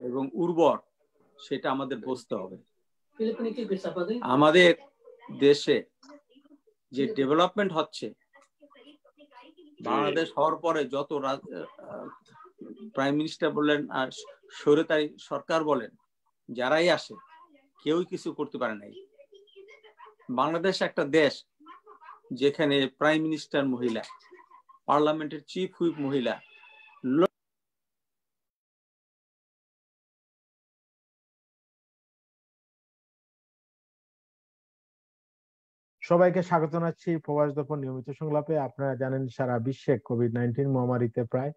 এবং উর্বর সেটা আমাদের বুঝতে হবে। আমাদের দেশে যে ডেভেলপমেন্ট হচ্ছে, বাংলাদেশ হওয়ার পরে যত প্রাইম মিনিস্টার বলেন আর স্বৈরাচারী সরকার বলেন, যারাই আসে কেউই কিছু করতে পারে নাই। বাংলাদেশ একটা দেশ যেখানে প্রাইম মিনিস্টার মহিলা, পার্লামেন্টের চিফ হুইপ মহিলা, সবাইকে স্বাগত জানাচ্ছি প্রবাস দর্পণ নিয়মিত সংলাপে। আপনারা জানেন সারা বিশ্বে কোভিড-19 মহামারীতে প্রায়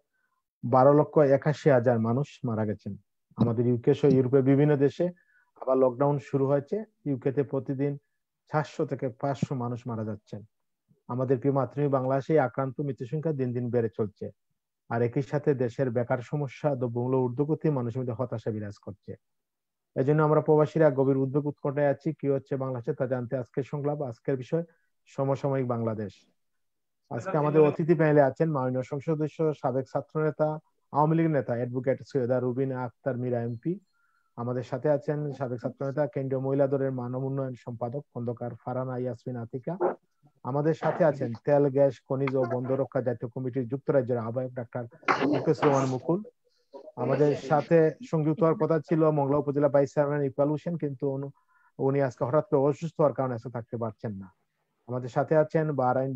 12,81,000 মানুষ মারা গেছেন। আমাদের ইউকে সহ ইউরোপের বিভিন্ন দেশে আবার লকডাউন শুরু হয়েছে। ইউকেতে প্রতিদিন 400 থেকে 500 মানুষ মারা যাচ্ছেন। আমাদের প্রিয় মাতৃভূমি বাংলাদেশে আক্রান্ত মৃত্যু সংখ্যা দিন দিন বেড়ে চলছে। আর একই সাথে দেশের বেকার সমস্যা, দ্রব্যমূল্য ঊর্ধ্বগতি মানুষের মধ্যে হতাশা বিরাজ করছে। এই জন্য আমরা প্রবাসীরা গভীর উদ্বেগ উৎকণ্ঠায় আছি। কি হচ্ছে বাংলাদেশে তা জানতে আজকের সংলাপ, আজকের বিষয় সমসাময়িক বাংলাদেশ। আজকে আমাদের অতিথি প্যানেলে আছেন মাননীয় সংসদ সদস্য, সাবেক ছাত্র নেতা, আওয়ামী লীগ নেতা অ্যাডভোকেট সৈয়দা রুবিনা আক্তার মীরা এমপি। আমাদের সাথে আছেন সাবেক ছাত্র নেতা, কেন্দ্রীয় মহিলা দলের মানব উন্নয়ন সম্পাদক খন্দকার ফারহানা ইয়াসমিন আতিকা। আমাদের সাথে আছেন তেল, গ্যাস, খনিজ ও বন্দর রক্ষা জাতীয় কমিটির যুক্তরাজ্যের আহ্বায়ক ডাক্তার মুকেশ রহমান মুকুল। আমাদের সাথে সংযুক্ত হওয়ার কথা ছিল মংলা উপজেলা ভাইস চেয়ারম্যান ইকবাল হোসেন, কিন্তু উনি আজকে হঠাৎ করে অসুস্থ হওয়ার কারণে আজকে থাকতে পারছেন না। আমাদের সাথে আছেন বাহরাইন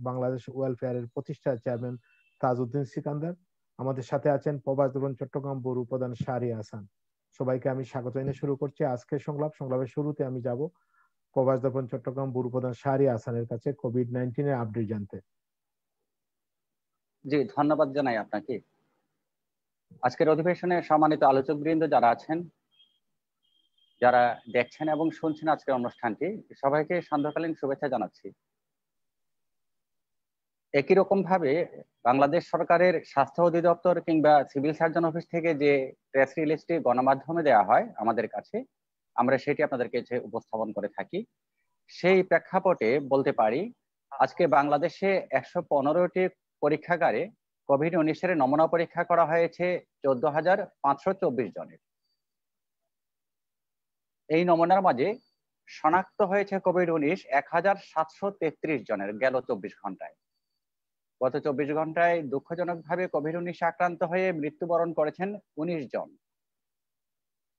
বাংলাদেশ ওয়েলফেয়ারের প্রতিষ্ঠা চেয়ারম্যান তাজউদ্দিন সিকান্দার। আমাদের সাথে আছেন প্রবাস দর্পণ চট্টগ্রাম ব্যুরো প্রধান শাহরিয়া হাসান। সবাইকে আমি স্বাগত জানিয়ে শুরু করছি আজকের সংলাপ। সংলাপের শুরুতে আমি যাব প্রবাস দর্পণ চট্টগ্রাম ব্যুরো প্রধান শাহরিয়া হাসানের কাছে কোভিড-19 এর আপডেট জানতে। জি, ধন্যবাদ জানাই আপনাকে। আজকের অধিবেশনে সম্মানিত আলোচকবৃন্দ যারা আছেন, যারা দেখছেন এবং শুনছেন আজকের অনুষ্ঠানটি, সবাইকে সান্ধ্যকালীন শুভেচ্ছা জানাচ্ছি। একই রকম ভাবে বাংলাদেশ সরকারের স্বাস্থ্য অধিদপ্তর কিংবা সিভিল সার্জন অফিস থেকে যে প্রেস রিলিজটি গণমাধ্যমে দেওয়া হয় আমাদের কাছে, আমরা সেটি আপনাদেরকে উপস্থাপন করে থাকি। সেই প্রেক্ষাপটে বলতে পারি আজকে বাংলাদেশে 115টি পরীক্ষাগারে কোভিড-19 এর নমুনা পরীক্ষা করা হয়েছে 14,524 জনের। এই নমুনার মাঝে শনাক্ত হয়েছে কোভিড-19 1,733 জনের গেল 24 ঘন্টায়। গত 24 ঘন্টায় দুঃখজনকভাবে কোভিড-19 আক্রান্ত হয়ে মৃত্যুবরণ করেছেন 19 জন।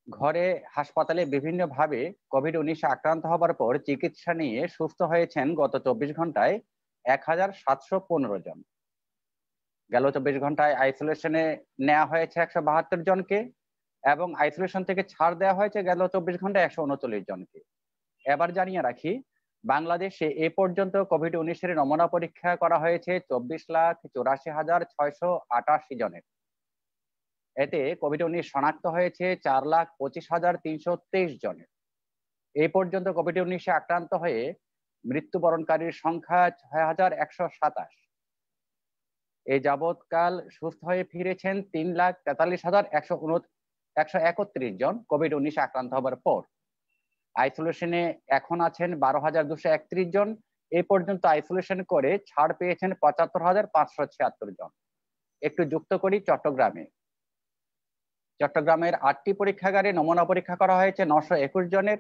ঘরে হাসপাতালে বিভিন্নভাবে কোভিড-19 আক্রান্ত হবার পর চিকিৎসা নিয়ে সুস্থ হয়েছেন গত 24 ঘন্টায় 1,715 জন। গেল 24 ঘন্টায় আইসোলেশনে নেওয়া হয়েছে 172 জনকে এবং আইসোলেশন থেকে ছাড় দেওয়া হয়েছে গেল 24 ঘন্টায় 139 জনকে। এবার জানিয়ে রাখি, বাংলাদেশে এ পর্যন্ত কোভিড-19 এর নমুনা পরীক্ষা করা হয়েছে 24,84,688 জনের। এতে কোভিড-19 শনাক্ত হয়েছে 4,25,323 জনের। এই পর্যন্ত কোভিড-19 আক্রান্ত হয়ে মৃত্যুবরণকারীর সংখ্যা 6,127। এই যাবৎকাল সুস্থ হয়ে ফিরেছেন 3,43,131 জন কোভিড-19 আক্রান্ত হবার পর। আইসোলেশনে এখন আছেন 12,231 জন। এই পর্যন্ত আইসোলেশন করে ছাড় পেয়েছেন 75,576 জন। একটু যুক্ত করি চট্টগ্রামের 8টি পরীক্ষাগারে নমুনা পরীক্ষা করা হয়েছে 921 জনের।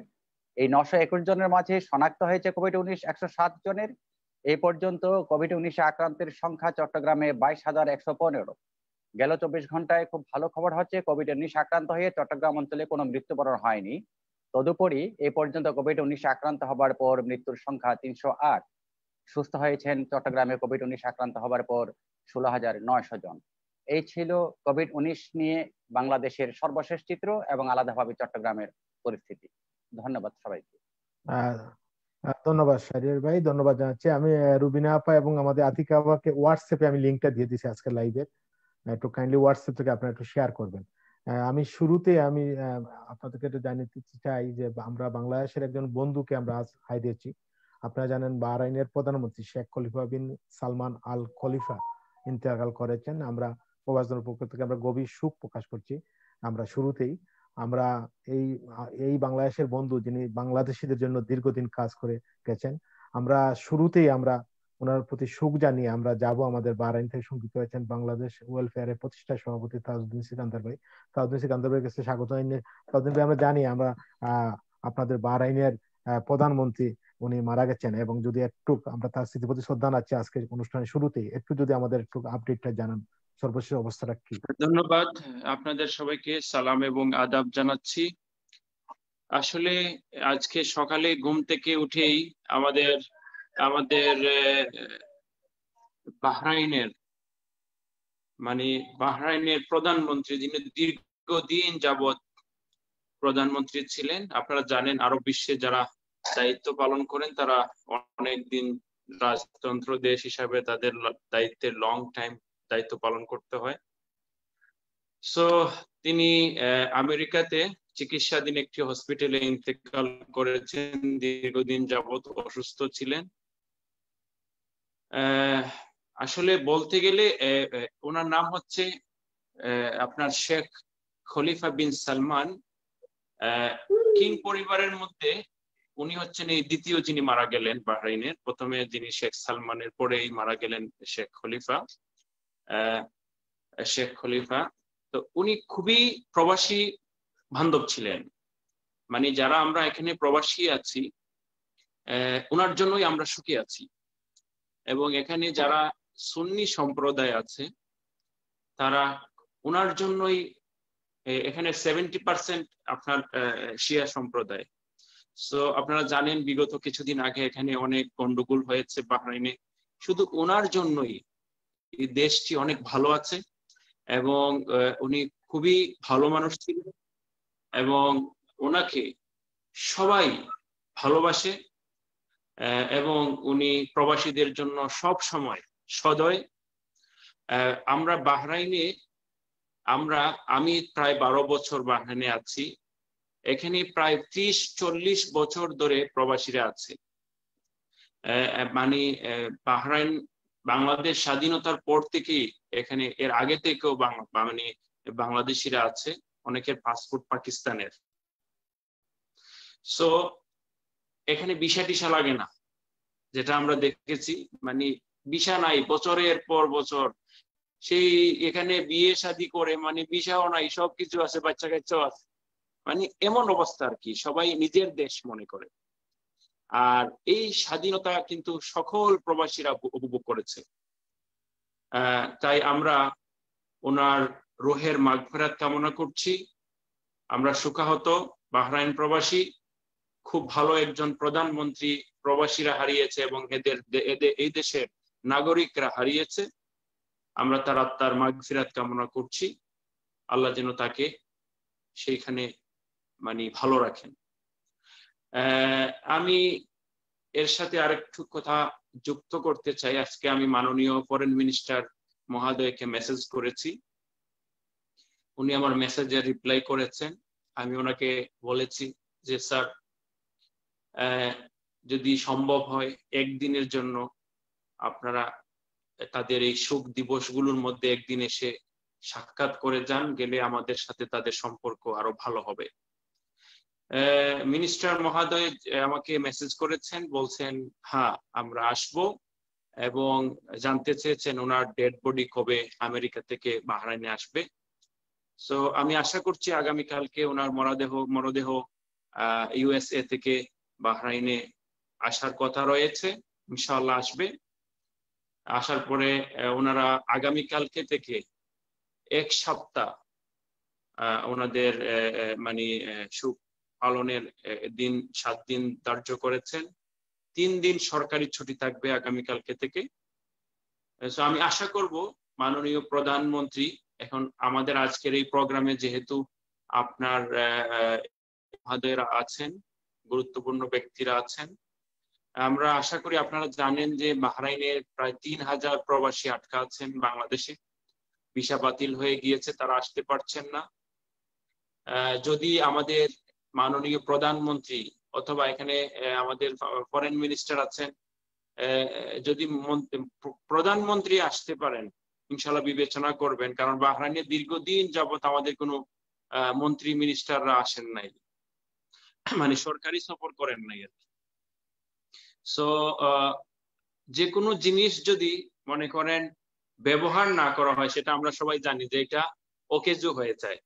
এই 921 জনের মাঝে শনাক্ত হয়েছে কোভিড-19 107 জনের। এই পর্যন্ত কোভিড-19 আক্রান্তের সংখ্যা চট্টগ্রামে 22,115। গেল 24 ঘন্টায় খুব ভালো খবর হচ্ছে, কোভিড-19 আক্রান্ত হয়ে চট্টগ্রাম অঞ্চলে কোনো মৃত্যুবরণ হয়নি। তদুপরি এই পর্যন্ত কোভিড-19 আক্রান্ত হবার পর মৃত্যুর সংখ্যা 308। সুস্থ হয়েছেন চট্টগ্রামে কোভিড-19 আক্রান্ত হবার পর 16,900 জন। এই ছিল কোভিড-19 নিয়ে বাংলাদেশের সর্বশেষ চিত্র এবং আলাদাভাবে চট্টগ্রামের পরিস্থিতি। ধন্যবাদ সবাইকে। ধন্যবাদ শাহরিয়ার ভাই, ধন্যবাদ জানাচ্ছি। আমি রুবিনা আপা এবং আমাদের আতিকা আপাকে হোয়াটসঅ্যাপে আমি লিঙ্কটা দিয়ে দিচ্ছি আজকে লাইভে, একটু কাইন্ডলি হোয়াটসঅ্যাপ থেকে আপনারা একটু শেয়ার করবেন। আমি শুরুতে আপনাদেরকে একটু জানিয়ে দিতে চাই যে আমরা বাংলাদেশের একজন বন্ধুকে আমরা আজ হারিয়েছি। আপনারা জানেন বাহরাইনের প্রধানমন্ত্রী শেখ খলিফা বিন সালমান আল খলিফা ইন্তেকাল করেছেন। আমরা প্রবাসীদের পক্ষ থেকে আমরা গভীর শোক প্রকাশ করছি। আমরা শুরুতেই আমরা এই বাংলাদেশের বন্ধু যিনি বাংলাদেশিদের জন্য দীর্ঘদিন কাজ করে গেছেন, আমরা শুরুতেই আমরা ওনার প্রতি সুখ জানিয়ে আমরা যাব। আমাদের বাহরাইন থেকে সংযুক্ত হয়েছেন বাংলাদেশ ওয়েলফেয়ারের প্রতিষ্ঠা সভাপতি তাজউদ্দিন সিকান্দার ভাই। তাজউদ্দিন সিকান্দার ভাইয়ের কাছে স্বাগত জানিয়ে, তাজউদ্দিন ভাই, আমরা জানি আমরা আপনাদের বাহরাইনের প্রধানমন্ত্রী উনি মারা গেছেন, এবং যদি একটু আমরা তার স্মৃতির প্রতি শ্রদ্ধা জানাচ্ছি আজকের অনুষ্ঠানের শুরুতেই, একটু যদি আমাদের একটু আপডেটটা জানান, সর্বশেষ অবস্থাটা কি? ধন্যবাদ। আপনাদের সবাইকে সালাম এবং আদাব জানাচ্ছি। আসলে আজকে সকালে ঘুম থেকে উঠেই আমাদের বাহরাইনের প্রধানমন্ত্রী, যিনি দীর্ঘদিন যাবৎ প্রধানমন্ত্রী ছিলেন, আপনারা জানেন আরব বিশ্বে যারা দায়িত্ব পালন করেন তারা অনেকদিন রাজতন্ত্র দেশ হিসাবে তাদের দায়িত্বের লং টাইম দায়িত্ব পালন করতে হয়। সো তিনি আমেরিকাতে চিকিৎসাধীন একটি হসপিটালে ইন্তেকাল করেছেন, দীর্ঘদিন যাবৎ অসুস্থ ছিলেন। আসলে বলতে গেলে ওনার নাম হচ্ছে আপনার শেখ খলিফা বিন সালমান। কিং পরিবারের মধ্যে উনি হচ্ছেন এই দ্বিতীয় যিনি মারা গেলেন বাহরাইনের। প্রথমে যিনি শেখ সালমানের, পরেই মারা গেলেন শেখ খলিফা। তো উনি খুবই প্রবাসী বান্ধব ছিলেন। মানে যারা আমরা এখানে প্রবাসী আছি ওনার জন্যই আমরা সুখী আছি। এবং এখানে যারা সুন্নি সম্প্রদায় আছে তারা ওনার জন্যই, এখানে 70% আপনার শিয়া সম্প্রদায়। সো আপনারা জানেন বিগত কিছুদিন আগে এখানে অনেক গন্ডগোল হয়েছে বাহরাইনে। শুধু ওনার জন্যই এই দেশটি অনেক ভালো আছে, এবং উনি খুবই ভালো মানুষ ছিলেন এবং ওনাকে সবাই ভালোবাসে, এবং উনি প্রবাসীদের জন্য সব সময় সদয়। আমরা বাহরাইনে আমি প্রায় 12 বছর বাহরাইনে আছি। এখানে প্রায় 30-40 বছর ধরে প্রবাসীরা আছে। মানে বাহরাইন বাংলাদেশ স্বাধীনতার পর থেকেই এখানে, এর আগে থেকেও বাংলাদেশিরা আছে, অনেকের পাসপোর্ট পাকিস্তানের। সো এখানে ভিসা টিসা লাগে না, যেটা আমরা দেখেছি। মানে ভিসা নাই বছরের পর বছর। সেই এখানে বিয়ে শাদী করে মানে ভিসাও নাই, সবকিছু আছে, বাচ্চা কাচ্চাও আছে। মানে এমন অবস্থা আর কি, সবাই নিজের দেশ মনে করে। আর এই স্বাধীনতা কিন্তু সকল প্রবাসীরা উপভোগ করেছে। তাই আমরা ওনার রুহের মাগফিরাত কামনা করছি। আমরা শোকাহত বাহরাইন প্রবাসী। খুব ভালো একজন প্রধানমন্ত্রী প্রবাসীরা হারিয়েছে এবং এই দেশের নাগরিকরা হারিয়েছে। আমরা তার আত্মার মাগফিরাত কামনা করছি। আল্লাহ যেন তাকে সেইখানে মানে ভালো রাখেন। আমি এর সাথে আরেকটু কথা যুক্ত করতে চাই। আজকে আমি মাননীয় ফরেন মিনিস্টার মহোদয়কে মেসেজ করেছি, উনি আমার মেসেজে রিপ্লাই করেছেন। আমি ওনাকে বলেছি যে স্যার, যদি সম্ভব হয় একদিনের জন্য আপনারা তাদের এই শোক দিবসগুলোর মধ্যে একদিন এসে সাক্ষাৎ করে যান, গেলে আমাদের সাথে তাদের সম্পর্ক আরো ভালো হবে। মিনিস্টার মহোদয় আমাকে মেসেজ করেছেন, বলছেন হ্যাঁ আমরা আসব, এবং জানতে চেয়েছেন ওনার ডেড বডি কবে আমেরিকা থেকে বাহরাইনে আসবে। সো আমি আশা করছি আগামীকালকে ওনার মরদেহ ইউএসএ থেকে বাহরাইনে আসার কথা রয়েছে, ইনশাআল্লাহ আসবে। আসার পরে ওনারা আগামীকালকে থেকে 1 সপ্তাহ ওনাদের মানে সুখ পালনের দিন 7 দিন ধার্য করেছেন। 3 দিন সরকারি ছুটি থাকবে আগামীকালকে থেকে। আমি আশা করব মাননীয় প্রধানমন্ত্রী, এখন আমাদের আজকের এই প্রোগ্রামে যেহেতু আপনার আছেন, গুরুত্বপূর্ণ ব্যক্তিরা আছেন, আমরা আশা করি আপনারা জানেন যে বাহরাইনে প্রায় 3000 প্রবাসী আটকা আছেন বাংলাদেশে। ভিসা বাতিল হয়ে গিয়েছে, তারা আসতে পারছেন না। যদি আমাদের মাননীয় প্রধানমন্ত্রী অথবা এখানে আমাদের ফরেন মিনিস্টার আছেন, যদি প্রধানমন্ত্রী আসতে পারেন ইনশাল্লাহ বিবেচনা করবেন, কারণ বাহরাইনে দীর্ঘদিন যাবত আমাদের কোনো মন্ত্রী মিনিস্টাররা আসেন নাই, মানে সরকারি সফর করেন নাই আর কি। সো যে কোনো জিনিস যদি মনে করেন ব্যবহার না করা হয়, সেটা আমরা সবাই জানি যে এটা অকেজো হয়ে যায়।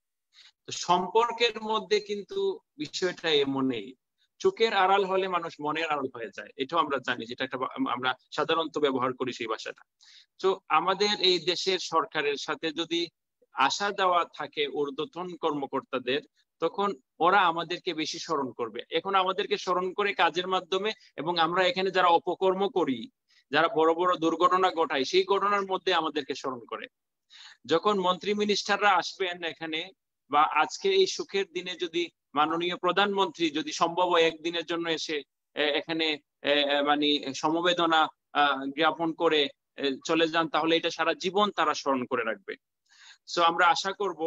তো সম্পর্কের মধ্যে কিন্তু বিষয়টা এমনই, চোখের আড়াল হলে মানুষ মনের আড়াল হয়ে যায়, এটাও আমরা জানি, যেটা একটা আমরা সাধারণত ব্যবহার করি সেই ভাষাটা। তো আমাদের এই দেশের সরকারের সাথে যদি আসা যাওয়া থাকে ঊর্ধ্বতন কর্মকর্তাদের, তখন ওরা আমাদেরকে বেশি স্মরণ করবে। এখন আমাদেরকে স্মরণ করে কাজের মাধ্যমে, এবং আমরা এখানে যারা অপকর্ম করি, যারা বড় বড় দুর্ঘটনা ঘটায়, সেই ঘটনার মধ্যে আমাদেরকে স্মরণ করে। যখন মন্ত্রী মিনিস্টাররা আসবেন এখানে, বা আজকে এই সুখের দিনে যদি মাননীয় প্রধানমন্ত্রী যদি সম্ভব হয় একদিনের জন্য এসে এখানে মানে সমবেদনা জ্ঞাপন করে চলে যান, তাহলে এটা সারা জীবন তারা স্মরণ করে রাখবে। সো আমরা আশা করব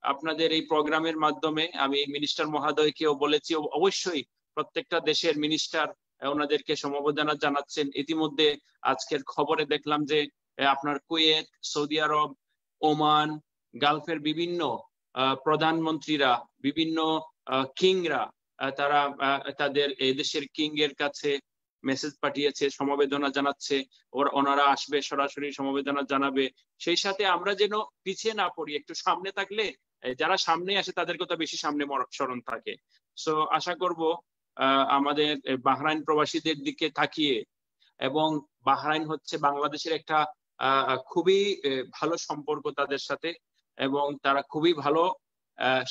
আপনাদের এই প্রোগ্রামের মাধ্যমে, আমি মিনিস্টার মহোদয়কেও বলেছি, অবশ্যই প্রত্যেকটা দেশের মিনিস্টার ওনাদেরকে সমবেদনা জানাচ্ছেন। ইতিমধ্যে আজকের খবরে দেখলাম যে আপনার কুয়েত, সৌদি আরব, ওমান, গালফের বিভিন্ন প্রধানমন্ত্রীরা, বিভিন্ন কিংরা, তারা তাদের এই দেশের কিং এর কাছে মেসেজ পাঠিয়েছে, সমবেদনা জানাচ্ছে, ওনারা আসবে, সরাসরি সমবেদনা জানাবে। সেই সাথে আমরা যেন পিছিয়ে না পড়ি, একটু সামনে থাকলে যারা সামনে আসে তাদের কথা বেশি সামনে স্মরণ থাকে। সো আশা করব আমাদের বাহরাইন প্রবাসীদের দিকে তাকিয়ে, এবং বাহরাইন হচ্ছে বাংলাদেশের একটা খুবই ভালো সম্পর্ক তাদের সাথে, এবং তারা খুবই ভালো,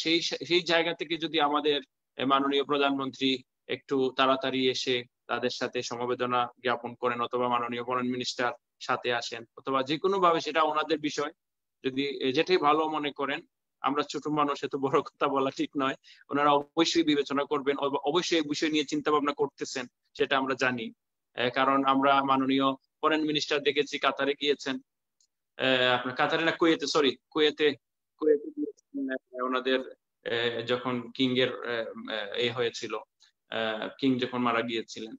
সেই জায়গা থেকে যদি আমাদের মাননীয় প্রধানমন্ত্রী একটু তাড়াতাড়ি এসে তাদের সাথে সমবেদনা জ্ঞাপন করেন, অথবা মাননীয় ফরেন মিনিস্টার সাথে আসেন, অথবা যে কোনো ভাবে, সেটা ওনাদের বিষয়, যদি যেটাই ভালো মনে করেন। আমরা ছোট মানুষ, এত বড় কথা বলা ঠিক নয়, ওনারা অবশ্যই বিবেচনা করবেন, অবশ্যই এই বিষয় নিয়ে চিন্তা ভাবনা করতেছেন, সেটা আমরা জানি। কারণ আমরা মাননীয় ফরেন মিনিস্টার দেখেছি কাতারে গিয়েছেন, আপনার কাতারে না কুয়েতে, সরি কুয়েতে ওনাদের যখন কিং এর হয়েছিল, কিং যখন মারা গিয়েছিলেন।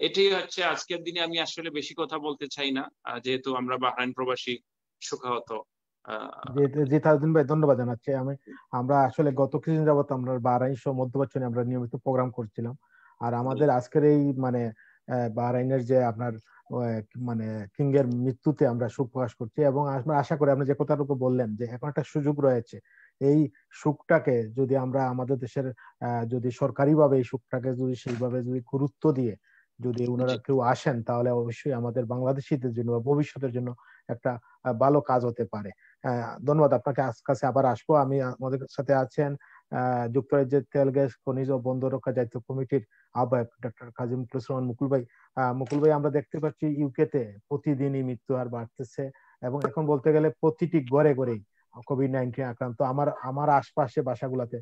এটাই হচ্ছে আজকের দিনে। আমি আসলে বেশি কথা বলতে চাই না, যেহেতু আমরা বাহরাইন প্রবাসী শোকাহত। জি তাজউদ্দিন ভাই, ধন্যবাদ জানাচ্ছি। আমরা আসলে গত কিছুদিন যাবত আমরা বাহরাইন সহ মধ্যপ্রাচ্যে আমরা নিয়মিত প্রোগ্রাম করছিলাম, আর আমাদের আজকের এই মানে বাহরাইনের যে আপনার মানে কিং এর মৃত্যুতে আমরা শোক প্রকাশ করছি, এবং আমরা আশা করি আপনি যে কথাটুকু বললেন যে এখন একটা সুযোগ রয়েছে, এই শোকটাকে যদি আমরা আমাদের দেশের যদি সরকারিভাবে এই শোকটাকে যদি সেইভাবে যদি গুরুত্ব দিয়ে যদি ওনারা কেউ আসেন, তাহলে অবশ্যই আমাদের বাংলাদেশিদের জন্য বা ভবিষ্যতের জন্য একটা ভালো কাজ হতে পারে। ধন্যবাদ আপনাকে। কাছে আবার আসবো। আমাদের সাথে আছেন যুক্তরাজ্যের তেল, গ্যাস, খনিজ ও বন্দর রক্ষা দায়িত্ব কমিটির আহ্বায়ক ডক্টর কাজী মুখলিসুর রহমান মুকুল ভাই। মুকুল ভাই, আমরা দেখতে পাচ্ছি ইউকেতে প্রতিদিনই মৃত্যু হার বাড়তেছে, এবং এখন বলতে গেলে প্রতিটি ঘরে ঘরেই কোভিড-19 আক্রান্ত। আমার আশপাশে বাসাগুলাতে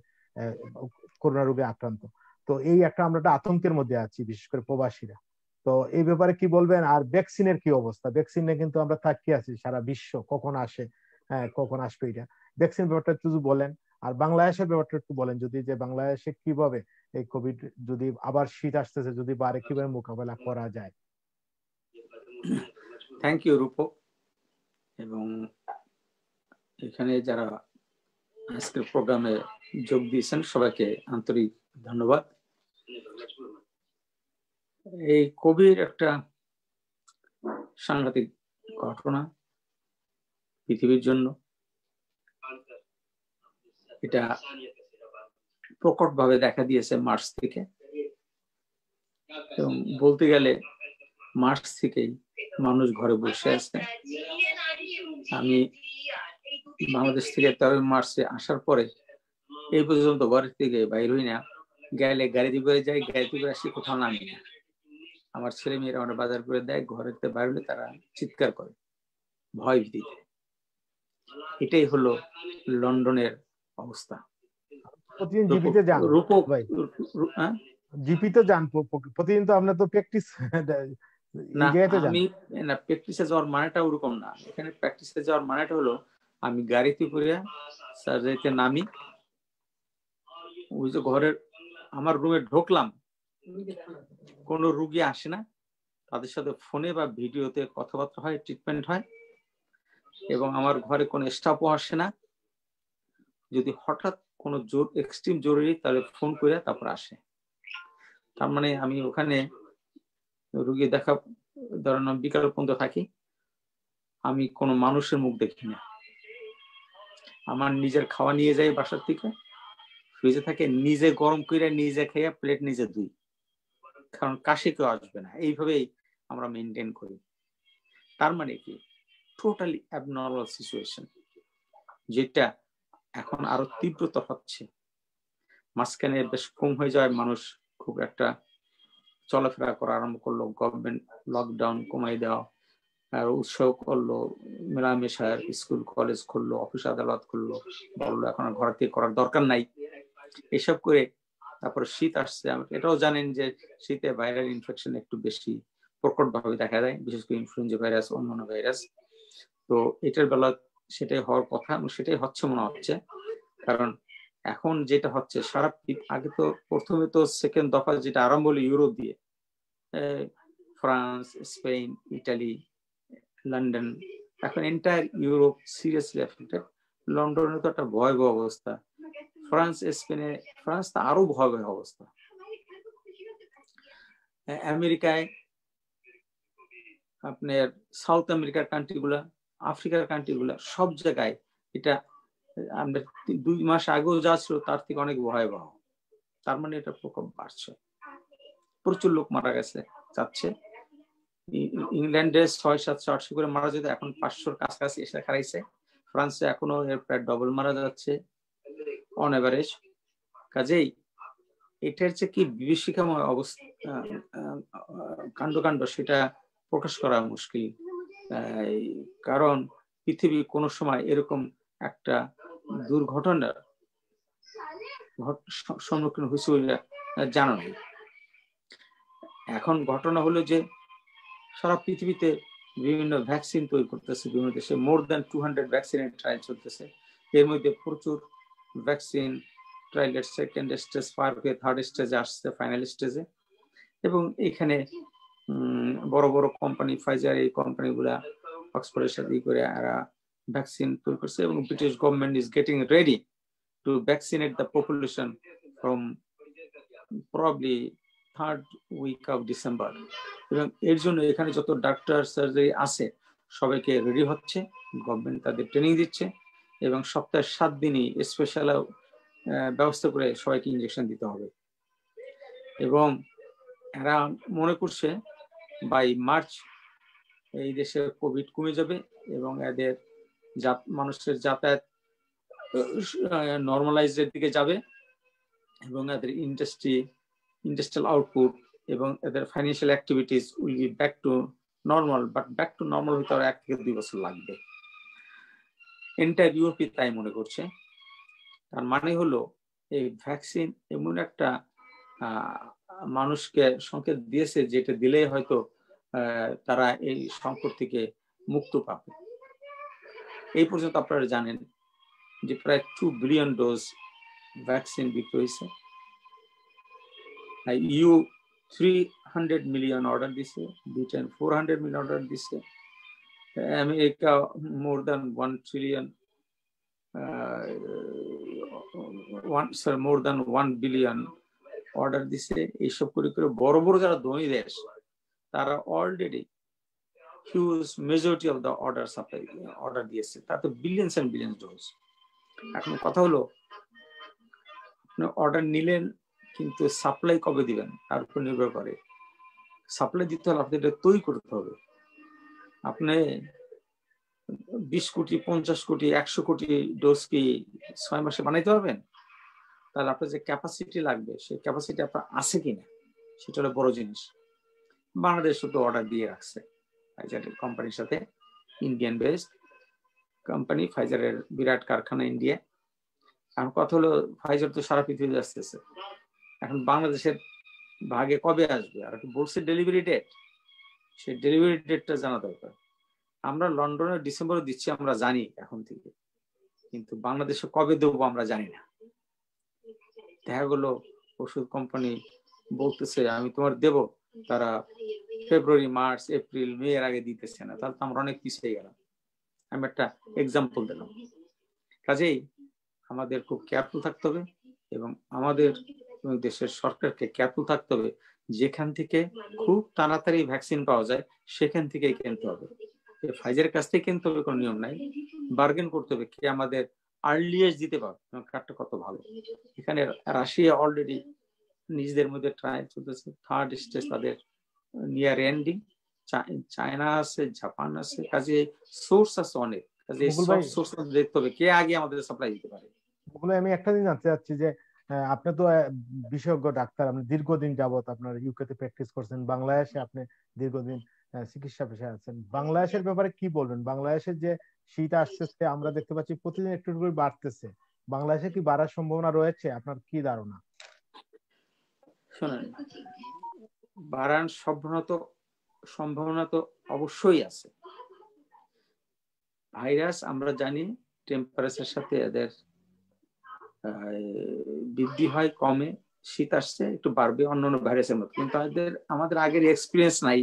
করোনা রোগে আক্রান্ত। তো এই আমরা একটা আতঙ্কের মধ্যে আছি, বিশেষ করে প্রবাসীরা। তো এই ব্যাপারে কি বলবেন? আর ভ্যাকসিনের কি অবস্থা? ভ্যাকসিনে কিন্তু আমরা তাকিয়ে আছি সারা বিশ্ব, কখন আসে, কখন আসবে এটা। ভ্যাকসিন ব্যাপারটা একটু বলেন, আর বাংলাদেশের ব্যাপারটা একটু বলেন যদি, যে বাংলাদেশে কিভাবে এই কোভিড যদি আবার শীত আসতেছে যদি বাড়ে, কিভাবে মোকাবেলা করা যায়। থ্যাংক ইউ রূপক, এবং এখানে যারা আজকের প্রোগ্রামে যোগ দিয়েছেন সবাইকে আন্তরিক ধন্যবাদ। এই কোভিড একটা সাংঘাতিক ঘটনা পৃথিবীর জন্য। এটা প্রকটভাবে দেখা দিয়েছে মার্চ থেকে, এবং বলতে গেলে মার্চ থেকেই মানুষ ঘরে বসে আছে। আমি বাংলাদেশ থেকে 13 মার্চে আসার পরে এই পর্যন্ত ঘরের থেকে বাইর হই না। গেলে গাড়িতে করে যাই, গাড়িতে করে আসি, কোথাও নামি না। আমার ছেলে মেয়েরা আমার বাজার করে দেয়, ঘরের বাইরে হলে তারা চিৎকার করে ভয় ভীতিতে। এটাই হলো লন্ডনের অবস্থা। প্রতিদিন জিপিতে যান রূপক ভাই? জিপিতে যান প্রতিদিন? তো আপনার তো প্র্যাকটিস না, আমি না প্র্যাকটিসে যাওয়ার মানেটা ওরকম না। এখানে প্র্যাকটিসে যাওয়ার মানেটা হলো আমি গাড়িতে করে সার্জারিতে নামি, ওই যে ঘরের আমার রুমে ঢুকলাম, কোন রুগী আসে না, তাদের সাথে ফোনে বা ভিডিওতে কথাবার্তা হয়, ট্রিটমেন্ট হয়, এবং আমার ঘরে কোনো স্টাফও আসে না। যদি হঠাৎ কোনো এক্সট্রিম জরুরি তাহলে ফোন করে তারপর আসে। তার মানে আমি ওখানে রুগী দেখা ধরেন বিকাল পর্যন্ত থাকি, আমি কোনো মানুষের মুখ দেখি না। আমার নিজের খাওয়া নিয়ে যাই বাসার থেকে, ফ্রিজে থাকে, নিজে গরম করে নিজে খেয়ে প্লেট নিজে ধুই, কারণ কাশি কেউ আসবে না। এইভাবেই আমরা মেনটেন করি। তার মানে কি, টোটালি অ্যাবনর্মাল সিচুয়েশন, যেটা এখন আরো তীব্রতর হচ্ছে। মাঝখানে বেশ কম হয়ে যায়, মানুষ খুব একটা চলাফেরা করা আরম্ভ করলো, গভর্নমেন্ট লকডাউন কমাই দেওয়া আর উৎসাহ করলো, মেলামেশার, স্কুল কলেজ খুললো, অফিস আদালত খুললো, বললো এখন আর ঘর থেকে করার দরকার নাই, এসব করে তারপর শীত আসছে। এটাও জানেন যে শীতে ভাইরাল ইনফেকশন একটু বেশি প্রকট ভাবে দেখা যায়, বিশেষ করে ইনফ্লুয়েঞ্জা ভাইরাস, অন্যান্য ভাইরাস। তো এটার বেলা সেটাই হওয়ার কথা, সেটাই হচ্ছে মনে হচ্ছে। কারণ এখন যেটা হচ্ছে সারা, আগে তো প্রথমে তো সেকেন্ড দফা যেটা আরম্ভ হলো ইউরোপ দিয়ে, ফ্রান্স, স্পেন, ইটালি, লন্ডন, এখন এন্টায়ার ইউরোপ সিরিয়াসলি এফেক্টেড। লন্ডনে তো একটা ভয়াবহ অবস্থা, ফ্রান্স, স্পেনে, ফ্রান্স তো আরো ভয়াবহ অবস্থা। আমেরিকায়, আপনার সাউথ আমেরিকার কান্ট্রি গুলা, আফ্রিকার কান্ট্রি গুলা, সব জায়গায় এটা আমরা 2 মাস আগেও যা ছিল তার থেকে অনেক ভয়াবহ। তার মানে এটা প্রকোপ বাড়ছে, প্রচুর লোক মারা গেছে যাচ্ছে। ইংল্যান্ডে 600-700-800 করে মারা যেত, এখন 500-র কাছাকাছি এসে খারাইছে। ফ্রান্সে এখনো এর প্রায় ডবল মারা যাচ্ছে অন এভারেজ। কাজেই এটার যে কি বিভীষিকাময় অবস্থা, কাণ্ড সেটা প্রকাশ করা মুশকিল। কারণ পৃথিবী কোনো সময় এরকম একটা দুর্ঘটনার সম্মুখীন হয়েছে বলে জানা নেই। এখন ঘটনা হলো যে সারা পৃথিবীতে বিভিন্ন ভ্যাকসিন তৈরি করতেছে, বিভিন্ন দেশে মোর দ্যান 200 ভ্যাকসিনের ট্রায়াল চলতেছে। এর মধ্যে প্রচুর ভ্যাকসিন ট্রায়ালের সেকেন্ড স্টেজ পার হয়ে থার্ড স্টেজে আসছে, ফাইনাল স্টেজে। এবং এখানে বড় বড় কোম্পানি, ফাইজার, এই কোম্পানিগুলা অক্সফোর্ডের সাথে করে এরা ভ্যাকসিন তৈরি করছে, এবং British government is getting ready to vaccinate the population from probably 3rd week of December. এবং এর জন্য এখানে যত ডাক্তার, সার্জারি আছে সবাইকে রেডি হচ্ছে, গভর্নমেন্ট তাদের ট্রেনিং দিচ্ছে, এবং সপ্তাহে 7 দিনই স্পেশাল ব্যবস্থা করে সবাইকে ইঞ্জেকশন দিতে হবে। এবং এরা মনে করছে বাই মার্চ এই দেশে কোভিড কমে যাবে, এবং এদের মানুষের যাতায়াত নর্মালাইজের দিকে যাবে, এবং এদের ইন্ডাস্ট্রিয়াল আউটপুট এবং এদের financial activities will be back to normal. But back to normal হইতে আর 1 থেকে 2 বছর লাগবে। এন্টায়ার ইউরোপে তাই মনে করছে। তার মানে হলো এই ভ্যাকসিন এমন একটা মানুষকে সংকেত দিয়েছে, যেটা দিলে হয়তো তারা এই সংকট থেকে মুক্ত পাবে। এই পর্যন্ত আপনারা জানেন যে প্রায় 2 বিলিয়ন ডোজ ভ্যাকসিন বিক্রি হয়েছে। ইউ 300 মিলিয়ন অর্ডার দিছে, ব্রিটেন 400 মিলিয়ন অর্ডার দিছে, America more than 1 trillion, more than 1 billion order দিছে। এইসব করে করে বড় বড় যারা ধনী দেশ, তারা already huge majority of the order supply order দিয়েছে, তাতে বিলিয়নস এন্ড বিলিয়নস ডোজ। এখন কথা হলো, আপনি অর্ডার নিলেন, কিন্তু সাপ্লাই কবে দিবেন তার উপর নির্ভর করে। সাপ্লাই দিতে হলে আপনি এটা তৈরি করতে হবে। আপনি 20 কোটি, 50 কোটি, 100 কোটি ডোজ কি 6 মাসে বানাইতে পারবেন? তাহলে আপনার যে ক্যাপাসিটি লাগবে, সেই ক্যাপাসিটি আপনার আছে কিনা, সেটা হলো বড় জিনিস। বাংলাদেশ তো অর্ডার দিয়ে রাখছে ফাইজার কোম্পানির সাথে, ইন্ডিয়ান বেসড কোম্পানি, ফাইজারের বিরাট কারখানা ইন্ডিয়া। এখন কথা হলো, ফাইজার তো সারা পৃথিবীতে আসতেছে, এখন বাংলাদেশের ভাগে কবে আসবে? আর কি বলছে ডেলিভারি ডেট, সেই ডেলিভারি ডেটটা জানা দরকার। আমরা লন্ডনে ডিসেম্বরে দিচ্ছি, আমরা জানি এখন থেকে, কিন্তু বাংলাদেশে কবে দেবো আমরা জানি না। দেখা গেলো ওষুধ কোম্পানি বলতেছে আমি তোমার দেব, তারা ফেব্রুয়ারি, মার্চ, এপ্রিল, মে এর আগে দিতেছে না, তাহলে তো আমরা অনেক পিছিয়ে গেলাম। আমি একটা এক্সাম্পল দিলাম। কাজেই আমাদের খুব কেয়ারফুল থাকতে হবে, এবং আমাদের দেশের সরকারকে কেয়ারফুল থাকতে হবে যেখান থেকে খুব তাড়াতাড়ি ভ্যাকসিন পাওয়া যায় সেখান থেকেই কিনতে হবে। ফাইজারের কাছ থেকে কিনতে হবে কোনো নিয়ম নাই, বার্গেন করতে হবে কে আমাদের আর্লিয়েস্ট দিতে পারবে, কার্ডটা কত ভালো। এখানে রাশিয়া অলরেডি নিজেদের মধ্যে ট্রায়াল চলতেছে, থার্ড স্টেজ তাদের নিয়ার এন্ডিং, চায়না আছে, জাপান আছে, কাজে সোর্স আছে অনেক, কাজে সোর্স দেখতে হবে কে আগে আমাদের সাপ্লাই দিতে পারে। আমি একটা দিন জানতে চাচ্ছি যে আপনি তো বিশেষজ্ঞ ডাক্তার, আপনি দীর্ঘদিন যাবত আপনার ইউকেতে প্র্যাকটিস করছেন, বাংলাদেশে আপনি দীর্ঘদিন চিকিৎসা পেশায় আছেন, বাংলাদেশের ব্যাপারে কি বলবেন? বাংলাদেশের যে শীত আসতেছে আমরা দেখতে পাচ্ছি প্রতিদিন একটু করে বাড়তেছে, বাংলাদেশে কি বাড়ার সম্ভাবনা রয়েছে? আপনার কি ধারণা? শোনেন, বাড়ার সম্ভাবনা তো অবশ্যই আছে। ভাইরাস আমরা জানি টেম্পারেচারের সাথে এদের বৃদ্ধি হয়, কমে, শীত আসছে একটু বাড়বে অন্যান্য ভাইরাসের মতো, কিন্তু আমাদের আগের এক্সপিরিয়েন্স নাই,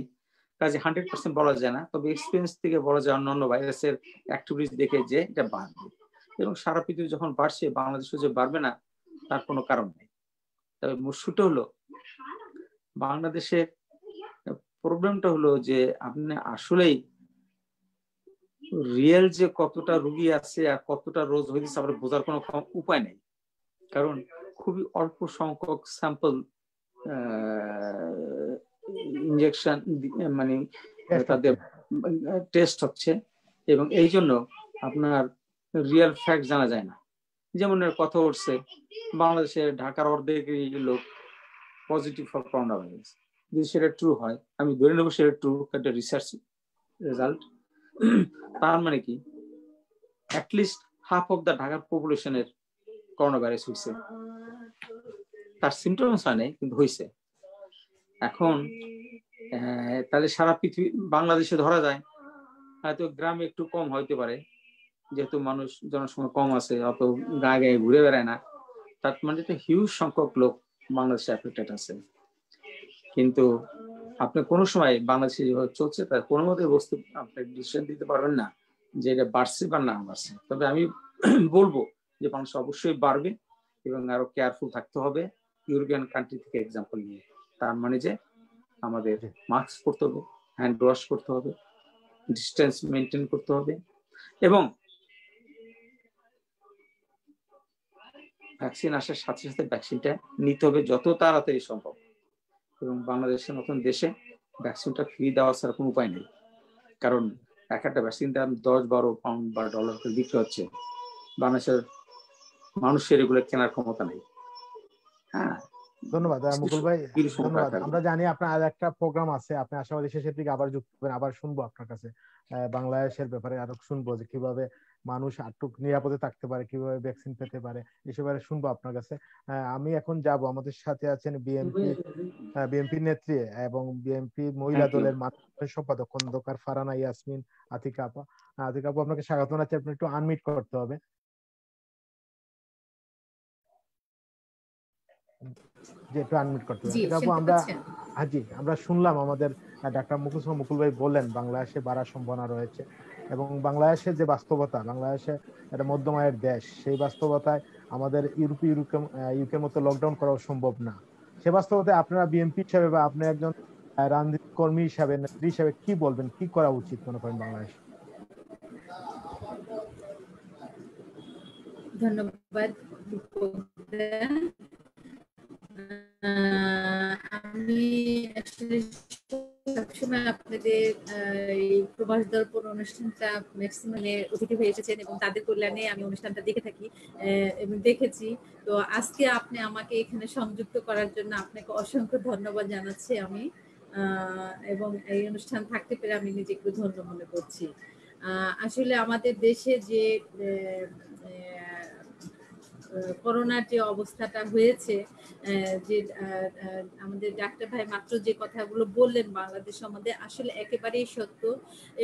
কাজে 100% বলা যায় না, তবে এক্সপিরিয়েন্স থেকে বলা যায় অন্যান্য ভাইরাসের অ্যাক্টিভিটিস দেখে যে এটা বাড়বে, এবং সারা পৃথিবী যখন বাড়ছে বাংলাদেশে যে বাড়বে না তার কোনো কারণ নেই। তবে মুশকিলটা হলো বাংলাদেশের প্রবলেমটা হলো যে আপনি আসলেই রিয়েল যে কতটা রোগী আছে আর কতটা রোজ হয়েছে আমরা বোঝার কোনো উপায় নেই, কারণ খুবই অল্প সংখ্যক স্যাম্পল ইনজেকশন মানে তাদের টেস্ট হচ্ছে, এবং এই জন্য আপনার রিয়েল ফ্যাক্ট জানা যায় না। যেমন কথা উঠছে বাংলাদেশের ঢাকার অর্ধেকই লোক পজিটিভ ফর করোনা ভাইরাস, যদি সেটা ট্রু হয় আমি ধরে নেবো সেটা ট্রু, একটা রিসার্চ রেজাল্ট, তার মানে কি অ্যাটলিস্ট হাফ অফ দ্য ঢাকার পপুলেশনের করোনা ভাইরাস হয়েছে, তার সিমটমস হয় নাই কিন্তু হয়েছে। এখন তাহলে সারা পৃথিবী বাংলাদেশে ধরা যায়, হয়তো গ্রামে একটু কম হইতে পারে যেহেতু মানুষ জনসংখ্যা কম আছে, অত গায়ে গায়ে ঘুরে বেড়ায় না, তার মানে তো হিউজ সংখ্যক লোক বাংলাদেশে অ্যাফেক্টেড আছে। কিন্তু আপনি কোনো সময় বাংলাদেশে যেভাবে চলছে তার কোনো মতে বস্তু আপনি ডিসিশন দিতে পারবেন না যে এটা বাড়ছে বা না বাড়ছে। তবে আমি বলবো যে মানুষ অবশ্যই বাড়বে এবং আরো কেয়ারফুল থাকতে হবে ইউরোপিয়ান কান্ট্রি থেকে এক্সাম্পল নিয়ে। তার মানে যে আমাদের মাস্ক পরতে হবে, হ্যান্ড ওয়াশ করতে হবে, ডিস্টেন্স মেনটেন করতে হবে, এবং ভ্যাকসিন আসার সাথে সাথে ভ্যাকসিনটা নিতে হবে যত তাড়াতাড়ি সম্ভব, এবং বাংলাদেশের মতন দেশে ভ্যাকসিনটা ফ্রি দেওয়া ছাড়া কোনো উপায় নেই, কারণ এক একটা ভ্যাকসিন দাম 10-12 পাউন্ড বা ডলার করে বিক্রি হচ্ছে, বাংলাদেশের মানুষের এগুলো কেনার ক্ষমতা নেই। হ্যাঁ, ধন্যবাদ মুকুল ভাই, ধন্যবাদ। আমরা জানি আপনার আর একটা প্রোগ্রাম আছে, আপনি আশাবাদী শেষের দিকে আবার যুক্ত হবেন, আবার শুনবো আপনার কাছে বাংলাদেশের ব্যাপারে আরো শুনবো যে কিভাবে মানুষ আটক নিরাপদে থাকতে পারে, কিভাবে ভ্যাকসিন পেতে পারে, এসব শুনবো আপনার কাছে। আমি এখন যাব, আমাদের সাথে আছেন বিএনপি নেত্রী এবং বিএনপি মহিলা দলের মাননীয় সম্পাদক খন্দকার ফারহানা ইয়াসমিন আতিকা আপা। আতিকা আপু, আপনাকে স্বাগত জানাচ্ছি, আপনি একটু আনমিউট করতে হবে। যে একটু আনমিউট করতে হবে। আতিকা আপু, আমরা শুনলাম আমাদের ডাক্তার মুকুল ভাই বললেন বাংলাদেশে বাড়ার সম্ভাবনা রয়েছে, এবং বাংলাদেশের যে বাস্তবতা, বাংলাদেশে একটা মধ্যম আয়ের দেশ, সেই বাস্তবতায় আমাদের ইউকের মতো লকডাউন করা সম্ভব না। সে বাস্তবতায় আপনারা বিএনপি হিসাবে বা আপনি একজন রাজনীতি কর্মী হিসাবে, নেত্রী হিসাবে কি বলবেন, কি করা উচিত মনে করেন বাংলাদেশ? ধন্যবাদ। আমি আসলে সবসময় আপনাদের এই প্রবাস দর্পণ অনুষ্ঠানটা ম্যাক্সিমামে অতিথি হয়ে এসেছেন এবং তাদের কল্যাণে আমি অনুষ্ঠানটা দেখে থাকি এবং দেখেছি। তো আজকে আপনি আমাকে এখানে সংযুক্ত করার জন্য আপনাকে অসংখ্য ধন্যবাদ জানাচ্ছি আমি, এবং এই অনুষ্ঠান থাকতে পেরে আমি নিজেকে ধন্য মনে করছি। আসলে আমাদের দেশে যে করোনার যে অবস্থাটা হয়েছে, যে আমাদের ডাক্তার ভাই মাত্র যে কথাগুলো বললেন বাংলাদেশ সম্বন্ধে, আসলে একেবারেই সত্য।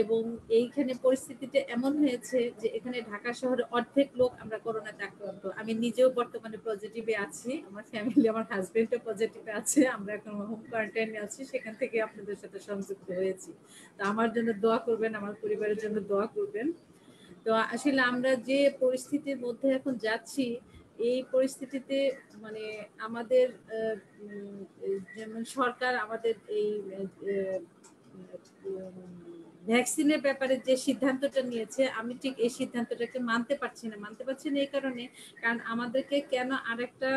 এবং এইখানে পরিস্থিতিটা এমন হয়েছে যে এখানে ঢাকা শহরে অর্ধেক লোক আমরা করোনাতে আক্রান্ত। আমি নিজেও বর্তমানে পজিটিভে আছি, আমার ফ্যামিলি, আমার হাজবেন্ডও পজিটিভে আছে, আমরা এখন হোম কোয়ারেন্টাইনে আছি, সেখান থেকে আপনাদের সাথে সংযুক্ত হয়েছি। তো আমার জন্য দোয়া করবেন, আমার পরিবারের জন্য দোয়া করবেন। তো আসলে আমরা যে পরিস্থিতির মধ্যে এখন যাচ্ছি, এই পরিস্থিতিতে মানে আমাদের যেমন সরকার আমাদের এই ভ্যাকসিনের ব্যাপারে যে সিদ্ধান্তটা নিয়েছে, আমি ঠিক এই সিদ্ধান্তটাকে মানতে পারছি না এই কারণে, কারণ আমাদেরকে কেন আরেকটা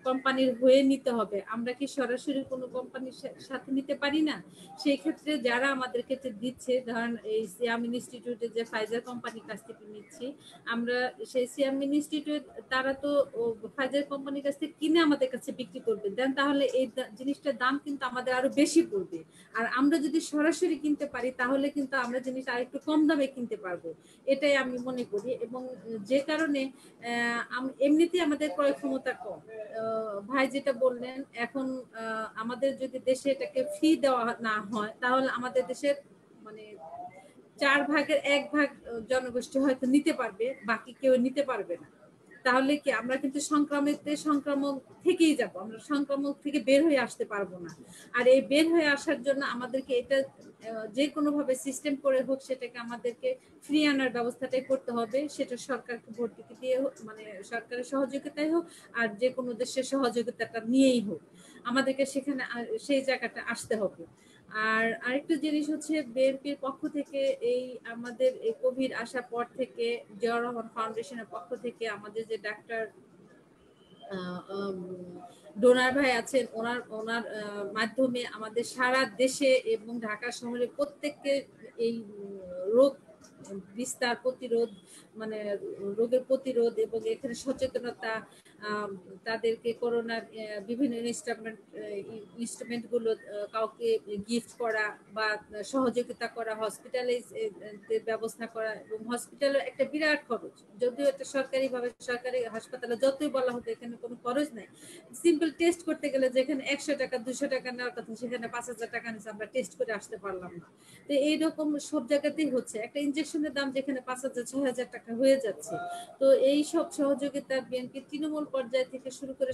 কোম্পানির হয়ে নিতে হবে? আমরা কি সরাসরি কোনো কোম্পানির সাথে নিতে পারি না? সেই ক্ষেত্রে যারা আমাদেরকে দিচ্ছে, ধরেন এই সিয়াম ইনস্টিটিউটে যে ফাইজার কোম্পানির কাছ থেকে নিচ্ছি আমরা, সেই সিয়াম ইনস্টিটিউট তারা তো ফাইজার কোম্পানির কাছ থেকে কিনে আমাদের কাছে বিক্রি করবে, দেন তাহলে এই জিনিসটার দাম কিন্তু আমাদের আরো বেশি পড়বে। আর আমরা যদি সরাসরি কিনতে পারি তাহলে কিন্তু আমরা জিনিসটা আরেকটু কম দামে কিনতে পারবো, এটাই আমি মনে করি। এবং যে কারণে এমনিতেই আমাদের ক্রয় ক্ষমতা কম। ভাই যেটা বললেন, এখন আমাদের যদি দেশে এটাকে ফি দেওয়া না হয় তাহলে আমাদের দেশের মানে 4 ভাগের 1 ভাগ জনগোষ্ঠী হয়তো নিতে পারবে, বাকি কেউ নিতে পারবে না। তাহলে কি আমরা কিন্তু সংক্রামক থেকেই যাব, আমরা সংক্রামক থেকে বের হয়ে আসতে পারবো না। আর এই বের হয়ে আসার জন্য আমাদেরকে এটা যে কোনো ভাবে সিস্টেম করে হোক সেটাকে আমাদেরকে ফ্রি আনার ব্যবস্থাটাই করতে হবে, সেটা সরকারকে ভর্তুকি দিয়ে হোক, মানে সরকারের সহযোগিতায় হোক, আর যে কোনো দেশের সহযোগিতাটা নিয়েই হোক, আমাদেরকে সেখানে সেই জায়গাটা আসতে হবে। আর আরেকটা জিনিস হচ্ছে, বিএনপির পক্ষ থেকে এই আমাদের এই কোভিড আসার পর থেকে জিয়াউর রহমান ফাউন্ডেশনের পক্ষ থেকে আমাদের যে ডাক্তার ডোনার ভাই আছেন, ওনার মাধ্যমে আমাদের সারা দেশে এবং ঢাকা শহরে প্রত্যেককে এই রোগ বিস্তার প্রতিরোধ, মানে রোগের প্রতিরোধ এবং এখানে সচেতনতা, তাদেরকে করোনার বিভিন্ন ইনস্ট্রুমেন্ট গুলো কাউকে গিফট করা বা সহযোগিতা করা, হসপিটালাইজ ব্যবস্থা করা। এবং হসপিটালের একটা বিরাট খরচ, যদিও এটা সরকারি হাসপাতালে যতই বলা হতো এখানে কোনো খরচ নাই। সিম্পল টেস্ট করতে গেলে যেখানে 100 টাকা 200 টাকা নেওয়ার কথা সেখানে 5000 টাকা নিচ্ছে, আমরা টেস্ট করে আসতে পারলাম না। তো এইরকম সব জায়গাতেই হচ্ছে, একটা ইনজেকশনের দাম যেখানে 5000-6000 টাকা হয়ে যাচ্ছে। তো এই সব সহযোগিতা বিএনপি তৃণমূল পর্যায় থেকে শুরু করে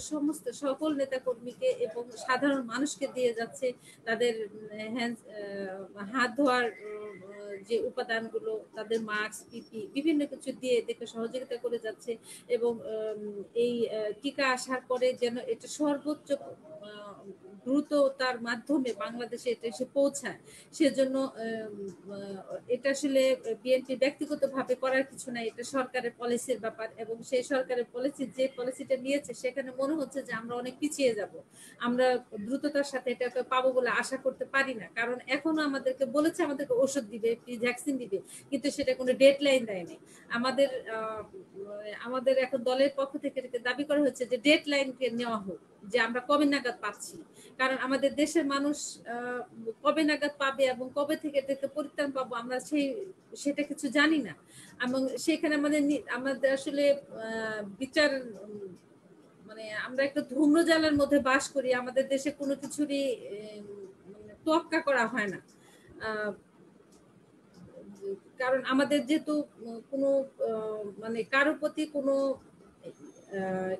সকল নেতা কর্মীকে এবং সাধারণ মানুষকে দিয়ে যাচ্ছে। তাদের হাত ধোয়ার যে উপাদানগুলো, তাদের মাস্ক, পিপি বিভিন্ন কিছু দিয়ে এদেরকে সহযোগিতা করে যাচ্ছে। এবং এই টিকা আসার পরে যেন এটা সর্বোচ্চ দ্রুততার মাধ্যমে বাংলাদেশে এটা এসে পৌঁছায়, সেজন্য এটা আসলে বিএনপি ব্যক্তিগতভাবে করার কিছু নাই, এটা সরকারের পলিসির ব্যাপার। এবং সেই সরকারের যে পলিসিটা নিয়েছে সেখানে মনে হচ্ছে যে আমরা অনেক পিছিয়ে যাব, আমরা দ্রুততার সাথে এটাকে পাবো বলে আশা করতে পারি না। কারণ এখনো আমাদেরকে বলেছে আমাদেরকে ওষুধ দিবে, ভ্যাকসিন দিবে, কিন্তু সেটা কোনো ডেডলাইন দেয়নি। আমাদের এখন দলের পক্ষ থেকে দাবি করা হচ্ছে যে ডেডলাইনকে নেওয়া হোক, যে আমরা কবে নাগাদ পাচ্ছি। কারণ আমাদের দেশের মানুষ কবে নাগাদ পাবে এবং কবে থেকে এটাকে পরিত্রাণ পাবো আমরা সেটা কিছু জানি না। এবং সেখানে আমাদের আসলে বিচার, মানে আমরা একটা ধূম্রজালের মধ্যে বাস করি, আমাদের দেশে কোনো কিছুরই তোয়াক্কা করা হয় না। কারণ আমাদের যেহেতু কোনো মানে কারোর প্রতি কোনো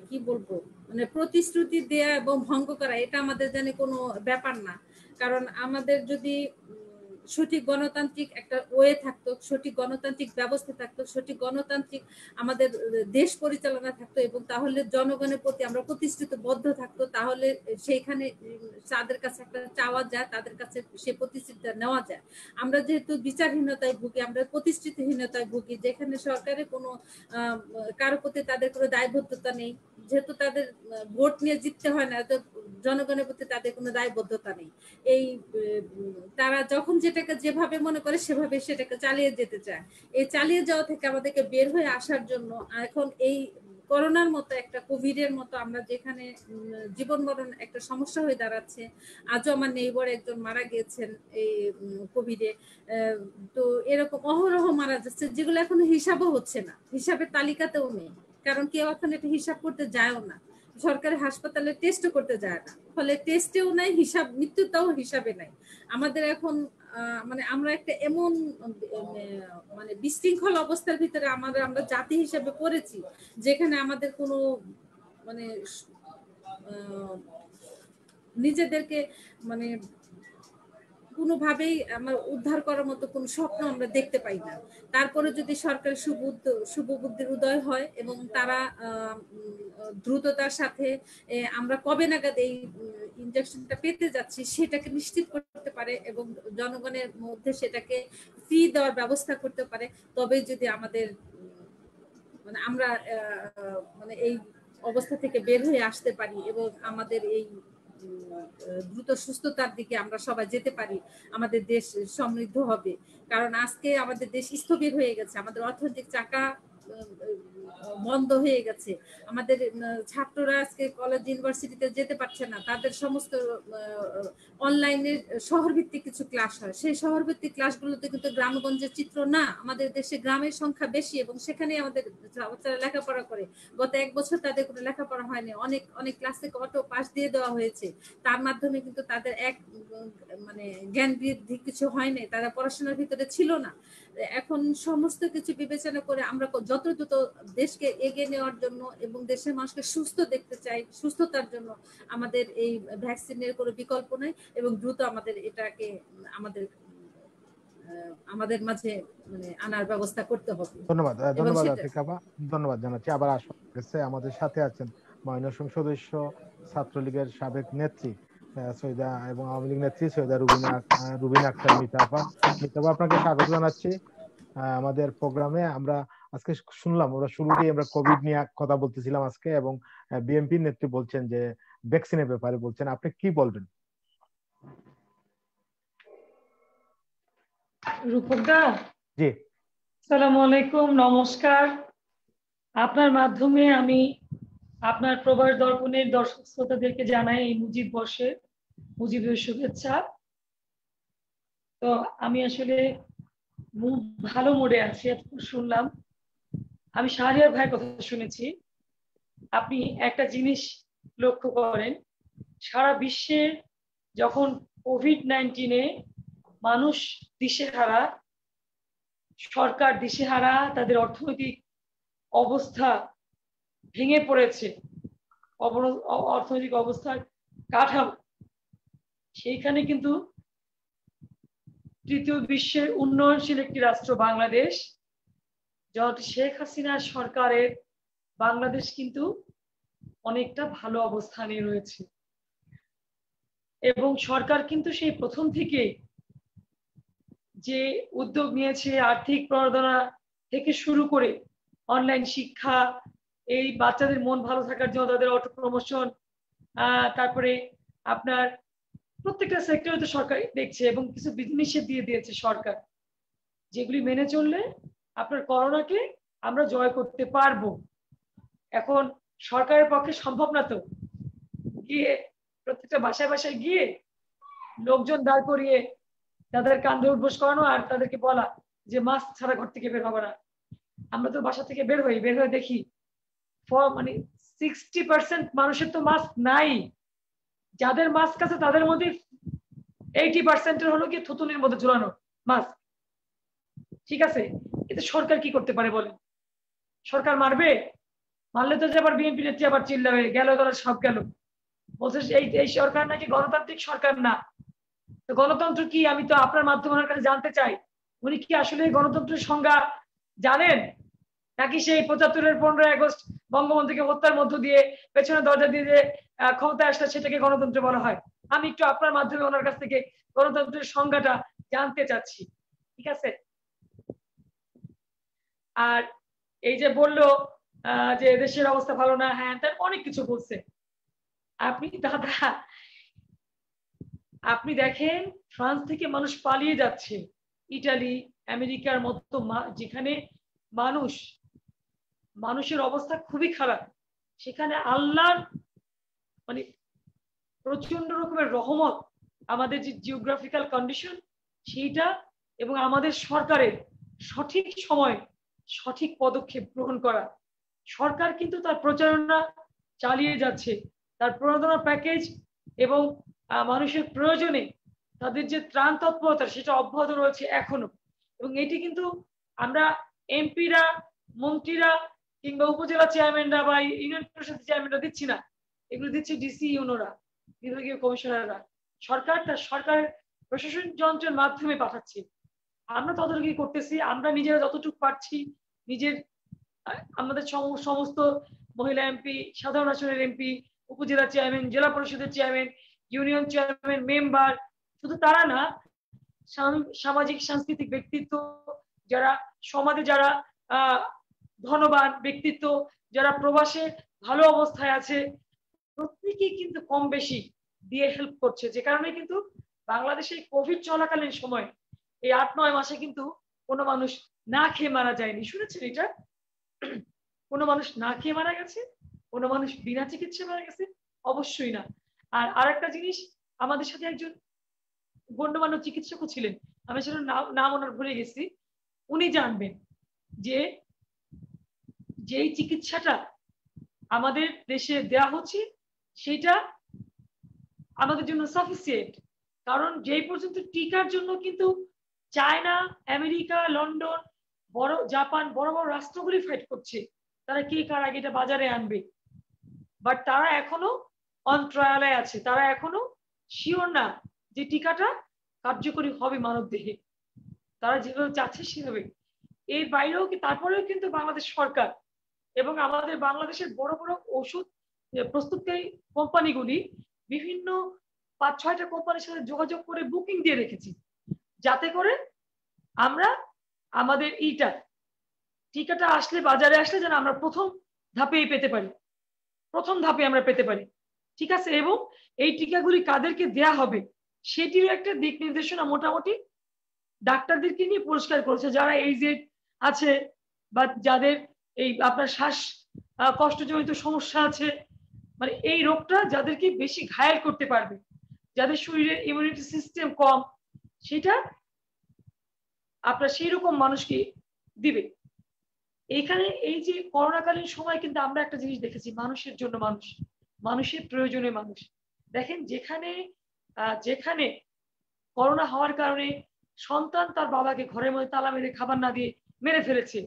কি বলবো, মানে প্রতিশ্রুতি দেয়া এবং ভঙ্গ করা এটা আমাদের জানি কোনো ব্যাপার না। কারণ আমাদের যদি সঠিক গণতান্ত্রিক একটা ওয়ে থাকতো, সঠিক গণতান্ত্রিক ব্যবস্থা থাকতো, সঠিক গণতান্ত্রিক আমাদের দেশ পরিচালনা থাকতো, এবং তাহলে জনগণের প্রতি আমরা প্রতিশ্রুতিবদ্ধ থাকতো, তাহলে সেইখানে তাদের কাছে একটা চাওয়া যায়, তাদের কাছে সে প্রতিশ্রুতি নেওয়া যায়। আমরা যেহেতু বিচারহীনতায় ভুগি, আমরা প্রতিশ্রুতিহীনতায় ভুগি, যেখানে সরকারের কোনো কারো প্রতি তাদের কোনো দায়বদ্ধতা নেই, যেহেতু তাদের ভোট নিয়ে জিততে হয় না, তো জনগণের প্রতি তাদের কোনো দায়বদ্ধতা নেই। এই তারা যখন যেটাকে যেভাবে মনে করে সেভাবে সেটাকে চালিয়ে যেতে চায়। এই চালিয়ে যাওয়া থেকে আমাদেরকে বের হয়ে আসার জন্য এখন এই করোনার মতো একটা কোভিডের মতো আমরা যেখানে জীবন মরণ একটা সমস্যা হয়ে দাঁড়াচ্ছে। আজও আমার নেইবার একজন মারা গিয়েছেন এই কোভিডে। তো এরকম অহরহ মারা যাচ্ছে, যেগুলো এখন হিসাবও হচ্ছে না, হিসাবের তালিকাতেও নেই। কারণ কেউ এখন এটা হিসাব করতে যায়ও না, সরকারি হাসপাতালে টেস্টও করতে যায় না, ফলে টেস্টেও নাই, মৃত্যুটাও হিসাবে নাই। আমাদের এখন মানে আমরা একটা এমন মানে বিশৃঙ্খল অবস্থার ভিতরে আমরা জাতি হিসেবে পড়েছি, যেখানে আমাদের কোনো মানে নিজেদেরকে মানে কোনোভাবেই আমার উদ্ধার করার মতো কোনো স্বপ্ন আমরা দেখতে পাই না। তারপরে যদি সরকারের শুভবুদ্ধির উদয় হয় এবং তারা দ্রুততার সাথে আমরা কবে নাগাদ এই ইনজেকশনটা পেতে যাচ্ছি সেটাকে নিশ্চিত করতে পারে এবং জনগণের মধ্যে সেটাকে ফ্রি দেওয়ার ব্যবস্থা করতে পারে, তবে যদি আমাদের মানে আমরা মানে এই অবস্থা থেকে বের হয়ে আসতে পারি এবং আমাদের এই দ্রুত সুস্থতার দিকে আমরা সবাই যেতে পারি, আমাদের দেশ সমৃদ্ধ হবে। কারণ আজকে আমাদের দেশ স্থবির হয়ে গেছে, আমাদের অর্থনৈতিক চাকা বন্ধ হয়ে গেছে, আমাদের ছাত্ররা আজকে কলেজ ইউনিভার্সিটিতে যেতে পারছে না, তাদের সমস্ত অনলাইনে শহরভিত্তিক কিছু ক্লাস হয়, সেই শহরভিত্তিক ক্লাসগুলোতে কিন্তু গ্রামগঞ্জের চিত্র না। আমাদের দেশে গ্রামের সংখ্যা বেশি এবং সেখানে আমাদের বাচ্চারা লেখাপড়া করে। গত 1 বছর তাদের কোনো লেখাপড়া হয়নি, অনেক অনেক ক্লাস থেকে অটো পাস দিয়ে দেওয়া হয়েছে, তার মাধ্যমে কিন্তু তাদের মানে জ্ঞান বৃদ্ধি কিছু হয়নি, তারা পড়াশোনার ভিতরে ছিল না। এখন সমস্ত কিছু বিবেচনা করে আমরা যত দ্রুত দেশকে এগিয়ে নেওয়ার জন্য এবং দেশের মানুষকে সুস্থ দেখতে চাই, সুস্থতার জন্য আমাদের এই ভ্যাকসিনের কোনো বিকল্প নেই এবং দ্রুত আমাদের এটাকে আমাদের মাঝে মানে আনার ব্যবস্থা করতে হবে। ধন্যবাদ আতিক আপা, ধন্যবাদ জানাচ্ছি। আবার আসছে আমাদের সাথে আছেন ময়মনসিংহ সদস্য ছাত্রলীগের সাবেক নেত্রী সৈয়দা এবং আওয়ামী লীগ নেত্রী সৈয়দা রুবিনা আক্তার মিতা আপা। মিতা আপা, আপনাকে স্বাগত জানাচ্ছি আমাদের প্রোগ্রামে। আমরা আজকে শুনলাম, ওরা শুরুতেই আমরা কোভিড নিয়ে কথা বলতেছিলাম আজকে, এবং বিএনপি নেত্রী বলছেন যে ভ্যাকসিনের ব্যাপারে বলছেন, আপনি কি বলবেন? রূপকদা, জি, আসসালামু আলাইকুম, নমস্কার। আপনার মাধ্যমে আমি আপনার প্রবাস দর্পণের দর্শক শ্রোতাদেরকে জানাই এই মুজিবের শুভেচ্ছা। তো আমি আসলে ভালো মোডে আছি, এতক্ষণ শুনলাম। আমি শাহরিয়ার ভাইয়ের কথা শুনেছি। আপনি একটা জিনিস লক্ষ্য করেন, সারা বিশ্বে যখন কোভিড-19-এ মানুষ দিশেহারা, সরকার দিশেহারা, তাদের অর্থনৈতিক অবস্থা ভেঙে পড়েছে, অর্থনৈতিক অবস্থার কাঠামো, সেইখানে কিন্তু তৃতীয় বিশ্বের উন্নয়নশীল একটি রাষ্ট্র বাংলাদেশ, শেখ হাসিনা সরকারের বাংলাদেশ কিন্তু অনেকটা ভালো অবস্থানে রয়েছে। এবং সরকার কিন্তু সেই প্রথম থেকে যে উদ্যোগ নিয়েছে, আর্থিক প্রণোদনা থেকে শুরু করে অনলাইন শিক্ষা, এই বাচ্চাদের মন ভালো থাকার জন্য তাদের অটো প্রমোশন, তারপরে আপনার প্রত্যেকটা সেক্টরে তো সরকার দেখছে এবং কিছু বিধিনিষেধ দিয়ে দিয়েছে সরকার, যেগুলি মেনে চললে আপনার করোনাকে আমরা জয় করতে পারবো। এখন সরকারের পক্ষে সম্ভব না তো গিয়ে প্রত্যেকটা বাসায় বাসায় গিয়ে লোকজন দাঁড় করিয়ে তাদের কাঁধে উঠবোস করানো আর তাদেরকে বলা যে মাস্ক ছাড়া ঘর থেকে বের হবে না। আমরা তো বাসা থেকে বের হয়ে দেখি মানে 60% মানুষের তো মাস্ক নাই, যাদের মাস্ক আছে তাদের মধ্যে 80% হলো কি থুতুনির মধ্যে ঝুলানো মাস্ক। ঠিক আছে, এতে সরকার কি করতে পারে বলেন? সরকার মারলে তো যে আবার বিএনপি নেত্রী আবার চিল্লাবে, গেল তারা সব গেল, বলছে এই সরকার নাকি গণতান্ত্রিক সরকার না। তো গণতন্ত্র কি? আমি তো আপনার মাধ্যমে ওনার কাছে জানতে চাই, উনি কি আসলে গণতন্ত্রের সংজ্ঞা জানেন, নাকি সেই 75-এর 15 আগস্ট বঙ্গবন্ধুকে হত্যার মধ্য দিয়ে পেছনে দরজা দিয়ে যে ক্ষমতায় আসলে সেটাকে গণতন্ত্র বলা হয়? আমি একটু আপনার মাধ্যমে ওনার কাছ থেকে গণতন্ত্রের সংজ্ঞাটা জানতে চাচ্ছি। ঠিক আছে। আর এই যে বললো যে দেশের অবস্থা ভালো না, হ্যাঁ তার অনেক কিছু বলছে। আপনি দেখেন ফ্রান্স থেকে মানুষ পালিয়ে যাচ্ছে, ইটালি, আমেরিকার মতো, যেখানে মানুষের অবস্থা খুবই খারাপ, সেখানে আল্লাহর মানে প্রচন্ড রকমের রহমত, আমাদের যে জিওগ্রাফিক্যাল কন্ডিশন সেইটা, এবং আমাদের সরকারের সঠিক সময় সঠিক পদক্ষেপ গ্রহণ করা। সরকার কিন্তু তার প্রচারণা চালিয়ে যাচ্ছে, তার প্রণোদনা প্যাকেজ এবং মানুষের প্রয়োজনে তাদের যে ত্রাণ তৎপরতা সেটা অব্যাহত রয়েছে এখনো। এবং এটি কিন্তু আমরা এমপিরা, মন্ত্রীরা কিংবা উপজেলা চেয়ারম্যানরা বা ইউনিয়ন পরিষদের চেয়ারম্যানরা দিচ্ছি না, এগুলো দিচ্ছে ডিসি ইউনোরা, বিভাগীয় কমিশনাররা। সরকারের প্রশাসন যন্ত্রের মাধ্যমে পাঠাচ্ছে। আমরা ততটুকু করতেছি, আমরা নিজেরা যতটুকু পারছি নিজের আমাদের সমস্ত মহিলা এমপি, সাধারণ আসনের এমপি, উপজেলা চেয়ারম্যান, জেলা পরিষদের চেয়ারম্যান, ইউনিয়ন চেয়ারম্যান, মেম্বার, শুধু তারা না, সামাজিক সাংস্কৃতিক ব্যক্তিত্ব যারা সমাজে, যারা ধনবান ব্যক্তিত্ব, যারা প্রবাসে ভালো অবস্থায় আছে, প্রত্যেকেই কিন্তু কম বেশি দিয়ে হেল্প করছে। যে কারণে কিন্তু বাংলাদেশে কোভিড চলাকালীন সময় এই 8-9 মাসে কিন্তু কোনো মানুষ না খেয়ে মারা যায়নি। শুনেছেন এটা? কোনো মানুষ না খেয়ে মারা গেছে? কোনো মানুষ বিনা চিকিৎসায় মারা গেছে? অবশ্যই না। আর আরেকটা জিনিস, আমাদের সাথে একজন গণ্যমান্য চিকিৎসকও ছিলেন, আমি সেটা নাম ওনার ভুলে গেছি। উনি জানবেন যে যেই চিকিৎসাটা আমাদের দেশে দেয়া হচ্ছে সেটা আমাদের জন্য সাফিসিয়েন্ট। কারণ যেই পর্যন্ত টিকার জন্য কিন্তু চায়না, আমেরিকা, লন্ডন, জাপান, বড় বড় রাষ্ট্রগুলি ফাইট করছে, তারা কে কার আগে এটা বাজারে আনবে, বাট তারা এখনো অন ট্রায়ালে আছে। তারা এখনো শিওর না যে টিকাটা কার্যকরী হবে মানব দেহে, তারা যেভাবে চাচ্ছে সেভাবে। এর বাইরেও তারপরেও কিন্তু বাংলাদেশ সরকার এবং আমাদের বাংলাদেশের বড় বড় ওষুধ প্রস্তুতকারী কোম্পানিগুলি বিভিন্ন 5-6টা কোম্পানির সাথে যোগাযোগ করে বুকিং দিয়ে রেখেছি, যাতে করে আমরা আমাদের টিকাটা আসলে, বাজারে আসলে যেন আমরা প্রথম ধাপেই পেতে পারি, প্রথম ধাপে আমরা পেতে পারি। ঠিক আছে? এবং এই টিকাগুলি কাদেরকে দেয়া হবে সেটিরও একটা দিক নির্দেশনা মোটামুটি ডাক্তারদেরকে নিয়ে পরিষ্কার করেছে। যারা এইজেড আছে বা যাদের এই আপনার শ্বাস কষ্টজনিত সমস্যা আছে, মানে এই রোগটা যাদেরকে বেশি ঘায়েল করতে পারবে, যাদের শরীরের ইমিউনিটি সিস্টেম কম, সেটা আপনার সেই রকম মানুষকে দিবে। এইখানে এই যে করোনাকালীন সময় কিন্তু আমরা একটা জিনিস দেখেছি, মানুষের জন্য মানুষ, মানুষের প্রয়োজনে মানুষ। দেখেন যেখানে করোনা হওয়ার কারণে সন্তান তার বাবাকে ঘরের মধ্যে তালা মেরে খাবার না দিয়ে মেরে ফেলেছে,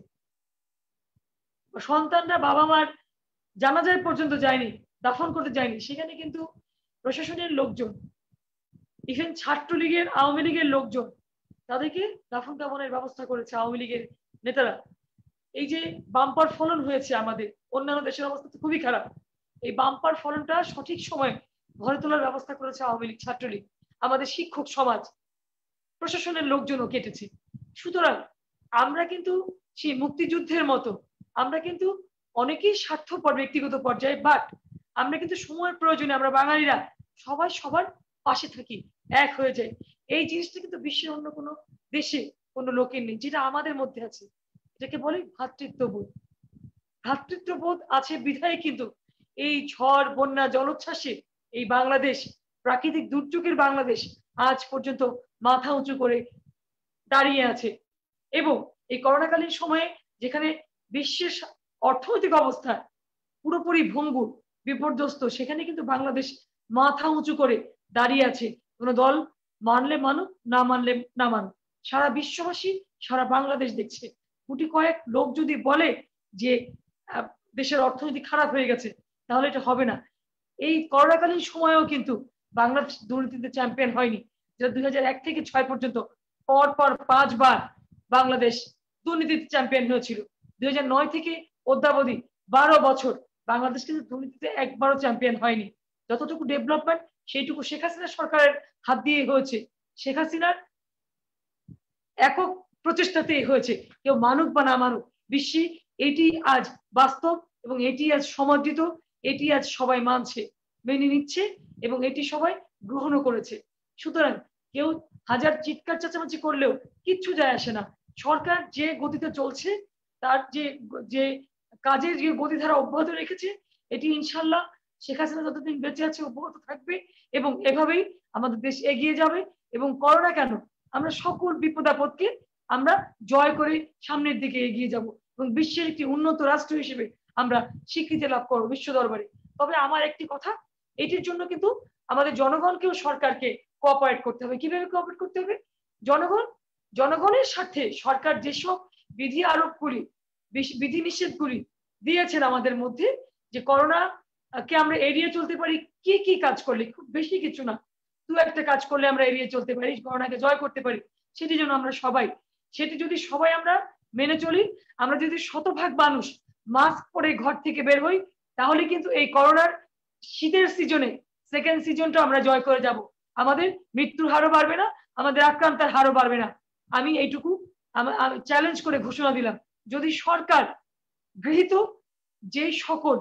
সন্তানরা বাবা মার জানাজায় পর্যন্ত যায়নি, দাফন করতে যায়নি, সেখানে কিন্তু প্রশাসনের লোকজন, ইভেন ছাত্রলীগের, আওয়ামী লীগের লোকজন তাদেরকে দাফন কাফনের ব্যবস্থা করেছে আওয়ামী লীগের নেতারা। এই যে বাম্পার ফলন হয়েছে আমাদের, অন্যান্য দেশের অবস্থা তো খুবই খারাপ, এই বাম্পার ফলনটা সঠিক সময় ঘরে তোলার ব্যবস্থা করেছে আওয়ামী লীগ, ছাত্রলীগ, আমাদের শিক্ষক সমাজ, প্রশাসনের লোকজনও কেটেছে। সুতরাং আমরা কিন্তু সেই মুক্তিযুদ্ধের মতো আমরা কিন্তু অনেকেই স্বার্থপর ব্যক্তিগত পর্যায়ে, বাট আমরা কিন্তু সময়ের প্রয়োজনে আমরা বাঙালিরা সবাই সবার পাশে থাকি, এক হয়ে যায়। এই জিনিসটা কিন্তু বিশ্বের অন্য কোনো দেশে কোনো লোকের নেই, যেটা আমাদের মধ্যে আছে। এটাকে বলে ভ্রাতৃত্ববোধ। ভ্রাতৃত্ববোধ আছে বিধায় কিন্তু এই ঝড়, বন্যা, জলোচ্ছ্বাসে এই বাংলাদেশ, প্রাকৃতিক দুর্যোগের বাংলাদেশ আজ পর্যন্ত মাথা উঁচু করে দাঁড়িয়ে আছে। এবং এই করোনাকালীন সময়ে যেখানে বিশ্বের অর্থনৈতিক অবস্থা পুরোপুরি ভঙ্গুর, বিপর্যস্ত, সেখানে কিন্তু বাংলাদেশ মাথা উঁচু করে দাঁড়িয়ে আছে। কোনো দল মানলে মানুক, না মানলে না মানুক, সারা বিশ্ববাসী, সারা বাংলাদেশ দেখছে। কোটি কয়েক লোক যদি বলে যে দেশের অর্থনীতি খারাপ হয়ে গেছে, তাহলে এটা হবে না। এই করোনাকালীন সময়েও কিন্তু বাংলাদেশ দুর্নীতিতে চ্যাম্পিয়ন হয়নি, যেটা 2001 থেকে 6 পর্যন্ত পর 5 বার বাংলাদেশ দুর্নীতিতে চ্যাম্পিয়ন হয়েছিল। 2009 থেকে অদ্যাবধি 12 বছর বাংলাদেশ কিন্তু দুর্নীতিতে একবারও চ্যাম্পিয়ন হয়নি। যতটুকু ডেভেলপমেন্ট সেইটুকু শেখ হাসিনা সরকারের হাত দিয়ে হয়েছে, শেখ হাসিনার একক প্রচেষ্টাতেই হয়েছে। কেউ মানুক বা না মানুক, বিশ্বে এটি আজ বাস্তব এবং এটি আজ সমাদৃত, এটি আজ সবাই মানছে, মেনে নিচ্ছে এবং এটি সবাই গ্রহণও করেছে। সুতরাং কেউ হাজার চিৎকার চেঁচামেচি করলেও কিচ্ছু যায় আসে না। সরকার যে গতিতে চলছে, তার যে কাজের যে গতিধারা অব্যাহত রেখেছে, এটি ইনশাল্লাহ শেখ হাসিনা যতদিন বেঁচে আছে অব্যাহত থাকবে এবং এভাবেই আমাদের দেশ এগিয়ে যাবে। এবং করোনা কেন, আমরা সকল বিপদ আপদকে আমরা জয় করে সামনের দিকে এগিয়ে যাব এবং বিশ্বের একটি উন্নত রাষ্ট্র হিসেবে আমরা স্বীকৃতি লাভ করবো বিশ্ব দরবারে। তবে আমার একটি কথা, এটির জন্য কিন্তু আমাদের জনগণকেও সরকারকে কোঅপারেট করতে হবে। কিভাবে কোঅপারেট করতে হবে? জনগণের স্বার্থে সরকার যেসব বিধি আরোপগুলি, বিধি নিষেধগুলি দিয়েছেন আমাদের মধ্যে, যে করোনা কে আমরা এড়িয়ে চলতে পারি কি কি কাজ করলে, খুব বেশি কিছু না, দু একটা কাজ করলে আমরা এড়িয়ে চলতে পারি, করোনাকে জয় করতে পারি। সেটি যেন আমরা যদি সবাই আমরা মেনে চলি, আমরা যদি শতভাগ মানুষ মাস্ক পরে ঘর থেকে বের হই, তাহলে কিন্তু এই করোনার শীতের সিজনে সেকেন্ড সিজনটা আমরা জয় করে যাব। আমাদের মৃত্যুর হারও বাড়বে না, আমাদের আক্রান্তের হারও বাড়বে না। আমি এইটুকু আমি চ্যালেঞ্জ করে ঘোষণা দিলাম, যদি সরকার গৃহীত যে সকল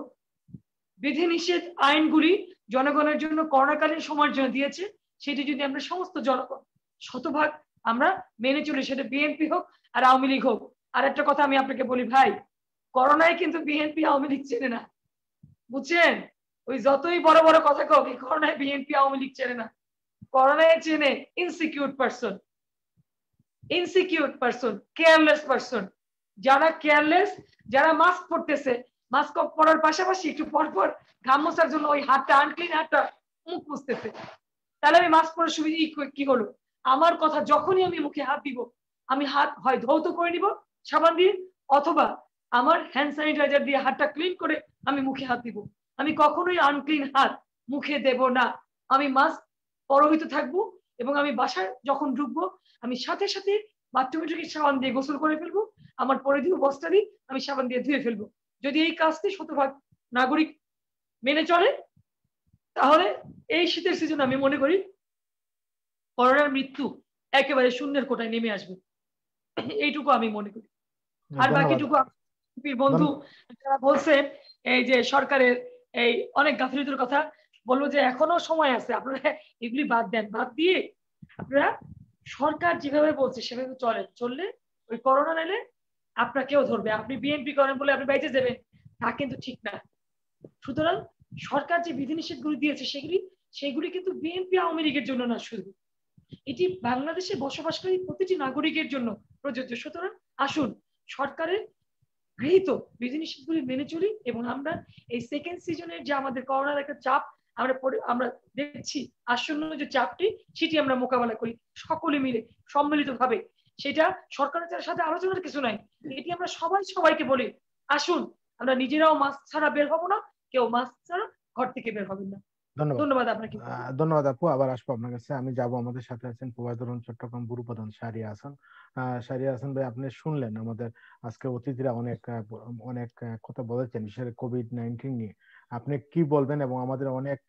বিধিনিষেধ আইনগুলি জনগণের জন্য করোনাকালীন সময়ের জন্য দিয়েছে, সেটি যদি আমরা সমস্ত জনগণ শতভাগ আমরা মেনে চলি, সেটা বিএনপি হোক আর আওয়ামী লীগ হোক। আর একটা কথা আমি আপনাকে বলি ভাই, করোনায় কিন্তু বিএনপি আওয়ামী লীগ চেনে না, বুঝছেন? ওই যতই বড় বড় কথা হোক, এই করোনায় বিএনপি আওয়ামী লীগ চেনে না। করোনায় চেনে ইনসিকিউর পারসন, কেয়ারলেস পারসন। যারা কেয়ারলেস, যারা মাস্ক পরতেছে, মাস্ক পরার পাশাপাশি একটু পরপর ঘাম মোছার জন্য ওই হাতটা আনক্লিন হাতটা মুখ মুছতেছে, তাহলে আমি মাস্ক পরার সুবিধা কি হলো? আমার কথা, যখনই আমি মুখে হাত দিব, আমি হাত হয় ধৌত করে নিব সাবান দিয়ে, অথবা আমার হ্যান্ড স্যানিটাইজার দিয়ে হাতটা ক্লিন করে আমি মুখে হাত দিব। আমি কখনোই আনক্লিন হাত মুখে দেব না। আমি মাস্ক পরিহিত থাকবো, এবং আমি বাসায় যখন ঢুকবো আমি সাথে সাথে বাথরুমে সাবান দিয়ে গোসল করে ফেলবো, আমার পরিধেয় বস্ত্র দিয়ে আমি সাবান দিয়ে ধুয়ে ফেলবো। যদি এই কাজটি শতভাগ নাগরিক মেনে চলে, তাহলে এই শীতের সিজন আমি মনে করি করোনার মৃত্যু একেবারে শূন্যের কোটায় নেমে আসবে, এইটুকু আমি মনে করি। আর বাকিটুকু বন্ধু যারা বলছেন এই যে সরকারের এই অনেক গাফিলতির কথা, বলবো যে এখনো সময় আছে, আপনারা এগুলি বাদ দেন, বাদ দিয়ে আপনারা সরকার যেভাবে বলছে সেভাবে চললে ওই করোনা নিলে আপনাকেও ধরবে। আপনি বিএনপি করেন বলে আপনি বাইচে যাবেন, তা কিন্তু ঠিক না। সুতরাং সরকার যে বিধিনিষেধগুলি দিয়েছে সেগুলি কিন্তু বিএনপি আওয়ামী লীগের জন্য না, শুধু এটি বাংলাদেশে বসবাসকারী প্রতিটি নাগরিকের জন্য প্রযোজ্য। সুতরাং আসুন সরকারের গৃহীত বিধিনিষেধগুলি মেনে চলি, এবং আমরা এই সেকেন্ড সিজনের যে আমাদের করোনার একটা চাপ আমরা দেখছি, আসন্ন যে চাপটি, সেটি আমরা মোকাবেলা করি সকলে মিলে সম্মিলিতভাবে। সেটা সরকারের সাথে আলোচনার কিছু নাই, এটি আমরা সবাইকে বলি, আসুন আমরা নিজেরাও মাস্ক ছাড়া বের হবো না, কেউ মাস্ক ছাড়া ঘর থেকে বের হবেন না। ধন্যবাদ আপনাকে। ধন্যবাদ আপু, আবার আসবো আপনার কাছে। আমি যাব, আমাদের সাথে আছেন প্রবাদরণ চট্টগ্রাম ব্যুরো প্রধান শাহরিয়া হাসান। শাহরিয়া হাসান ভাই, আপনি শুনলেন আমাদের আজকে অতিথিরা অনেক কথা বলেছেন, বিশেষ করে কোভিড-19 নিয়ে। আপনি কি বলবেন? এবং আমাদের অনেক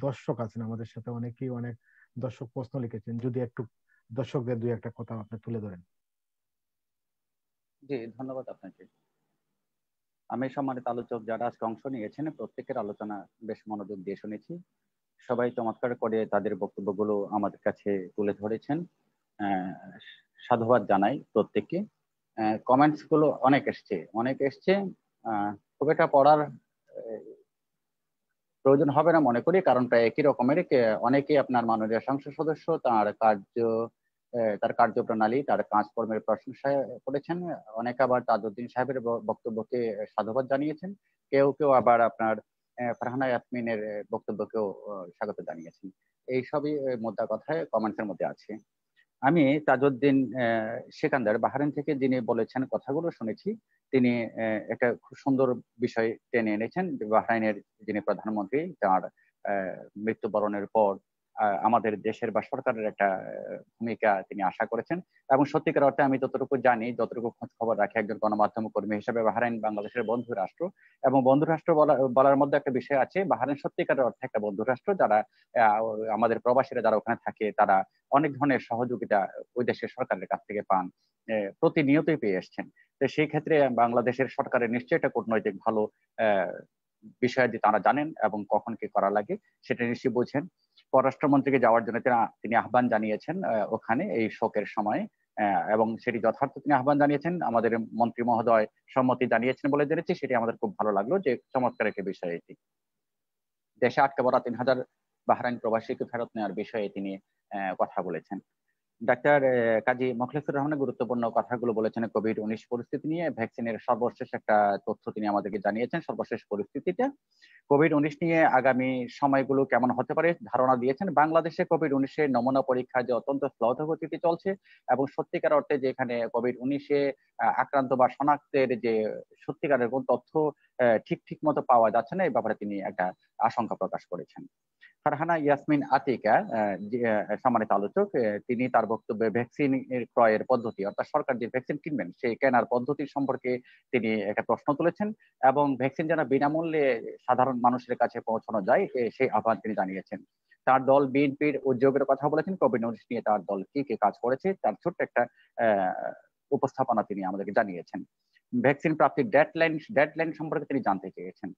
দর্শক আছেন আমাদের সাথে, অনেক দর্শক প্রশ্ন লিখেছেন, যদি একটু দর্শকদের দুই একটা কথা আপনি তুলে ধরেন। জি, ধন্যবাদ আপনাকে। আমি সম্মানিত আলোচক যারা আজকে অংশ নিয়েছেন, প্রত্যেকের আলোচনা বেশ মনোযোগ দিয়ে শুনেছি। সবাই চমৎকার করে তাদের বক্তব্যগুলো আমাদের কাছে তুলে ধরেছেন, সাধুবাদ জানাই প্রত্যেককে। কমেন্টস গুলো অনেক এসছে, খুব একটা পড়ার প্রয়োজন হবে না মনে করি, কারণ প্রায় একই রকমের। অনেকেই আপনার মাননীয় সংসদ সদস্য তার কার্যপ্রণালী, তার কাজকর্মের প্রশংসা করেছেন। অনেকে আবার তাজউদ্দিন সাহেবের বক্তব্যকে সাধুবাদ জানিয়েছেন, কেউ আবার আপনার ফারহানা ইয়াসমিনের বক্তব্যকেও স্বাগত জানিয়েছেন। এইসবই মোদ্দা কথায় কমেন্টসের মধ্যে আছে। আমি তাজউদ্দিন সেকান্দার বাহরাইন থেকে যিনি বলেছেন কথাগুলো শুনেছি, তিনি একটা খুব সুন্দর বিষয় টেনে এনেছেন। বাহরাইনের যিনি প্রধানমন্ত্রী, তার মৃত্যুবরণের পর আমাদের দেশের বা সরকারের একটা ভূমিকা তিনি আশা করেছেন। এবং সত্যিকার অর্থে আমি যতটুকু জানি, যতটুকু খোঁজ খবর রাখি একজন গণমাধ্যম কর্মী হিসেবে, বাহরাইন বাংলাদেশের বন্ধু রাষ্ট্র। এবং বন্ধু রাষ্ট্র বলার মধ্যে একটা বিষয় আছে, বাহরাইন সত্যিকারের অর্থে একটা বন্ধু রাষ্ট্র। যারা আমাদের প্রবাসীরা যারা ওখানে থাকে, তারা অনেক ধরনের সহযোগিতা ওই দেশের সরকারের কাছ থেকে পান, প্রতিনিয়তই পেয়ে এসছেন। তো সেই ক্ষেত্রে বাংলাদেশের সরকারের নিশ্চয়ই একটা কূটনৈতিক ভালো বিষয় যে তারা জানেন, এবং কখন কি করা লাগে সেটা নিশ্চয়ই বোঝেন। পররাষ্ট্রমন্ত্রীকে যাওয়ার জন্য তিনি আহ্বান জানিয়েছেন ওখানে এই শোকের সময়, এবং সেটি যথার্থ তিনি আহ্বান জানিয়েছেন। আমাদের মন্ত্রী মহোদয় সম্মতি জানিয়েছেন বলে জেনেছি, সেটি আমাদের খুব ভালো লাগলো, যে চমৎকার একটি বিষয় এটি। দেশে আটকে পড়া 3000 বাহরাইন প্রবাসীকে ফেরত নেওয়ার বিষয়ে তিনি কথা বলেছেন। ডাক্তার কাজী মোখলেসুর রহমানের গুরুত্বপূর্ণ কথাগুলো বলেছেন কোভিড-19 পরিস্থিতি নিয়ে। ভ্যাকসিনের সর্বশেষ একটা তথ্য তিনি আমাদেরকে জানিয়েছেন, সর্বশেষ পরিস্থিতিটা। কোভিড-19 নিয়ে আগামী সময়গুলো কেমন হতে পারে ধারণা দিয়েছেন। বাংলাদেশে কোভিড-19 নমুনা পরীক্ষা যে অত্যন্ত শ্লথ গতিতে চলছে, এবং সত্যিকার অর্থে যে এখানে কোভিড-19 আক্রান্ত বা শনাক্তের যে সত্যিকারের কোন তথ্য ঠিক মতো পাওয়া যাচ্ছে না, এই ব্যাপারে তিনি একটা আশঙ্কা প্রকাশ করেছেন। ফারহানা ইয়াসমিন আতিকা সম্মানিত আলোচক, তিনি তার বক্তব্যে ভ্যাকসিন ক্রয়ের পদ্ধতি, অর্থাৎ সরকার যে ভ্যাকসিন কিনবেন সেই কেনার পদ্ধতি সম্পর্কে তিনি একটা প্রশ্ন তুলেছেন এবং ভ্যাকসিন যেন বিনামূল্যে সাধারণ মানুষের কাছে পৌঁছানো যায় সেই আহ্বান তিনি জানিয়েছেন। তার দল বিএনপির উদ্যোগের কথা বলেছেন, কোভিড-19 নিয়ে তার দল কি কি কাজ করেছে তার ছোট্ট একটা উপস্থাপনা তিনি আমাদেরকে জানিয়েছেন। ভ্যাকসিন প্রাপ্তির ডেডলাইন সম্পর্কে তিনি জানতে চেয়েছেন,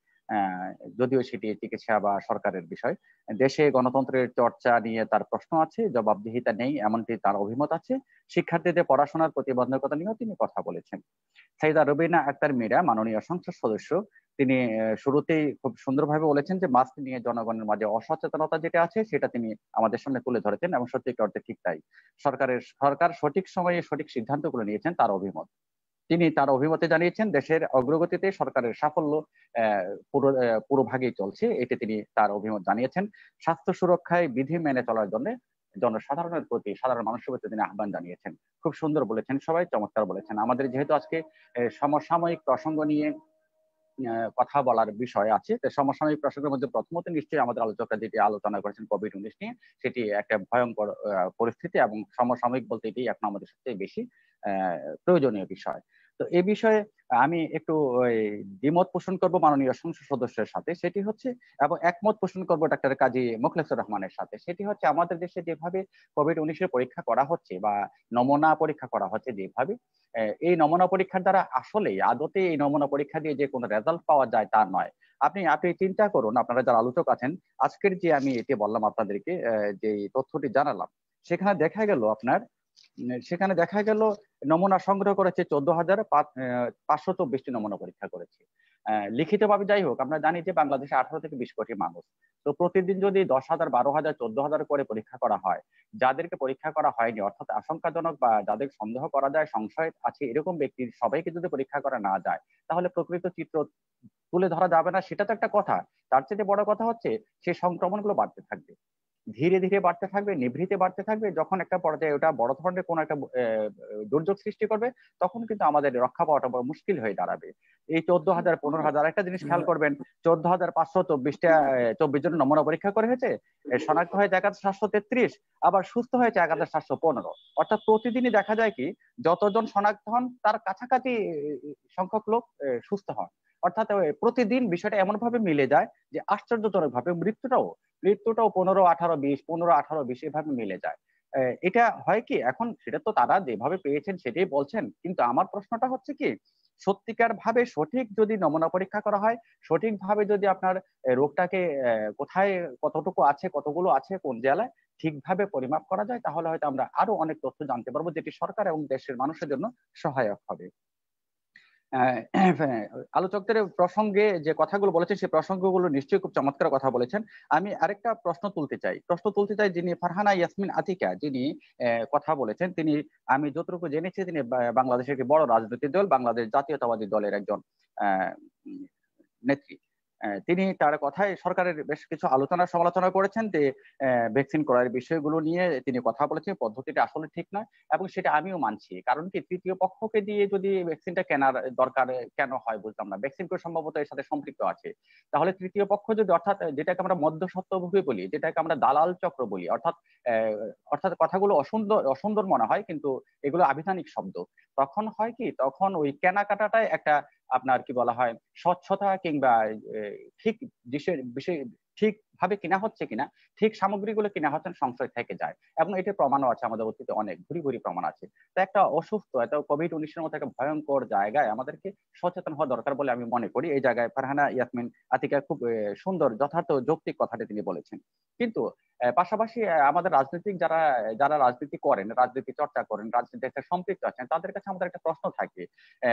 যদিও সেটি চিকিৎসা বা সরকারের বিষয়। দেশে গণতন্ত্রের চর্চা নিয়ে তার প্রশ্ন আছে, জবাবদিহিতা নেই এমনটি তার অভিমত আছে। শিক্ষার্থীদের পড়াশোনার প্রতিবন্ধকতা নিয়েও তিনি কথা বলেছেন। সাইদা রুবিনা আক্তার মীরা, মাননীয় সংসদ সদস্য, তিনি শুরুতেই খুব সুন্দরভাবে বলেছেন যে মাস্ক নিয়ে জনগণের মাঝে অসচেতনতা যেটা আছে সেটা তিনি আমাদের সামনে তুলে ধরেছেন এবং সত্যিকার অর্থে ঠিক তাই। সরকার সঠিক সময়ে সঠিক সিদ্ধান্তগুলো নিয়েছেন তার অভিমত। তিনি তার অভিমতে জানিয়েছেন দেশের অগ্রগতিতে সরকারের সাফল্য পুরোভাগেই চলছে, এটি তিনি তার অভিমত জানিয়েছেন। স্বাস্থ্য সুরক্ষায় বিধি মেনে চলার জন্য জনসাধারণের প্রতি, সাধারণ মানুষের প্রতি তিনি আহ্বান জানিয়েছেন। খুব সুন্দর বলেছেন, সবাই চমৎকার বলেছেন। আমাদের যেহেতু আজকে সমসাময়িক প্রসঙ্গ নিয়ে কথা বলার বিষয় আছে, সমসাময়িক প্রসঙ্গের মধ্যে প্রথমত নিশ্চয়ই আমাদের আলোচকরা যেটি আলোচনা করেছেন কোভিড-19 নিয়ে, সেটি একটা ভয়ঙ্কর পরিস্থিতি এবং সমসাময়িক বলতে এটি এখন আমাদের সবচেয়ে বেশি প্রয়োজনীয় বিষয়। তো এই বিষয়ে আমি একটু দ্বিমত পোষণ করব মাননীয় সংসদ সদস্যের সাথে, সেটি হচ্ছে, এবং একমত পোষণ করবো ডাক্তার কাজী মোখলেছুর রহমানের সাথে, সেটি হচ্ছে আমাদের দেশে যেভাবে কোভিড-19 পরীক্ষা করা হচ্ছে বা নমুনা পরীক্ষা করা হচ্ছে যেভাবে, এই নমুনা পরীক্ষার দ্বারা আসলেই আদতে এই নমুনা পরীক্ষা দিয়ে যে কোনো রেজাল্ট পাওয়া যায় তা নয়। আপনি চিন্তা করুন, আপনারা যারা আলোচক আছেন, আজকের যে আমি এটি বললাম আপনাদেরকে, যে তথ্যটি জানালাম, সেখানে দেখা গেল নমুনা সংগ্রহ করেছে 14,524টি নমুনা পরীক্ষা করেছে। লিখিতভাবে যাই হোক, আমরা জানি যে বাংলাদেশে 18 থেকে 20 কোটি মানুষ, তো প্রতিদিন যদি 10,000, 12,000, 14,000 করে পরীক্ষা করা হয়, যাদেরকে পরীক্ষা করা হয়নি অর্থাৎ আশঙ্কাজনক বা যাদের সন্দেহ করা যায়, সংশয় আছে এরকম ব্যক্তির সবাইকে যদি পরীক্ষা করা না যায়, তাহলে প্রকৃত চিত্র তুলে ধরা যাবে না, সেটা তো একটা কথা। তার চেয়ে বড় কথা হচ্ছে সেই সংক্রমণগুলো বাড়তে থাকবে, ধীরে ধীরে বাড়তে থাকবে, নিভৃতে বাড়তে থাকবে। যখন একটা পর্যায়ে ওটা বড় ধরনের কোন একটা দুর্যোগ সৃষ্টি করবে, তখন কিন্তু আমাদের রক্ষা পাওয়াটা বড় মুশকিল হয়ে দাঁড়াবে। এই 14,000, 15,000, একটা জিনিস খেয়াল করবেন, 14,524 জন নমুনা পরীক্ষা করে হয়েছে, শনাক্ত হয়েছে 1,733, আবার সুস্থ হয়েছে 1,715। অর্থাৎ প্রতিদিনই দেখা যায় কি, যতজন শনাক্ত হন তার কাছাকাছি সংখ্যক লোক সুস্থ হন। অর্থাৎ প্রতিদিন বিষয়টা এমন ভাবে মিলে যায় যে আশ্চর্যজনক ভাবে মৃত্যুটাও 15, 18, 20, 15, 18, 20 এভাবে মিলে যায়। এটা হয় কি, এখন সেটা তো তারা যেভাবে পেয়েছেন সেটাই বলছেন, কিন্তু আমার প্রশ্নটা হচ্ছে কি, সত্যিকার ভাবে সঠিক যদি নমুনা পরীক্ষা করা হয়, সঠিকভাবে যদি আপনার রোগটাকে কোথায় কতটুকু আছে, কতগুলো আছে, কোন জেলায় ঠিকভাবে পরিমাপ করা যায়, তাহলে হয়তো আমরা আরো অনেক তথ্য জানতে পারবো, যেটি সরকার এবং দেশের মানুষের জন্য সহায়ক হবে। আলোচকদের প্রসঙ্গে যে কথাগুলো বলেছেন সেই প্রসঙ্গগুলো নিশ্চয়ই খুব চমৎকার কথা বলেছেন। আমি আরেকটা প্রশ্ন তুলতে চাই, যিনি ফারহানা ইয়াসমিন আতিকা যিনি কথা বলেছেন, তিনি, আমি যতটুকু জেনেছি, তিনি বাংলাদেশের একটি বড় রাজনৈতিক দল বাংলাদেশ জাতীয়তাবাদী দলের একজন নেত্রী। তিনি তার কথায় সরকারের বেশ কিছু সমালোচনা করেছেন, যে ভ্যাকসিন ক্রয়ের বিষয়গুলো নিয়ে তিনি কথা বলেছেন, পদ্ধতিটা আসলে ঠিক নয়, এবং সেটা আমিও মানছি। কারণ কি, তৃতীয় পক্ষকে দিয়ে যদি ভ্যাকসিনটা কেনার দরকার কেন হয় বুঝলাম না। ভ্যাকসিন করে সম্ভবত এর সাথে সম্পৃক্ত আছে, তাহলে তৃতীয় পক্ষ যদি, অর্থাৎ যেটাকে আমরা মধ্যস্বত্বভোগী বলি, যেটাকে আমরা দালাল চক্র বলি, অর্থাৎ কথাগুলো অসুন্দর মনে হয়, কিন্তু এগুলো আবিধানিক শব্দ। তখন হয় কি, তখন ওই কেনাকাটাটাই একটা, আপনার কি বলা হয়, স্বচ্ছতা কিংবা ঠিক বিষয় ঠিকভাবে কিনা হচ্ছে কিনা, ঠিক সামগ্রীগুলো কিনা হচ্ছে সংশয় থেকে যায়, এবং এটার প্রমাণও আছে, আমাদের অতীতে অনেক ভুরি প্রমাণ আছে। তো একটা অসুস্থ, এত কোভিড-19 মতো একটা ভয়ঙ্কর জায়গায় আমাদেরকে সচেতন হওয়া দরকার বলে আমি মনে করি। এই জায়গায় ফারহানা ইয়াসমিন আতিকা খুব সুন্দর, যথার্থ, যৌক্তিক কথাটি তিনি বলেছেন। কিন্তু পাশাপাশি আমাদের যারা রাজনীতি করেন, রাজনীতি চর্চা করেন, রাজনীতি একটা সম্পৃক্ত আছেন, তাদের কাছে আমাদের একটা প্রশ্ন থাকে।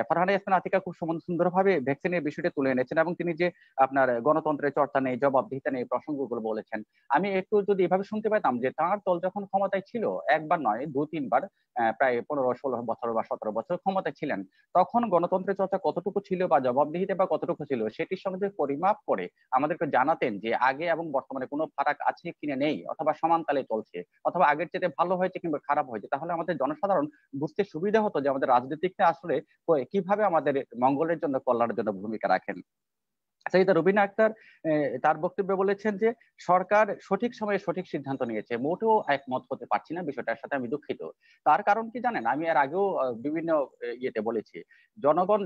ফারহানা ইয়াসমিন আতিকা খুব সুন্দরভাবে ভ্যাকসিনের বিষয়টি তুলে এনেছেন, এবং তিনি যে আপনার গণতন্ত্রের চর্চা নেই, জবাবদিহিতা নেই প্রসঙ্গগুলো বলেছেন, আমি একটু যদি এভাবে শুনতে পাইতাম যে তাঁর দল যখন ক্ষমতায় ছিল, একবার নয় 2-3 বার, প্রায় 15-16 বছর বা 17 বছর ক্ষমতায় ছিলেন, তখন গণতন্ত্রের চর্চা কতটুকু ছিল বা জবাবদিহিতা বা কতটুকু ছিল, সেটির সঙ্গে পরিমাপ করে আমাদেরকে জানাতেন যে আগে এবং বর্তমানে কোনো ফারাক আছে কিনা নেই, অথবা সমান তালে চলছে, অথবা আগের চেয়ে ভালো হয়েছে কিংবা খারাপ হয়েছে, তাহলে আমাদের জনসাধারণ বুঝতে সুবিধা হতো যে আমাদের রাজনীতিকরা আসলে কিভাবে আমাদের মঙ্গলের জন্য, কল্যাণের জন্য ভূমিকা রাখেন। সৈয়দা রুবিনা আক্তার তার বক্তব্যে বলেছেন যে সরকার সঠিক সময়ে সঠিক সিদ্ধান্ত নিয়েছে, মোটেও একমত হতে পারছি না বিষয়টার সাথে, আমি দুঃখিত। তার কারণ কি জানেন, আমি এর আগেও বিভিন্ন ইয়েতে বলেছি, জনগণ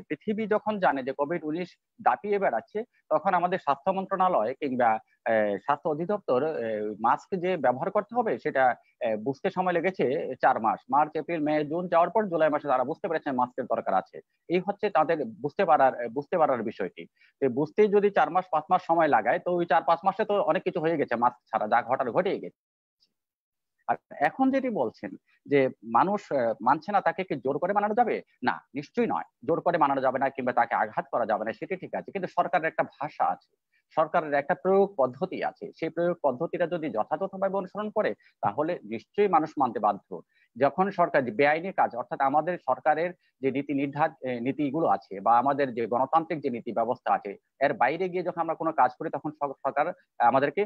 পৃথিবী যখন জানে যে কোভিড-19 দাপিয়ে বেড়াচ্ছে, তখন আমাদের স্বাস্থ্য মন্ত্রণালয় কিংবা স্বাস্থ্য অধিদপ্তর মাস্ক যে ব্যবহার করতে হবে সেটা বুঝতে সময় লেগেছে 4 মাস। মার্চ, এপ্রিল, মে, জুন যাওয়ার পর জুলাই মাসে তারা বুঝতে পেরেছেন মাস্কের দরকার আছে। এই হচ্ছে তাদের বুঝতে পারার বিষয়টি। বুঝতেই যদি 4 মাস 5 মাস সময় লাগায়, তো ওই 4-5 মাসে তো অনেক কিছু হয়ে গেছে, মাস্ক ছাড়া যা ঘটার ঘটেই গেছে। আর এখন যেটি বলছেন যে মানুষ মানছে না, তাকে কি জোর করে মানানো যাবে? না, নিশ্চয়ই নয়, জোর করে মানানো যাবে না কিংবা তাকে আঘাত করা যাবে না, সেটি ঠিক আছে, কিন্তু সরকারের একটা ভাষা আছে, সরকারের একটা প্রয়োগ পদ্ধতি আছে। সেই প্রয়োগ পদ্ধতিটা যদি যথাযথভাবে অনুসরণ করে তাহলে নিশ্চয়ই মানুষ মানতে বাধ্য। যখন সরকার বেআইনি কাজ, অর্থাৎ আমাদের সরকারের যে নীতিগুলো আছে বা আমাদের যে গণতান্ত্রিক যে নীতি ব্যবস্থা আছে, এর বাইরে গিয়ে যখন আমরা কোনো কাজ করি তখন সরকার আমাদেরকে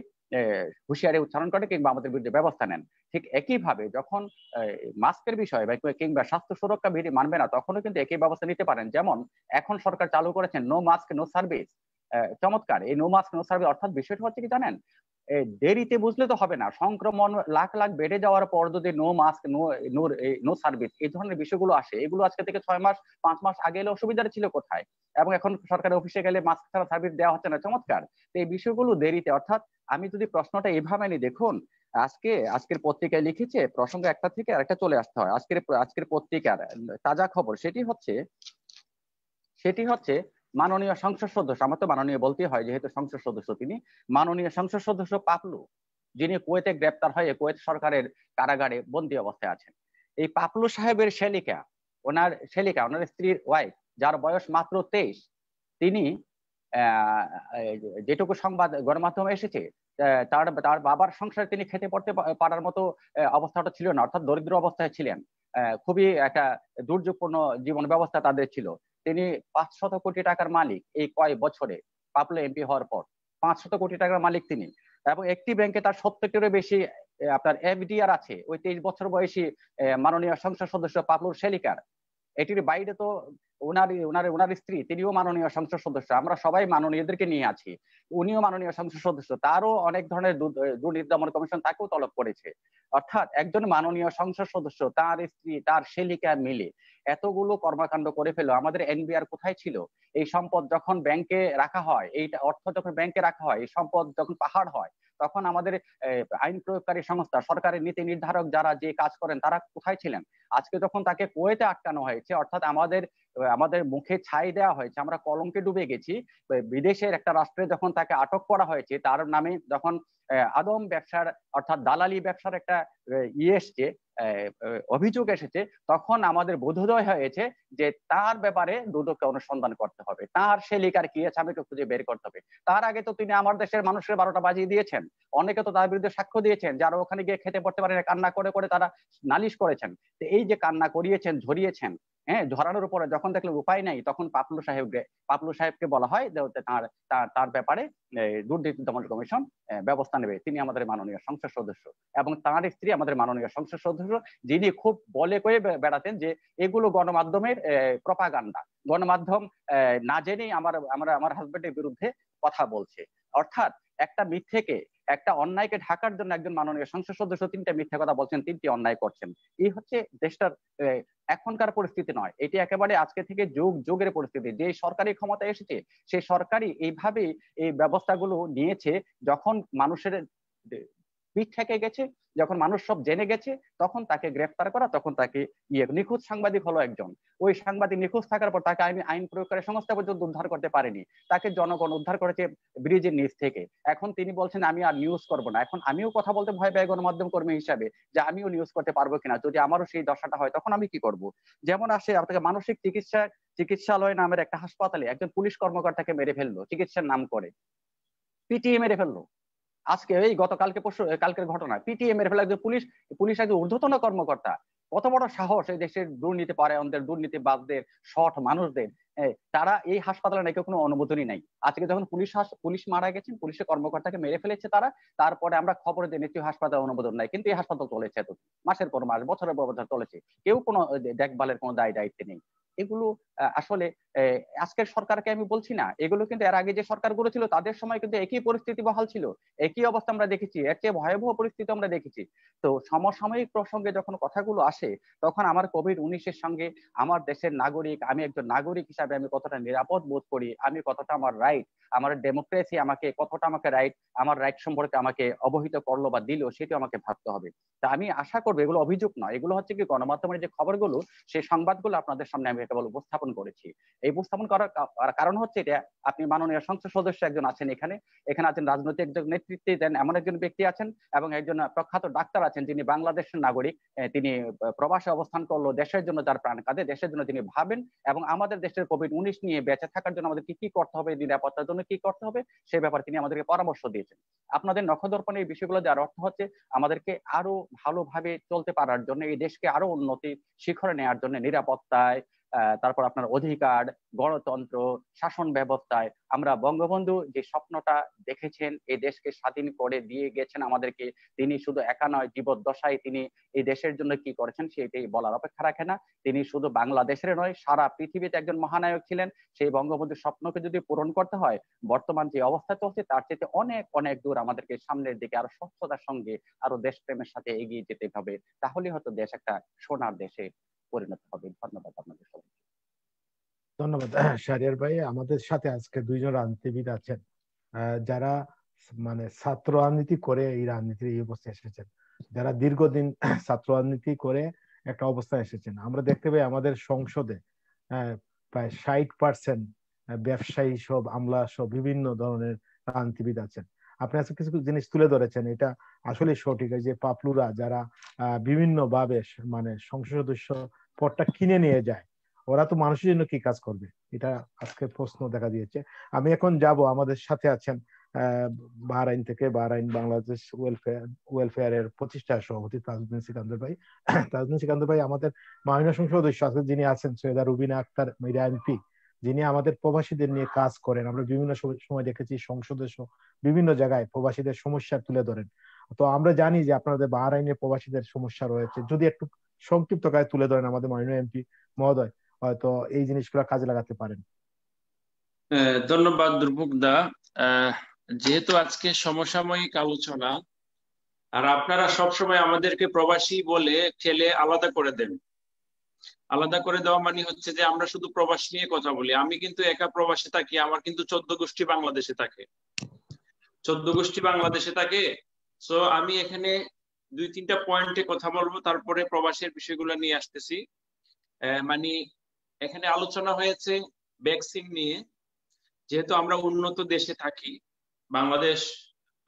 হুঁশিয়ারি উচ্চারণ করে কিংবা আমাদের বিরুদ্ধে ব্যবস্থা নেন। ঠিক একইভাবে যখন মাস্কের বিষয় কিংবা স্বাস্থ্য সুরক্ষা বিধি মানবে না, তখনও কিন্তু একই ব্যবস্থা নিতে পারেন। যেমন এখন সরকার চালু করেছেন নো মাস্ক নো সার্ভিস। চমৎকার। এই নো মাস্ক নো সার্ভিস অর্থাৎ বিষয়টা হচ্ছে কি জানেন, দেরিতে বুঝলে তো হবে না, সংক্রমণ লাখ লাখ বেড়ে যাওয়ার পর যদি নো মাস্ক নো সার্ভিস এই ধরনের বিষয়গুলো আসে, এগুলো আজকে থেকে 6 মাস 5 মাস আগে এলে অসুবিধাটা ছিল কোথায়? এবং এখন সরকারের অফিসে গেলে মাস্ক ছাড়া সার্ভিস দেওয়া হচ্ছে না। চমৎকার। তো এই বিষয়গুলো দেরিতে, অর্থাৎ আমি যদি প্রশ্নটা এইভাবে নিই, দেখুন আজকের পত্রিকায় লিখেছে, প্রসঙ্গ একটা থেকে আরেকটা চলে আসতে হয়। আজকের পত্রিকার তাজা খবর সেটি হচ্ছে মাননীয় সংসদ সদস্য, আমার তো মাননীয় বলতেই হয় যেহেতু সংসদ সদস্য তিনি, মাননীয় সংসদ সদস্য পাপলু, যিনি কুয়েতে গ্রেপ্তার হয়ে কুয়েত সরকারের কারাগারে বন্দী অবস্থায় আছেন। এই পাপলু সাহেবের ওনার স্ত্রীর ওয়াইফ, যার বয়স মাত্র 23, তিনি যেটুকু সংবাদ গণমাধ্যমে এসেছে, তার বাবার সংসারে তিনি খেতে পড়তে পারার মতো অবস্থাটা ছিল না, অর্থাৎ দরিদ্র অবস্থায় ছিলেন। খুবই একটা দুর্যোগপূর্ণ জীবন ব্যবস্থা তাদের ছিল। তিনি 500 কোটি টাকার মালিক। এই কয় বছরে পাপলু এমপি হওয়ার পর 500 কোটি টাকার মালিক তিনি, এবং একটি ব্যাংকে তার 70-টিরও বেশি আপনার এফডিআর আছে। ওই 23 বছর বয়সী মাননীয় সংসদ সদস্য পাপলুর শেলিকার। এটির বাইরে তো ওনার স্ত্রী, তিনিও মাননীয় সংসদ সদস্য। আমরা সবাই মাননীয়দেরকে নিয়ে আছি, উনিও মাননীয় সংসদ সদস্য। তারও অনেক ধরনের দুর্নীতি দমন কমিশন তাকেও তলব করেছে। অর্থাৎ একজন মাননীয় সংসদ সদস্য, তার স্ত্রী, তার শেলিকা মিলে এতগুলো কর্মকাণ্ড করে ফেলো। আমাদের এনবিআর কোথায় ছিল? এই সম্পদ যখন ব্যাংকে রাখা হয়, এই অর্থ যখন ব্যাংকে রাখা হয়, এই সম্পদ যখন পাহাড় হয়, তখন আমাদের আইন প্রয়োগকারী সংস্থা, সরকারের নীতি নির্ধারক যারা যে কাজ করেন, তারা কোথায় ছিলেন? আজকে যখন তাকে কুয়েতে আটকানো হয়েছে, অর্থাৎ আমাদের মুখে ছাই দেওয়া হয়েছে, আমরা কলঙ্কে ডুবে গেছি। বিদেশের একটা রাষ্ট্রে যখন তাকে আটক করা হয়েছে, তার নামে যখন আদম ব্যবসার অর্থাৎ দালালি ব্যবসার একটা এসছে, অভিযোগ এসেছে, তখন আমাদের বোধোদয় হয়েছে যে তার ব্যাপারে দুদককে অনুসন্ধান করতে হবে, তার শেলিকার কি আছে আমাকে খুঁজে বের করতে হবে। তার আগে তো তিনি আমার দেশের মানুষের 12টা বাজিয়ে দিয়েছেন। অনেকে তো তার বিরুদ্ধে সাক্ষ্য দিয়েছেন, যারা ওখানে গিয়ে খেতে পড়তে পারে না, কান্না করে করে তারা নালিশ করেছেন। তো এই যে কান্না করিয়েছেন, ঝরিয়েছেন, ঝরানোর উপরে যখন দেখলেন উপায় নাই, তখন পাপলু সাহেবকে বলা হয় যে তার ব্যাপারে দুর্নীতি দমন কমিশন ব্যবস্থা নেবে। তিনি আমাদের মাননীয় সংসদ সদস্য এবং তার স্ত্রী আমাদের মাননীয় সংসদ সদস্য, যিনি খুব বলে কয়ে বেড়াতেন যে এগুলো গণমাধ্যমের প্রপাগান্ডা, গণমাধ্যম না জেনেই আমার হাজবেন্ডের বিরুদ্ধে কথা বলছে। অর্থাৎ একটা মিথ্যেকে, একটা অন্যায়কে ঢাকার জন্য একজন মাননীয় সংসদ সদস্য 3টা মিথ্যে কথা বলছেন, 3টি অন্যায় করছেন। এই হচ্ছে দেশটার এখনকার পরিস্থিতি নয়, এটি একেবারে আজকে থেকে যুগের পরিস্থিতি। যে সরকারি ক্ষমতা এসেছে, সেই সরকারই এইভাবে এই ব্যবস্থাগুলো নিয়েছে। যখন মানুষের পিঠ থেকে গেছে, যখন মানুষ সব জেনে গেছে, তখন তাকে গ্রেফতার করা, তখন তাকে নিখোঁজ সাংবাদিক হলো একজন, ওই সাংবাদিক নিখোঁজ থাকার পর তাকে আইন প্রয়োগকারী সংস্থা পর্যন্ত উদ্ধার করতে পারেনি, তাকে জনগণ উদ্ধার করেছে ব্রিজের নিচ থেকে। এখন তিনি বলছেন আমি আর নিউজ করব না। এখন আমিও কথা বলতে ভয় পাই গণমাধ্যম কর্মী হিসাবে, যে আমিও নিউজ করতে পারবো কিনা, যদি আমারও সেই দশাটা হয় তখন আমি কি করব। যেমন আসে আপনাকে মানসিক চিকিৎসালয় নামের একটা হাসপাতালে একজন পুলিশ কর্মকর্তাকে মেরে ফেললো, চিকিৎসার নাম করে পিটিএ মেরে ফেললো। আজকে এই কালকের ঘটনা, পিটিএ মেরে ফেলা একজন পুলিশ একজন ঊর্ধ্বতন কর্মকর্তা। কত বড় সাহস এই দেশের দুর্নীতি পরায়ণদের, দুর্নীতিবাজদের, সৎ মানুষদের, তারা এই হাসপাতালে নাকি কোনো অনুমোদনই নাই। আজকে যখন পুলিশ মারা গেছেন, পুলিশের কর্মকর্তাকে মেরে ফেলেছে তারা, তারপরে আমরা খবরে জেনেছি হাসপাতালে অনুমোদন নাই, কিন্তু এই হাসপাতাল চলেছে এত মাসের পর মাস, বছরের পর বছর চলেছে, কেউ কোনো দেখভালের কোনো দায়িত্ব নেই। এগুলো আসলে আজকের সরকারকে আমি বলছি না, এগুলো কিন্তু এর আগে যে সরকারগুলো ছিল তাদের সময় কিন্তু একই পরিস্থিতি বহাল ছিল, একই অবস্থা আমরা দেখেছি, এর চেয়ে ভয়াবহ পরিস্থিতি আমরা দেখেছি। তো সমসাময়িক প্রসঙ্গে যখন কথাগুলো আসে তখন আমার কোভিড-19-এর সঙ্গে আমার দেশের নাগরিক, আমি একজন নাগরিক হিসাবে আমি কতটা নিরাপদ বোধ করি, আমি কতটা আমার রাইট, আমার ডেমোক্রেসি আমাকে কতটা আমার রাইট সম্পর্কে আমাকে অবহিত করলো বা দিল, সেটা আমাকে ভাবতে হবে। তা আমি আশা করবো এগুলো অভিযোগ নয়, এগুলো হচ্ছে কি গণমাধ্যমের যে খবরগুলো, সেই সংবাদগুলো আপনাদের সামনে আমি কেবল উপস্থাপন করেছি। এই উপস্থাপন করার কারণ হচ্ছে এটা, আপনি মাননীয় সংসদ সদস্য একজন আছেন, এখানে আছেন রাজনৈতিক নেতৃত্বে দেন এমন একজন ব্যক্তি আছেন, এবং একজন প্রখ্যাত ডাক্তার আছেন যিনি বাংলাদেশের নাগরিক, তিনি প্রবাসে অবস্থান করলো, দেশের জন্য তার প্রাণ কাঁদে, দেশের জন্য তিনি ভাবেন, এবং আমাদের দেশের কোভিড-19 নিয়ে বেঁচে থাকার জন্য আমাদের কি করতে হবে, নিরাপত্তার জন্য কি করতে হবে, সেই ব্যাপারে তিনি আমাদেরকে পরামর্শ দিয়েছেন। আপনাদের নখদর্পণে এই বিষয়গুলো দেওয়ার অর্থ হচ্ছে আমাদেরকে আরো ভালোভাবে চলতে পারার জন্য, এই দেশকে আরো উন্নতি শিখরে নেওয়ার জন্য নিরাপত্তায়, তারপর আপনার অধিকার, গণতন্ত্র, শাসন ব্যবস্থায় আমরা বঙ্গবন্ধু যে স্বপ্নটা দেখেছেন, এই দেশকে স্বাধীন করে দিয়ে গেছেন আমাদেরকে, তিনি শুধু একা নয়, জীবদ্দশায় তিনি এই দেশের জন্য কি করেছেন সেটাই বলার অপেক্ষা রাখে না। তিনি শুধু বাংলাদেশের নয়, সারা পৃথিবীতে একজন মহানায়ক ছিলেন। সেই বঙ্গবন্ধুর স্বপ্নকে যদি পূরণ করতে হয়, বর্তমান যে অবস্থা চলছে তার চেয়ে অনেক অনেক দূর আমাদেরকে সামনের দিকে আরো স্বচ্ছতার সঙ্গে আরো দেশপ্রেমের সাথে এগিয়ে যেতে হবে, তাহলে হয়তো দেশ একটা সোনার দেশে পরিণত হবে। ধন্যবাদ আপনাদের সবাইকে। ধন্যবাদ শাহরিয়ার ভাই। আমাদের সাথে আজকে দুইজন রাজনীতিবিদ আছেন যারা মানে ছাত্র রাজনীতি করে এই রাজনীতির এই অবস্থায় এসেছেন, যারা দীর্ঘদিন ছাত্র রাজনীতি করে একটা অবস্থায় এসেছেন। আমরা দেখতে পাই আমাদের সংসদে প্রায় 60% ব্যবসায়ী সব, আমলা সব বিভিন্ন ধরনের রাজনীতিবিদ আছেন। আপনি আজকে কিছু জিনিস তুলে ধরেছেন, এটা আসলে সঠিক। যে পাপলুরা যারা বিভিন্ন ভাবে মানে সংসদ সদস্য পদটা কিনে নিয়ে যায়, ওরা তো মানুষের জন্য কি কাজ করবে, এটা আজকে প্রশ্ন দেখা দিয়েছে। আমি এখন যাব, আমাদের সাথে আছেন বাহরাইন থেকে, বাহরাইন বাংলাদেশ ওয়েলফেয়ারের প্রতিষ্ঠা সভাপতি তাজউদ্দিন সিকান্দার ভাই। তাজউদ্দিন সিকান্দার ভাই আমাদের মাননীয় সংসদ সদস্য আছে, যিনি আছেন সৈয়দা রুবিনা আক্তার মীরা এমপি, যিনি আমাদের প্রবাসীদের নিয়ে কাজ করেন। আমরা বিভিন্ন সময় দেখেছি সংসদে বিভিন্ন জায়গায় প্রবাসীদের সমস্যা তুলে ধরেন। তো আমরা জানি যে আপনাদের বাহরাইনে প্রবাসীদের সমস্যা রয়েছে, যদি একটু সংক্ষিপ্ত কাজে তুলে ধরেন আমাদের মাননীয় এমপি মহোদয়, হয়তো এই জিনিসগুলো কাজে লাগাতে পারেন। ধন্যবাদ দুর্ভোগ দা। যেহেতু আজকে সমসাময়িক আলোচনা, আর আপনারা সবসময় আমাদেরকে প্রবাসী বলে ঠেলে আলাদা করে দেন। আলাদা করে দেওয়া মানে হচ্ছে যে আমরা শুধু প্রবাসী নিয়ে কথা বলি। আমি কিন্তু একা প্রবাসে থাকি, আমার কিন্তু 14 গোষ্ঠী বাংলাদেশে থাকে, 14 গোষ্ঠী বাংলাদেশে থাকে। সো আমি এখানে 2-3টা পয়েন্টে কথা বলবো, তারপরে প্রবাসের বিষয়গুলো নিয়ে আসতেছি। মানে এখানে আলোচনা হয়েছে ভ্যাকসিন নিয়ে। যেহেতু আমরা উন্নত দেশে থাকি, বাংলাদেশ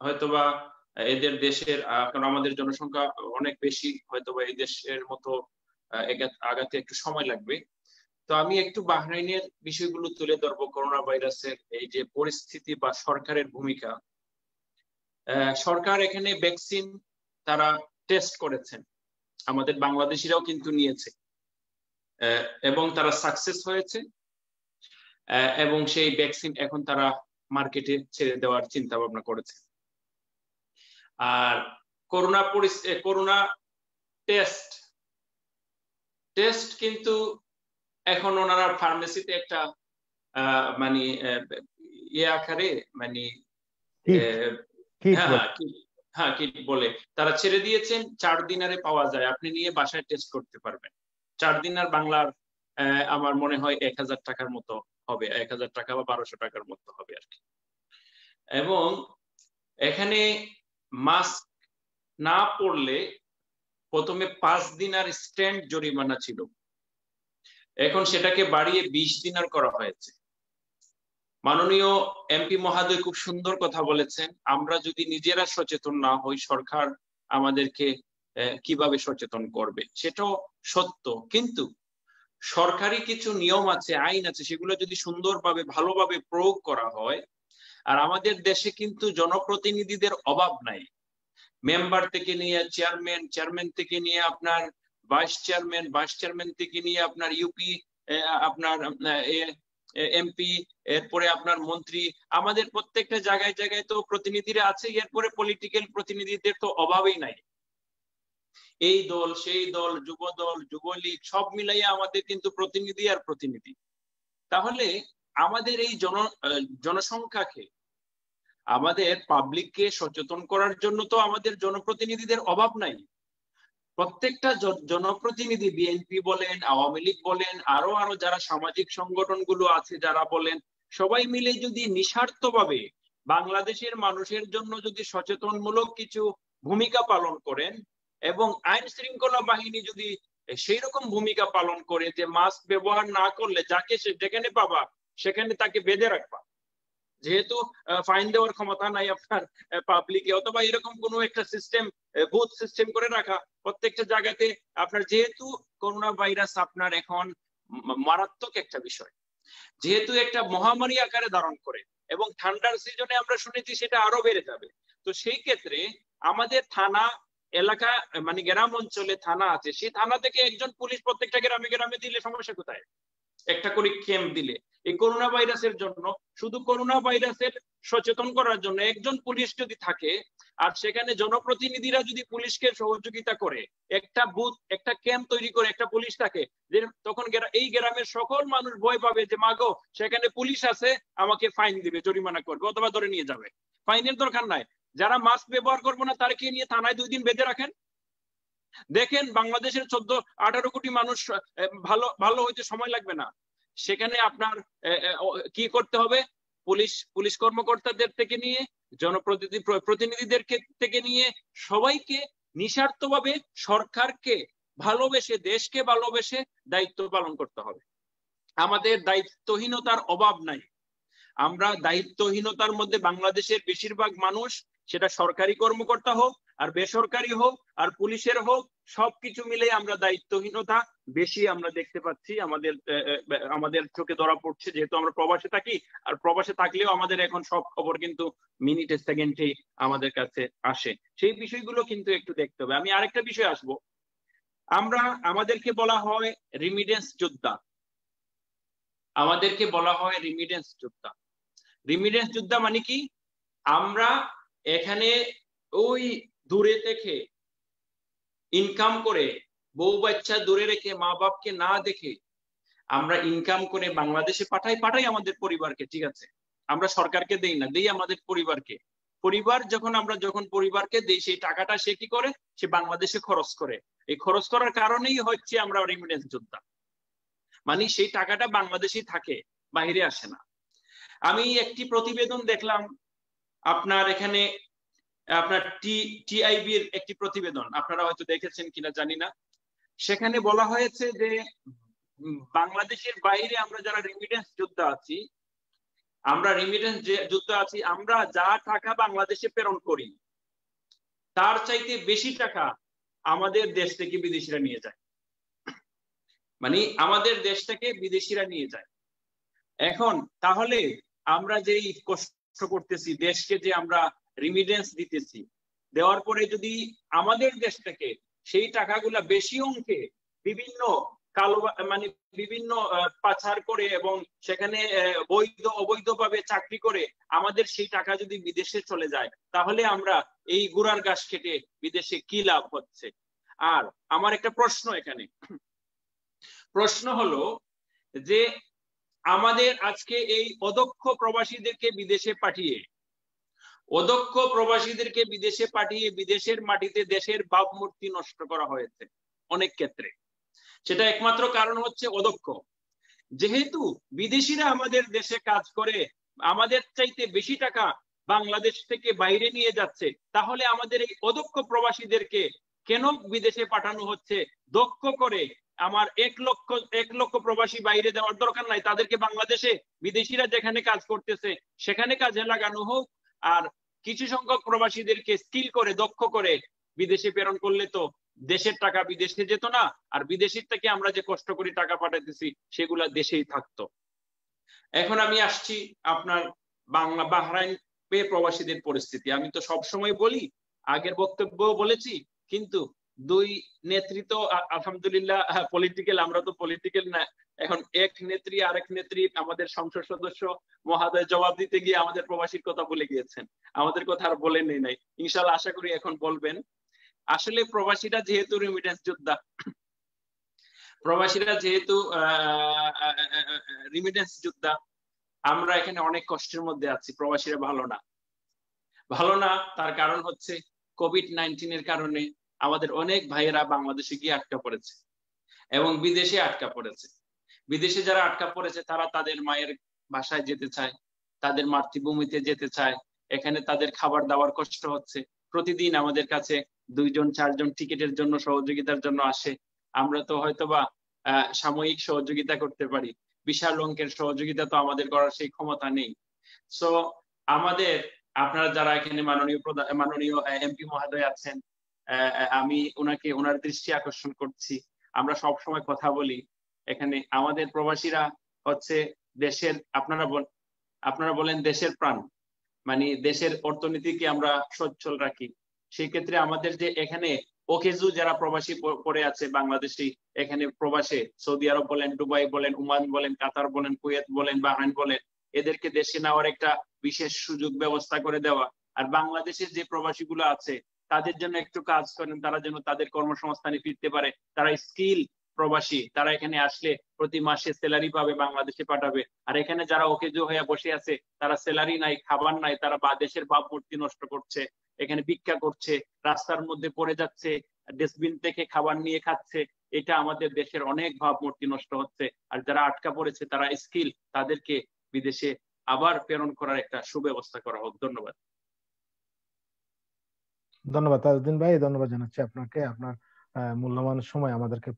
হয়তোবা এদের দেশের, কারণ আমাদের জনসংখ্যা অনেক বেশি, হয়তোবা এই দেশের মতো আগাতে একটু সময় লাগবে। তো আমি একটু বাহরাইনের বিষয়গুলো তুলে ধরবো, করোনা ভাইরাসের এই যে পরিস্থিতি বা সরকারের ভূমিকা। সরকার এখানে ভ্যাকসিন তারা টেস্ট করেছেন, আমাদের বাংলাদেশিরাও কিন্তু নিয়েছে, এবং তারা সাকসেস হয়েছে, এবং সেই ভ্যাকসিন এখন তারা মার্কেটে ছেড়ে দেওয়ার চিন্তা ভাবনা করেছে। আর করোনা টেস্ট কিন্তু এখন ওনারা ফার্মেসিতে একটা মানে ইয়ে আকারে, মানে হ্যাঁ কিট বলে তারা ছেড়ে দিয়েছেন। 4 দিনারে পাওয়া যায়, আপনি নিয়ে বাসায় টেস্ট করতে পারবেন। 4 দিনার বাংলার আমার মনে হয় 1000 টাকার মতো হবে, 1000 টাকা বা 1200 টাকার মতো হবে আর কি। এবং এখানে মাস্ক না পরলে প্রথমে 5 দিনার স্ট্যান্ড জরিমানা ছিল, এখন সেটাকে বাড়িয়ে 20 দিনার করা হয়েছে। মাননীয় এমপি মহোদয় খুব সুন্দর কথা বলেছেন, আমরা যদি নিজেরা সচেতন না হই, সরকার আমাদেরকে কিভাবে সচেতন করবে, সেটাও সত্য। কিন্তু সরকারি কিছু নিয়ম আছে, আইন আছে, সেগুলো যদি সুন্দরভাবে ভালোভাবে প্রয়োগ করা হয়। আর আমাদের দেশে কিন্তু জনপ্রতিনিধিদের অভাব নাই, মেম্বার থেকে নিয়ে চেয়ারম্যান থেকে নিয়ে আপনার ভাইস চেয়ারম্যান থেকে নিয়ে আপনার ইউপি, আপনার এমপি, এরপরে আপনার মন্ত্রী, আমাদের প্রত্যেকটা জায়গায় জায়গায় তো প্রতিনিধিরা আছে। এরপরে পলিটিক্যাল প্রতিনিধিদের তো অভাবই নাই। এই দল সেই দল, যুব দল, যুবলীগ সব মিলাইয়া আমাদের কিন্তু প্রতিনিধি আর প্রতিনিধি। তাহলে আমাদের এই জনসংখ্যাকে, আমাদের পাবলিককে সচেতন করার জন্য তো আমাদের জনপ্রতিনিধিদের অভাব নাই। প্রত্যেকটা জনপ্রতিনিধি, বিএনপি বলেন, আওয়ামী লীগ বলেন, আরো যারা সামাজিক সংগঠনগুলো আছে যারা বলেন, সবাই মিলে যদি নিঃস্বার্থভাবে বাংলাদেশের মানুষের জন্য যদি সচেতনমূলক কিছু ভূমিকা পালন করেন, এবং আইন শৃঙ্খলা বাহিনী যদি সেই রকম ভূমিকা পালন করে যে মাস্ক ব্যবহার না করলে যাকে যেখানে পাবা সেখানে তাকে বেঁধে রাখবা, যেহেতু ফাইন দেওয়ার ক্ষমতা নাই আপনার পাবলিকে, অথবা এরকম কোনো একটা সিস্টেম, বুথ সিস্টেম করে রাখা প্রত্যেকটা জায়গাতে আপনার, যেহেতু করোনা ভাইরাস আপনার এখন মারাত্মক একটা বিষয়, যেহেতু একটা মহামারী আকারে ধারণ করে, এবং ঠান্ডার সিজনে আমরা শুনেছি সেটা আরো বেড়ে যাবে। তো সেই ক্ষেত্রে আমাদের থানা এলাকা, মানে গ্রাম অঞ্চলে থানা আছে, সেই থানা থেকে একজন পুলিশ প্রত্যেকটা গ্রামে গ্রামে দিলে সমস্যা কোথায়? একটা করে ক্যাম্প দিলে এই করোনা ভাইরাসের জন্য, শুধু করোনা ভাইরাসের সচেতন করার জন্য একজন পুলিশ যদি থাকে, আর সেখানে জনপ্রতিনিধিরা যদি পুলিশকে সহযোগিতা করে, একটা বুথ, একটা ক্যাম্প তৈরি করে একটা পুলিশ থাকে, যে তখন এই গ্রামের সকল মানুষ ভয় পাবে যে মাগো সেখানে পুলিশ আছে, আমাকে ফাইন দিবে, জরিমানা করবে, অথবা ধরে নিয়ে যাবে। ফাইনের দরকার নাই, যারা মাস্ক ব্যবহার করবো না তারকে নিয়ে থানায় 2 দিন বেঁধে রাখেন। দেখেন বাংলাদেশের 14-18 কোটি মানুষ ভালো হইতে সময় লাগবে না। সেখানে আপনার কি করতে হবে? পুলিশ কর্মকর্তাদের থেকে নিয়ে, প্রতিনিধিদের থেকে নিয়ে সবাইকে নিঃস্বার্থভাবে সরকারকে ভালোবেসে, দেশকে ভালোবেসে দায়িত্ব পালন করতে হবে। আমাদের দায়িত্বহীনতার অভাব নাই। আমরা দায়িত্বহীনতার মধ্যে বাংলাদেশের বেশিরভাগ মানুষ, সেটা সরকারি কর্মকর্তা হোক আর বেসরকারি হোক আর পুলিশের হোক, সবকিছু মিলে আমরা দায়িত্বহীনতা বেশি আমরা দেখতে পাচ্ছি, আমাদের চোখে ধরা পড়ছে, যেহেতু আমরা প্রবাসে থাকি। আর প্রবাসে থাকলেও আমাদের এখন সব খবর কিন্তু মিনিটে সেকেন্ডে আমাদের কাছে আসে, সেই বিষয়গুলো কিন্তু একটু দেখতে হবে। আমি আরেকটা বিষয় আসবো, আমাদেরকে বলা হয় রিমিডেন্স যোদ্ধা, আমাদেরকে বলা হয় রিমিডেন্স যোদ্ধা। রিমিডেন্স যোদ্ধা মানে কি? আমরা এখানে ওই দূরে থেকে ইনকাম করে, বউ বাচ্চা দূরে রেখে, মা বাপকে না দেখে আমরা ইনকাম করে বাংলাদেশে পাঠাই আমাদের পরিবারকে, ঠিক আছে? আমরা সরকারকে দেই না, দেই আমাদের পরিবারকে। যখন পরিবারকে দেই, সেই টাকাটা সে কি করে? সে বাংলাদেশে খরচ করে। এই খরচ করার কারণেই হচ্ছে আমরা রিমিডেন্স যোদ্ধা, মানে সেই টাকাটা বাংলাদেশেই থাকে, বাইরে আসে না। আমি একটি প্রতিবেদন দেখলাম আপনার এখানে, আপনার টিআইবির একটি প্রতিবেদন, আপনারা হয়তো দেখেছেন কিনা জানি না। সেখানে বলা হয়েছে যে বাংলাদেশের বাইরে আমরা যারা রিমিডেন্স যোদ্ধা আছি, আমরা যা টাকা বাংলাদেশে প্রেরণ করি তার চাইতে বেশি টাকা আমাদের দেশ থেকে বিদেশিরা নিয়ে যায়, মানে আমাদের দেশ থেকে বিদেশিরা নিয়ে যায়। এখন তাহলে আমরা যেই কষ্ট করতেছি, দেশকে যে আমরা রিমিডেন্স দিতেছি, দেওয়ার পরে যদি আমাদের দেশ থেকে সেই টাকাগুলা বেশি অঙ্কে বিভিন্ন বিভিন্ন পাচার করে এবং সেখানে অবৈধভাবে চাকরি করে আমাদের সেই টাকা যদি বিদেশে চলে যায়, তাহলে আমরা এই গুড়ার ঘাস খেটে বিদেশে কি লাভ হচ্ছে? আর আমার একটা প্রশ্ন এখানে, প্রশ্ন হলো যে আমাদের আজকে এই অদক্ষ প্রবাসীদেরকে বিদেশে পাঠিয়ে, বিদেশের মাটিতে দেশের ভাবমূর্তি নষ্ট করা হয়েছে অনেক ক্ষেত্রে। সেটা একমাত্র কারণ হচ্ছে অদক্ষ। যেহেতু বিদেশিরা আমাদের দেশে কাজ করে আমাদের চাইতে বেশি টাকা বাংলাদেশ থেকে বাইরে নিয়ে যাচ্ছে, তাহলে আমাদের এই অদক্ষ প্রবাসীদেরকে কেন বিদেশে পাঠানো হচ্ছে? দক্ষ করে আমার 1 লক্ষ প্রবাসী বাইরে যাওয়ার দরকার নাই, তাদেরকে বাংলাদেশে বিদেশিরা যেখানে কাজ করতেছে সেখানে কাজে লাগানো হোক। আর কিছু সংখ্যক প্রবাসীদেরকে স্কিল করে, দক্ষ করে বিদেশে প্রেরণ করলে তো দেশের টাকা বিদেশে যেত না, আর বিদেশের থেকে আমরা যে কষ্ট করে টাকা পাঠাতেছি সেগুলা দেশেই থাকতো। এখন আমি আসছি আপনার বাহরাইন প্রবাসীদের পরিস্থিতি। আমি তো সবসময় বলি, আগের বক্তব্য বলেছি, কিন্তু 2 নেতৃত্ব আলহামদুলিল্লাহ পলিটিক্যাল, আমরা তো পলিটিক্যাল না। এখন এক নেত্রী আরেক নেত্রী, আমাদের সংসদ সদস্য মহোদয় জবাব দিতে গিয়ে আমাদের প্রবাসীর কথা বলে গিয়েছেন, আমাদের কথা আর বলেন নাই। ইনশাআল্লাহ আশা করি এখন বলবেন আসলে প্রবাসীরা যেহেতু রেমিটেন্স যোদ্ধা, প্রবাসীরা যেহেতু রেমিটেন্স যোদ্ধা, আমরা এখানে অনেক কষ্টের মধ্যে আছি। প্রবাসীরা ভালো না, ভালো না। তার কারণ হচ্ছে কোভিড-19 এর কারণে আমাদের অনেক ভাইয়েরা বাংলাদেশে গিয়ে আটকা পড়েছে এবং বিদেশে আটকা পড়েছে। বিদেশে যারা আটকা পড়েছে তারা তাদের মায়ের বাসায় যেতে চায়, তাদের মাতৃভূমিতে যেতে চায়। এখানে তাদের খাবার দাবার কষ্ট হচ্ছে। প্রতিদিন আমাদের কাছে 2-4 জন টিকিটের জন্য সহযোগিতার জন্য আসে। আমরা তো হয়তোবা সাময়িক সহযোগিতা করতে পারি, বিশাল অঙ্কের সহযোগিতা তো আমাদের করার সেই ক্ষমতা নেই। সো আমাদের, আপনারা যারা এখানে মাননীয় এমপি মহোদয় আছেন, আমি ওনার দৃষ্টি আকর্ষণ করছি। আমরা সব সময় কথা বলি এখানে আমাদের প্রবাসীরা হচ্ছে দেশের, আপনারা বলেন দেশের প্রাণ, মানে দেশের অর্থনীতিকে আমরা সচ্ছল রাখি। সেই ক্ষেত্রে আমাদের যে এখানে ওকেজু যারা প্রবাসী পড়ে আছে বাংলাদেশি, এখানে প্রবাসে সৌদি আরব বলেন, দুবাই বলেন, ওমান বলেন, কাতার বলেন, কুয়েত বলেন, বাহরাইন বলেন, এদেরকে দেশে নেওয়ার একটা বিশেষ সুযোগ ব্যবস্থা করে দেওয়া। আর বাংলাদেশের যে প্রবাসীগুলো আছে তাদের জন্য একটু কাজ করেন, তারা যেন তাদের কর্মসংস্থানে ফিরতে পারে। তারা স্কিল প্রবাসী, তারা এখানে আসলে প্রতি মাসে স্যালারি পাবে, বাংলাদেশে পাঠাবে। আর এখানে যারা ওকেজো হয়ে বসে আছে, তারা স্যালারি নাই, খাবার নাই, তারা দেশের ভাবমূর্তি নষ্ট করছে, এখানে ভিক্ষা করছে, রাস্তার মধ্যে পড়ে যাচ্ছে, ডাস্টবিন থেকে খাবার নিয়ে খাচ্ছে। এটা আমাদের দেশের অনেক ভাবমূর্তি নষ্ট হচ্ছে। আর যারা আটকা পড়েছে তারা স্কিল, তাদেরকে বিদেশে আবার প্রেরণ করার একটা সুব্যবস্থা করা হোক। ধন্যবাদ। ধন্যবাদ তাজউদ্দিন ভাই, ধন্যবাদ জানাচ্ছি আপনাকে। আপনার মূল্যবান সময় আমাদেরকে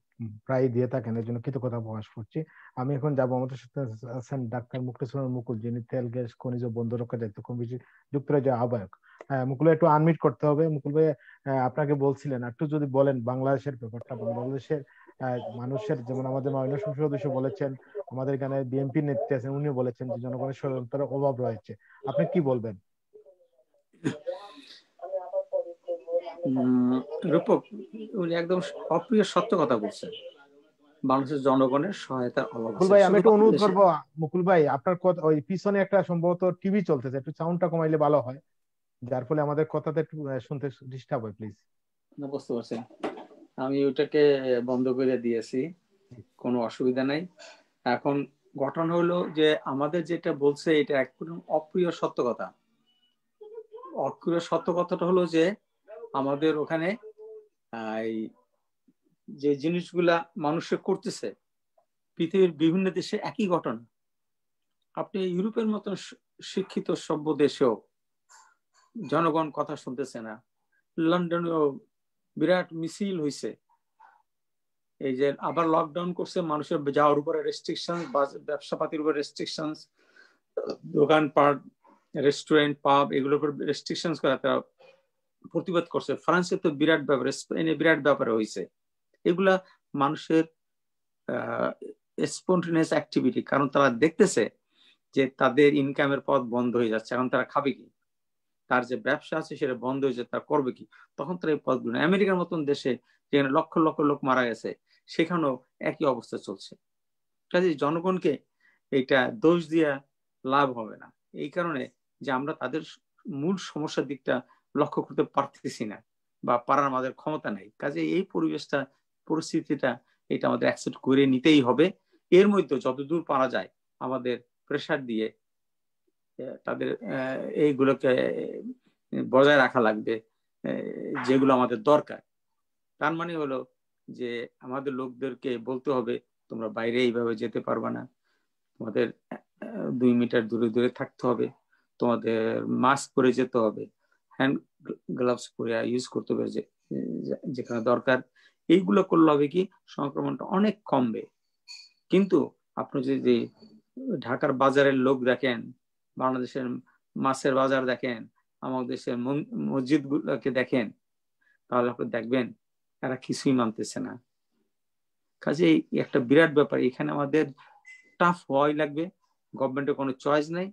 প্রায় দিয়ে থাকেন, এর জন্য কৃতজ্ঞতা প্রকাশ করছি। আমি এখন যাবো, আমাদের সাথে আছেন ডাক্তার মুখলেছুর মুকুল, যিনি তেল গ্যাস খনিজ বন্দর রক্ষা দায়িত্ব কমিটি যুক্তরাজ্যের আহ্বায়ক। মুকুল একটু আনমিট করতে হবে। মুকুল ভাই, আপনাকে বলছিলেন একটু যদি বলেন বাংলাদেশের ব্যাপারটা। বাংলাদেশের মানুষের, যেমন আমাদের মাননীয় সংসদ সদস্য বলেছেন, আমাদের এখানে বিএনপি নেত্রী আছেন, উনিও বলেছেন যে জনগণের ষড়যন্ত্রের অভাব রয়েছে। আপনি কি বলবেন? রূপক, উনি একদম অপ্রিয় সত্য কথা বলছেন। বাংলাদেশের জনগণের সহায়তার অভাব। মুকুল ভাই, আমি একটু অনুরোধ করবো, মুকুল ভাই আপনার ওই পিছনে একটা সম্ভবত টিভি চলতেছে, একটু সাউন্ডটা কমাইলে ভালো হয়, যার ফলে আমাদের কথাটা একটু শুনতে ডিস্টার্ব হয়, প্লিজ। বুঝতে পারছেন, আমি ওটাকে বন্ধ করে দিয়েছি, কোনো অসুবিধা নাই। এখন ঘটনা হলো যে আমাদের যেটা বলছে এটা একদম অপ্রিয় সত্য কথা। অপ্রিয় সত্য কথাটা হলো যে আমাদের ওখানে যে জিনিসগুলা মানুষে করতেছে পৃথিবীর বিভিন্ন দেশে একই ঘটনা। আপনি ইউরোপের মতন শিক্ষিত সভ্য দেশেও জনগণ কথা শুনতেছে না। লন্ডনেও বিরাট মিছিল হয়েছে, এই যে আবার লকডাউন করছে, মানুষের যাওয়ার উপরে রেস্ট্রিকশন, ব্যবসাপাতির উপরে রেস্ট্রিকশন, দোকানপাট, রেস্টুরেন্ট, পাব, এগুলোর উপর রেস্ট্রিকশন করে তারা প্রতিবাদ করছে। ফ্রান্সে তো বিরাট ব্যাপার, স্পেনে বিরাট ব্যাপার হয়েছে। এগুলা মানুষের স্পন্টেনিয়াস অ্যাক্টিভিটি, কারণ তারা দেখতেছে যে তাদের ইনকামের পথ বন্ধ হয়ে যাচ্ছে। এখন তারা খাবে কি? তার যে ব্যবসা আছে সেটা বন্ধ হয়ে যাচ্ছে, তারা করবে কি? তখন তারা এই পথগুলো, আমেরিকার মতন দেশে যেখানে লক্ষ লক্ষ লোক মারা গেছে, সেখানেও একই অবস্থা চলছে। কাজে জনগণকে এটা দোষ দিয়া লাভ হবে না, এই কারণে যে আমরা তাদের মূল সমস্যার দিকটা লক্ষ্য করতে পারতেছি না বা পারার আমাদের ক্ষমতা নাই। কাজে এই পরিবেশটা, পরিস্থিতিটা, এটা আমাদের অ্যাকসেপ্ট করে নিতেই হবে। এর মধ্যে যতদূর পারা যায় আমাদের প্রেসার দিয়ে তাদের এইগুলোকে বজায় রাখা লাগবে, যেগুলো আমাদের দরকার। তার মানে হলো যে আমাদের লোকদেরকে বলতে হবে তোমরা বাইরে এইভাবে যেতে পারবে না, তোমাদের 2 মিটার দূরে দূরে থাকতে হবে, তোমাদের মাস্ক পরে যেতে হবে, হ্যান্ড গ্লাভস পরে ইউজ করতে হবে যেখানে দরকার। এইগুলো করলে হবে কি সংক্রমণটা অনেক কমবে। কিন্তু আপনি যদি ঢাকার বাজারের লোক দেখেন, বাংলাদেশের মাছের বাজার দেখেন, আমাদের দেশের মসজিদ গুলোকে দেখেন, তাহলে আপনি দেখবেন এরা কিছুই মানতেছে না। কাজেই একটা বিরাট ব্যাপার। এখানে আমাদের টাফ হওয়াই লাগবে, গভর্নমেন্টের কোনো চয়েস নাই।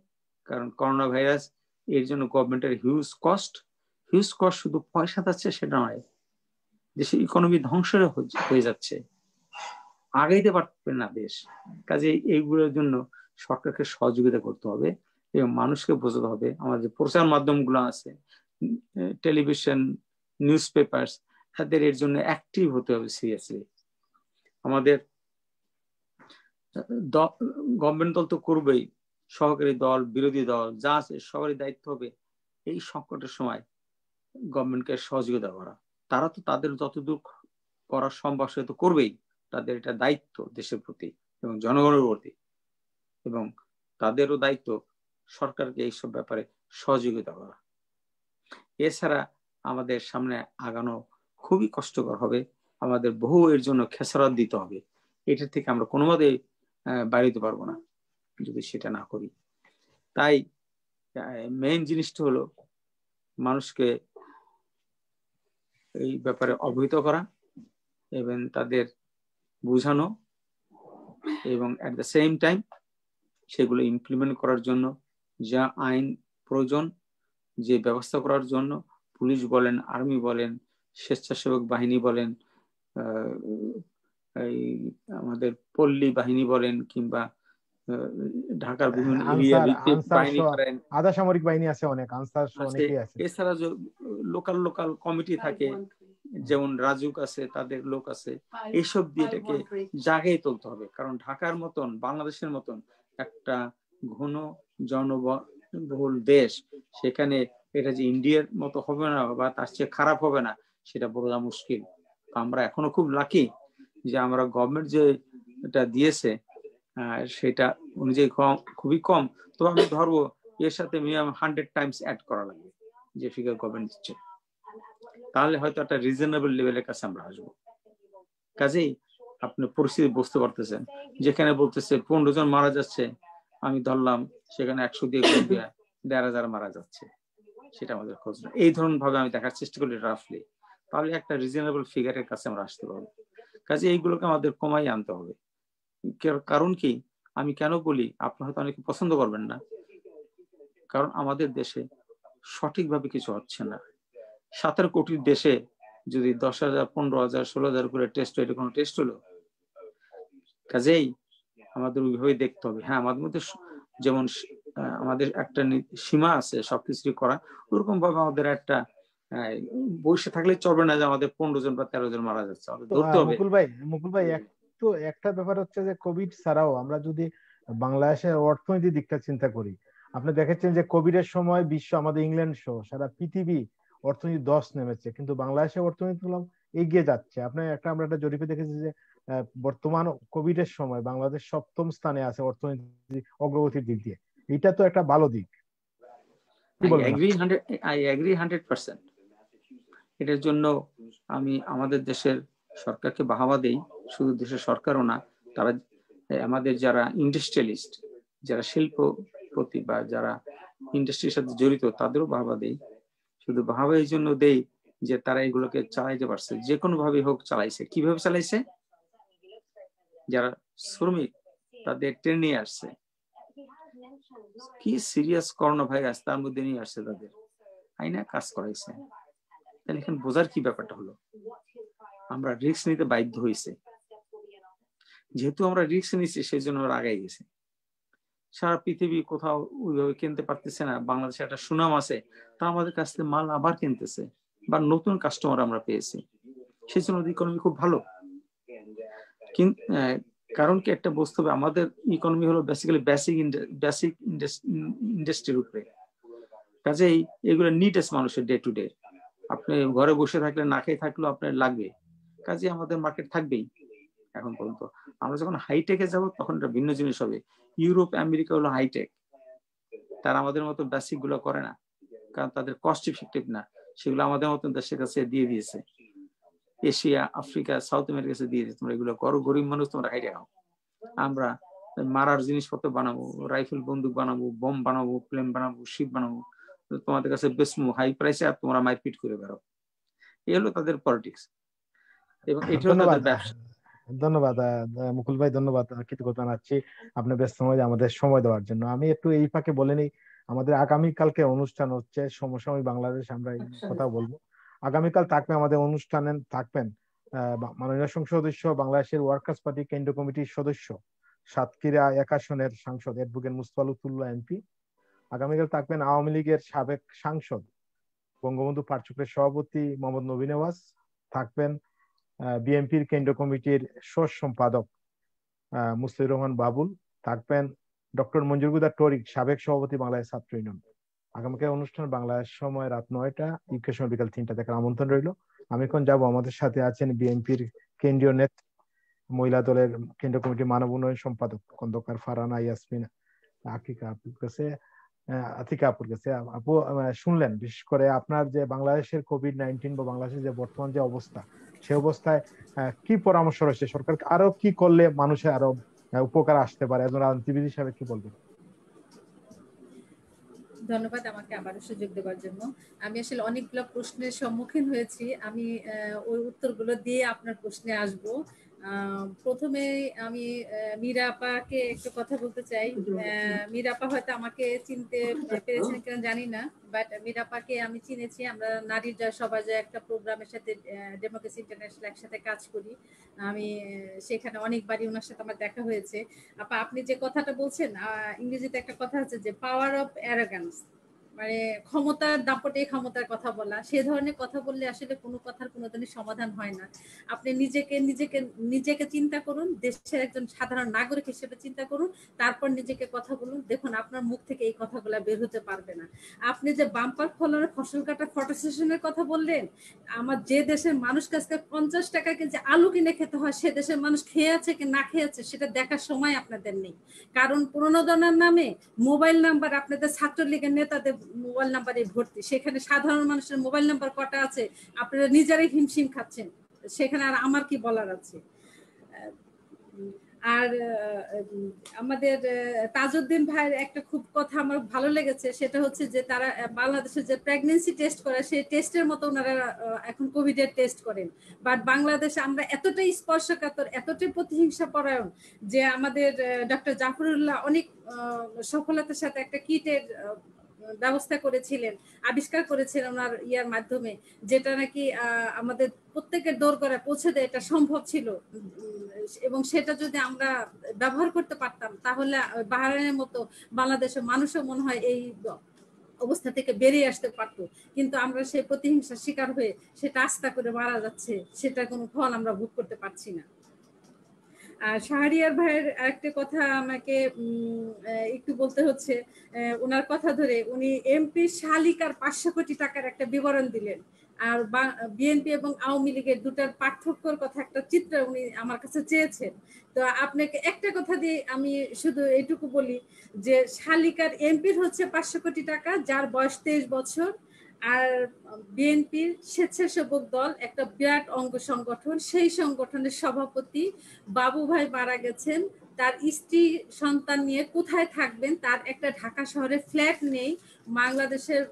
কারণ করোনা ভাইরাস, এর জন্য গভর্নমেন্টের হিউজ কস্ট। শুধু পয়সা যাচ্ছে সেটা নয়, দেশের ইকোনমি ধ্বংস হয়ে যাচ্ছে, আগাইতে পারবে না দেশ। কাজে এইগুলোর জন্য সরকারকে সহযোগিতা করতে হবে এবং মানুষকে বোঝাতে হবে। আমাদের প্রচার মাধ্যমগুলো আছে, টেলিভিশন, নিউজ পেপার, তাদের এর জন্য অ্যাক্টিভ হতে হবে সিরিয়াসলি। আমাদের গভর্নমেন্ট দল তো করবেই, সহকারী দল, বিরোধী দল যা আছে সবারই দায়িত্ব হবে এই সংকটের সময় গভর্নমেন্টকে সহযোগিতা করা। তারা তো তাদের যতদূর করা সম্ভব সে তো করবেই, তাদের এটা দায়িত্ব দেশের প্রতি এবং জনগণের প্রতি, এবং তাদেরও দায়িত্ব সরকারকে এইসব ব্যাপারে সহযোগিতা করা। এছাড়া আমাদের সামনে আগানো খুবই কষ্টকর হবে, আমাদের বহু এর জন্য খেসারত দিতে হবে। এটার থেকে আমরা কোনোভাবেই বাইরে দিতে পারবো না যদি সেটা না করি। তাই মেইন জিনিসটা হলো মানুষকে এই ব্যাপারে অবহিত করা এবং তাদের বোঝানো, এবং অ্যাট দ্য সেম টাইম সেগুলো ইমপ্লিমেন্ট করার জন্য যা আইন প্রয়োজন, যে ব্যবস্থা করার জন্য পুলিশ বলেন, আর্মি বলেন, স্বেচ্ছাসেবক বাহিনী বলেন, এই আমাদের পল্লী বাহিনী বলেন, কিংবা ঢাকার বিভিন্ন এরিয়া বাহিনী করেন, আধা সামরিক বাহিনী আছে অনেক, আনসার অনেকেই আছে। এছাড়া লোকাল কমিটি থাকে, যেমন রাজুক আছে, তাদের লোক আছে, এইসব দিয়ে এটাকে জাগিয়ে তুলতে হবে। কারণ ঢাকার মতন, বাংলাদেশের মতন একটা ঘন জনবহুল দেশ, সেখানে এটা যে ইন্ডিয়ার মতো হবে না বা তার চেয়ে খারাপ হবে না সেটা বোঝা মুশকিল। আমরা এখনো খুব লাকি যে আমরা গভর্নমেন্ট যে এটা দিয়েছে সেটা অনুযায়ী খুবই কম, তো আমি ধরবো এর সাথে মিনিমাম 100 টাইমস অ্যাড করা লাগবে যে ফিগার গভর্নমেন্ট দিচ্ছে, তাহলে হয়তো একটা রিজনেবল লেভেলের কাছে আমরা আসবো। কাজেই আপনি পরিস্থিতি বুঝতে পারতেছেন, যেখানে বলতেছে 15 জন মারা যাচ্ছে, আমি ধরলাম সেখানে 100 দিয়ে 1,500 মারা যাচ্ছে, সেটা আমাদের খোঁজ না। এই ধরনের ভাবে আমি দেখার চেষ্টা করি রাফলি, তাহলে একটা রিজনেবল ফিগারের কাছে আমরা আসতে পারবো। কাজে এইগুলোকে আমাদের কমাই আনতে হবে। কারণ কি, আমি কেন বলি, আপনি হয়তো অনেকে পছন্দ করবেন না, কারণ আমাদের দেশে সঠিকভাবে কিছু হচ্ছে না। 17 কোটির দেশে যদি 10,000, 15,000, 16,000 করে টেস্ট হয়, এটা কোনো টেস্ট হলো? কাজেই আমাদের ওইভাবে দেখতে হবে। হ্যাঁ, আমাদের মধ্যে যেমন আমাদের একটা সীমা আছে সবকিছু করা, ওরকম ভাবে আমাদের একটা বসে থাকলে চলবে না যে আমাদের 15 জন বা 13 জন মারা যাচ্ছে, আমাদের ধরতে হবে। মুকুল ভাই একটু একটা ব্যাপার হচ্ছে যে কোভিড ছাড়াও আমরা যদি বাংলাদেশের অর্থনৈতিক দিকটা চিন্তা করি, আপনি দেখেছেন যে কোভিড এর সময় বিশ্ব, আমাদের ইংল্যান্ড সহ সারা পৃথিবী অর্থনীতি 10 নেমেছে, কিন্তু বাংলাদেশের অর্থনীতি এগিয়ে যাচ্ছে। আমরা একটা জরিপে দেখেছি যে বর্তমান কোভিড এর সময় বাংলাদেশ 7ম স্থানে আছে অর্থনীতি অগ্রগতির দিক দিয়ে। এটা তো একটা ভালো দিক। I agree 100%। এটার জন্য আমি আমাদের দেশের সরকারকে বাহবা দেই, শুধু দেশের সরকারও না, তারা আমাদের যারা ইন্ডাস্ট্রিয়ালিস্ট, যারা শিল্পপতি বা যারা ইন্ডাস্ট্রির সাথে জড়িত, তাদেরও বাহবা দেই। শুধু বাহবা এই জন্য দেই যে তারা এগুলোকে চালাইতে পারছে, যে কোনো ভাবে হোক চালাইছে। কিভাবে চালাইছে? যারা শ্রমিক তাদের ট্রেনে নিয়ে আসছে, কি সিরিয়াস করোনা ভাইরাস তার মধ্যে নিয়ে আসছে, তাদের আইনা কাজ করাইছে। তাহলে এখানে বোঝার কি ব্যাপারটা হলো, আমরা রিস্ক নিতে বাধ্য হয়েছে। যেহেতু আমরা রিস্ক নিচ্ছি সেই জন্য আমরা আগাই গেছি। সারা পৃথিবী কোথাও ওইভাবে কিনতে পারতেছে না, বাংলাদেশে একটা সুনাম আছে, তা আমাদের কাছ থেকে মাল আবার কিনতেছে বা নতুন কাস্টমার আমরা পেয়েছি, সেই জন্য ইকোনমি খুব ভালো। কিন্তু কারণ কি, একটা বুঝতে হবে, আমাদের ইকোনমি হলো বেসিক্যালি বেসিক ইন্ডাস্ট্রির উপরে। কাজেই এগুলো নিডস মানুষের ডে টু ডে। আপনি ঘরে বসে থাকলে, না খেয়ে থাকলেও আপনার লাগবে, কাজে আমাদের মার্কেট থাকবেই। এখন পর্যন্ত আমরা যখন হাইটেকে যাব তখন এটা ভিন্ন জিনিস হবে। ইউরোপ, আমেরিকা হলো হাইটেক, তারা আমাদের মতো বেসিক গুলো করে না, কারণ তাদের কস্ট ইফেক্টিভ না। সেগুলো আমাদের মতন দেশের কাছে দিয়ে দিয়েছে, এশিয়া, আফ্রিকা, সাউথ আমেরিকা কাছে দিয়ে দিয়েছে, তোমরা এগুলো করো, গরিব মানুষ তোমরা হাইটে খাও। আমরা মারার জিনিসপত্র বানাবো, রাইফেল বন্দুক বানাবো, বোম বানাবো, প্লেন বানাবো, শিপ বানাবো, তোমাদের কাছে বেসমু হাই প্রাইসে, আর তোমরা মারপিট করে বেরো। এই হলো তাদের পলিটিক্স, এবং এটা হলো তাদের ব্যবসা। ধন্যবাদ মুকুল ভাই, ধন্যবাদ, কৃতজ্ঞতা জানাচ্ছি আপনার ব্যস্ত সময় আমাদের সময় দেওয়ার জন্য। আমি একটু এই ফাঁকে বলে নিই, আমাদের আগামীকালকে অনুষ্ঠান হচ্ছে সমসাময়িক বাংলাদেশ, আমরা এই কথা বলবো। আগামীকাল থাকবে আমাদের অনুষ্ঠানে থাকবেন মাননীয় সংসদ সদস্য, বাংলাদেশের ওয়ার্কার্স পার্টি কেন্দ্রীয় কমিটির সদস্য, সাতক্ষীরা 1 আসনের সাংসদ অ্যাডভোকেট মুস্তফা লুৎফুল্লাহ এমপি। আগামীকাল থাকবেন আওয়ামী লীগের সাবেক সাংসদ, বঙ্গবন্ধু পার্ক চক্রের সভাপতি মোহাম্মদ নবী নওয়াজ, থাকবেন বিএনপির কেন্দ্রীয় কমিটির সহ সম্পাদক মুস্তাফিজুর রহমান বাবুল, থাকবেন ডক্টর মঞ্জুর গুদা টরিক, সাবেক সভাপতি বাংলাদেশ ছাত্র ইউনিয়ন। আগামীকাল অনুষ্ঠান বাংলাদেশ সময় রাত 9টা, ইউকে সময় বিকাল 3টা দেখার আমন্ত্রণ রইল। আমি এখন যাবো, আমাদের সাথে আছেন বিএনপির কেন্দ্রীয় নেতা, মহিলা দলের কেন্দ্রীয় কমিটির মানব উন্নয়ন সম্পাদক খন্দকার ফারহানা ইয়াসমিন আতিকা আপুর কাছে। আপু, শুনলেন বিশেষ করে আপনার যে বাংলাদেশের কোভিড-19 বা বাংলাদেশের যে বর্তমান যে অবস্থা, সে অবস্থায় কি পরামর্শ রয়েছে সরকার, আরো কি করলে মানুষের আরো উপকার আসতে পারে, একজন রাজনীতিবিদ হিসাবে কি বলবেন? ধন্যবাদ আমাকে আবারও সুযোগ দেওয়ার জন্য। আমি আসলে অনেকগুলো প্রশ্নের সম্মুখীন হয়েছি, আমি ওই উত্তরগুলো দিয়ে আপনার প্রশ্নে আসব। প্রথমে আমি মীরা আপাকে একটু কথা বলতে চাই। মীরা আপা হয়তো আমাকে চিনতে পেরেছেন কিনা জানি না, বাট মীরা আপাকে আমি চিনেছি, আমরা নারীর সবার যে একটা প্রোগ্রামের সাথে ডেমোক্রেসি ইন্টারন্যাশনাল একসাথে কাজ করি, আমি সেখানে অনেকবারই ওনার সাথে আমার দেখা হয়েছে। আপা, আপনি যে কথাটা বলছেন, ইংরেজিতে একটা কথা আছে যে পাওয়ার অফ অ্যারোগ্যান্স, মানে ক্ষমতার দাপটে ক্ষমতার কথা বলা, সে ধরনের কথা বললে আসলে কোনো কথার কোনোদিনই সমাধান হয় না। আপনি নিজেকে চিন্তা করুন, দেশের একজন সাধারণ নাগরিক হিসেবে চিন্তা করুন, তারপর নিজেকে কথা বলুন, দেখুন আপনার মুখ থেকে এই কথাগুলো বের হতে পারবে না। আপনি যে বাম্পার ফলনের ফসল কাটা ফটো সেশনের কথা বললেন, আমার যে দেশের মানুষ কাছে 50 টাকা কেজি আলু কিনে খেতে হয়, সে দেশের মানুষ খেয়ে আছে কি না খেয়ে আছে সেটা দেখার সময় আপনাদের নেই। কারণ প্রণোদনার নামে মোবাইল নাম্বার আপনাদের ছাত্রলীগের নেতাদের মোবাইল নাম্বারে ভর্তি, সেখানে সাধারণ মানুষের মোবাইল নাম্বার কটা আছে আপনারা নিজেরাই হিমশিম খাচ্ছেন, সেখানে আর আমার কি বলার আছে। আর আমাদের তাজউদ্দিন ভাইয়ের একটা খুব কথা আমার ভালো লেগেছে, সেটা হচ্ছে যে তারা বাংলাদেশে যে প্রেগন্যান্সি টেস্ট করে সেই টেস্টের মতো ওনারা এখন কোভিডের টেস্ট করেন। বাট বাংলাদেশে আমরা এতটাই স্পর্শকাতর, এতটাই প্রতিহিংসা পরায়ণ যে আমাদের ডক্টর জাফরুল্লাহ অনেক সফলতার সাথে একটা কিটের ব্যবস্থা করেছিলেন, আবিষ্কার করেছিলেন ওনার ইয়ার মাধ্যমে, যেটা নাকি আমাদের প্রত্যেকের দোরগোড়ায় পৌঁছে দেয়, এটা সম্ভব ছিল। এবং সেটা যদি আমরা ব্যবহার করতে পারতাম তাহলে বাহরাইনের মতো বাংলাদেশের মানুষও মনে হয় এই অবস্থা থেকে বেরিয়ে আসতে পারতো। কিন্তু আমরা সেই প্রতিহিংসার শিকার হয়ে সেটা আস্থা করে মারা যাচ্ছে, সেটার কোনো ফল আমরা ভোগ করতে পারছি না। শাহরিয়ার ভাইয়ের একটা কথা আমাকে একটু বলতে হচ্ছে, ওনার কথা ধরে উনি এমপি শালিকার 500 কোটি টাকার একটা বিবরণ দিলেন, আর বিএনপি এবং আওয়ামী লীগের দুটার পার্থক্যর কথা একটা চিত্র উনি আমার কাছে চেয়েছেন। তো আপনাকে একটা কথা দিয়ে আমি শুধু এইটুকু বলি যে শালিকার এমপির হচ্ছে 500 কোটি টাকা, যার বয়স 23 বছর, আর বিএনপির স্বেচ্ছাসেবক দল একটা বিরাট অঙ্গ সংগঠন, সেই সংগঠনের সভাপতি বাবু ভাই মারা গেছেন, তার স্ত্রী সন্তান নিয়ে কোথায় থাকবেন, তার একটা ঢাকা শহরে ফ্ল্যাট নেই। বাংলাদেশের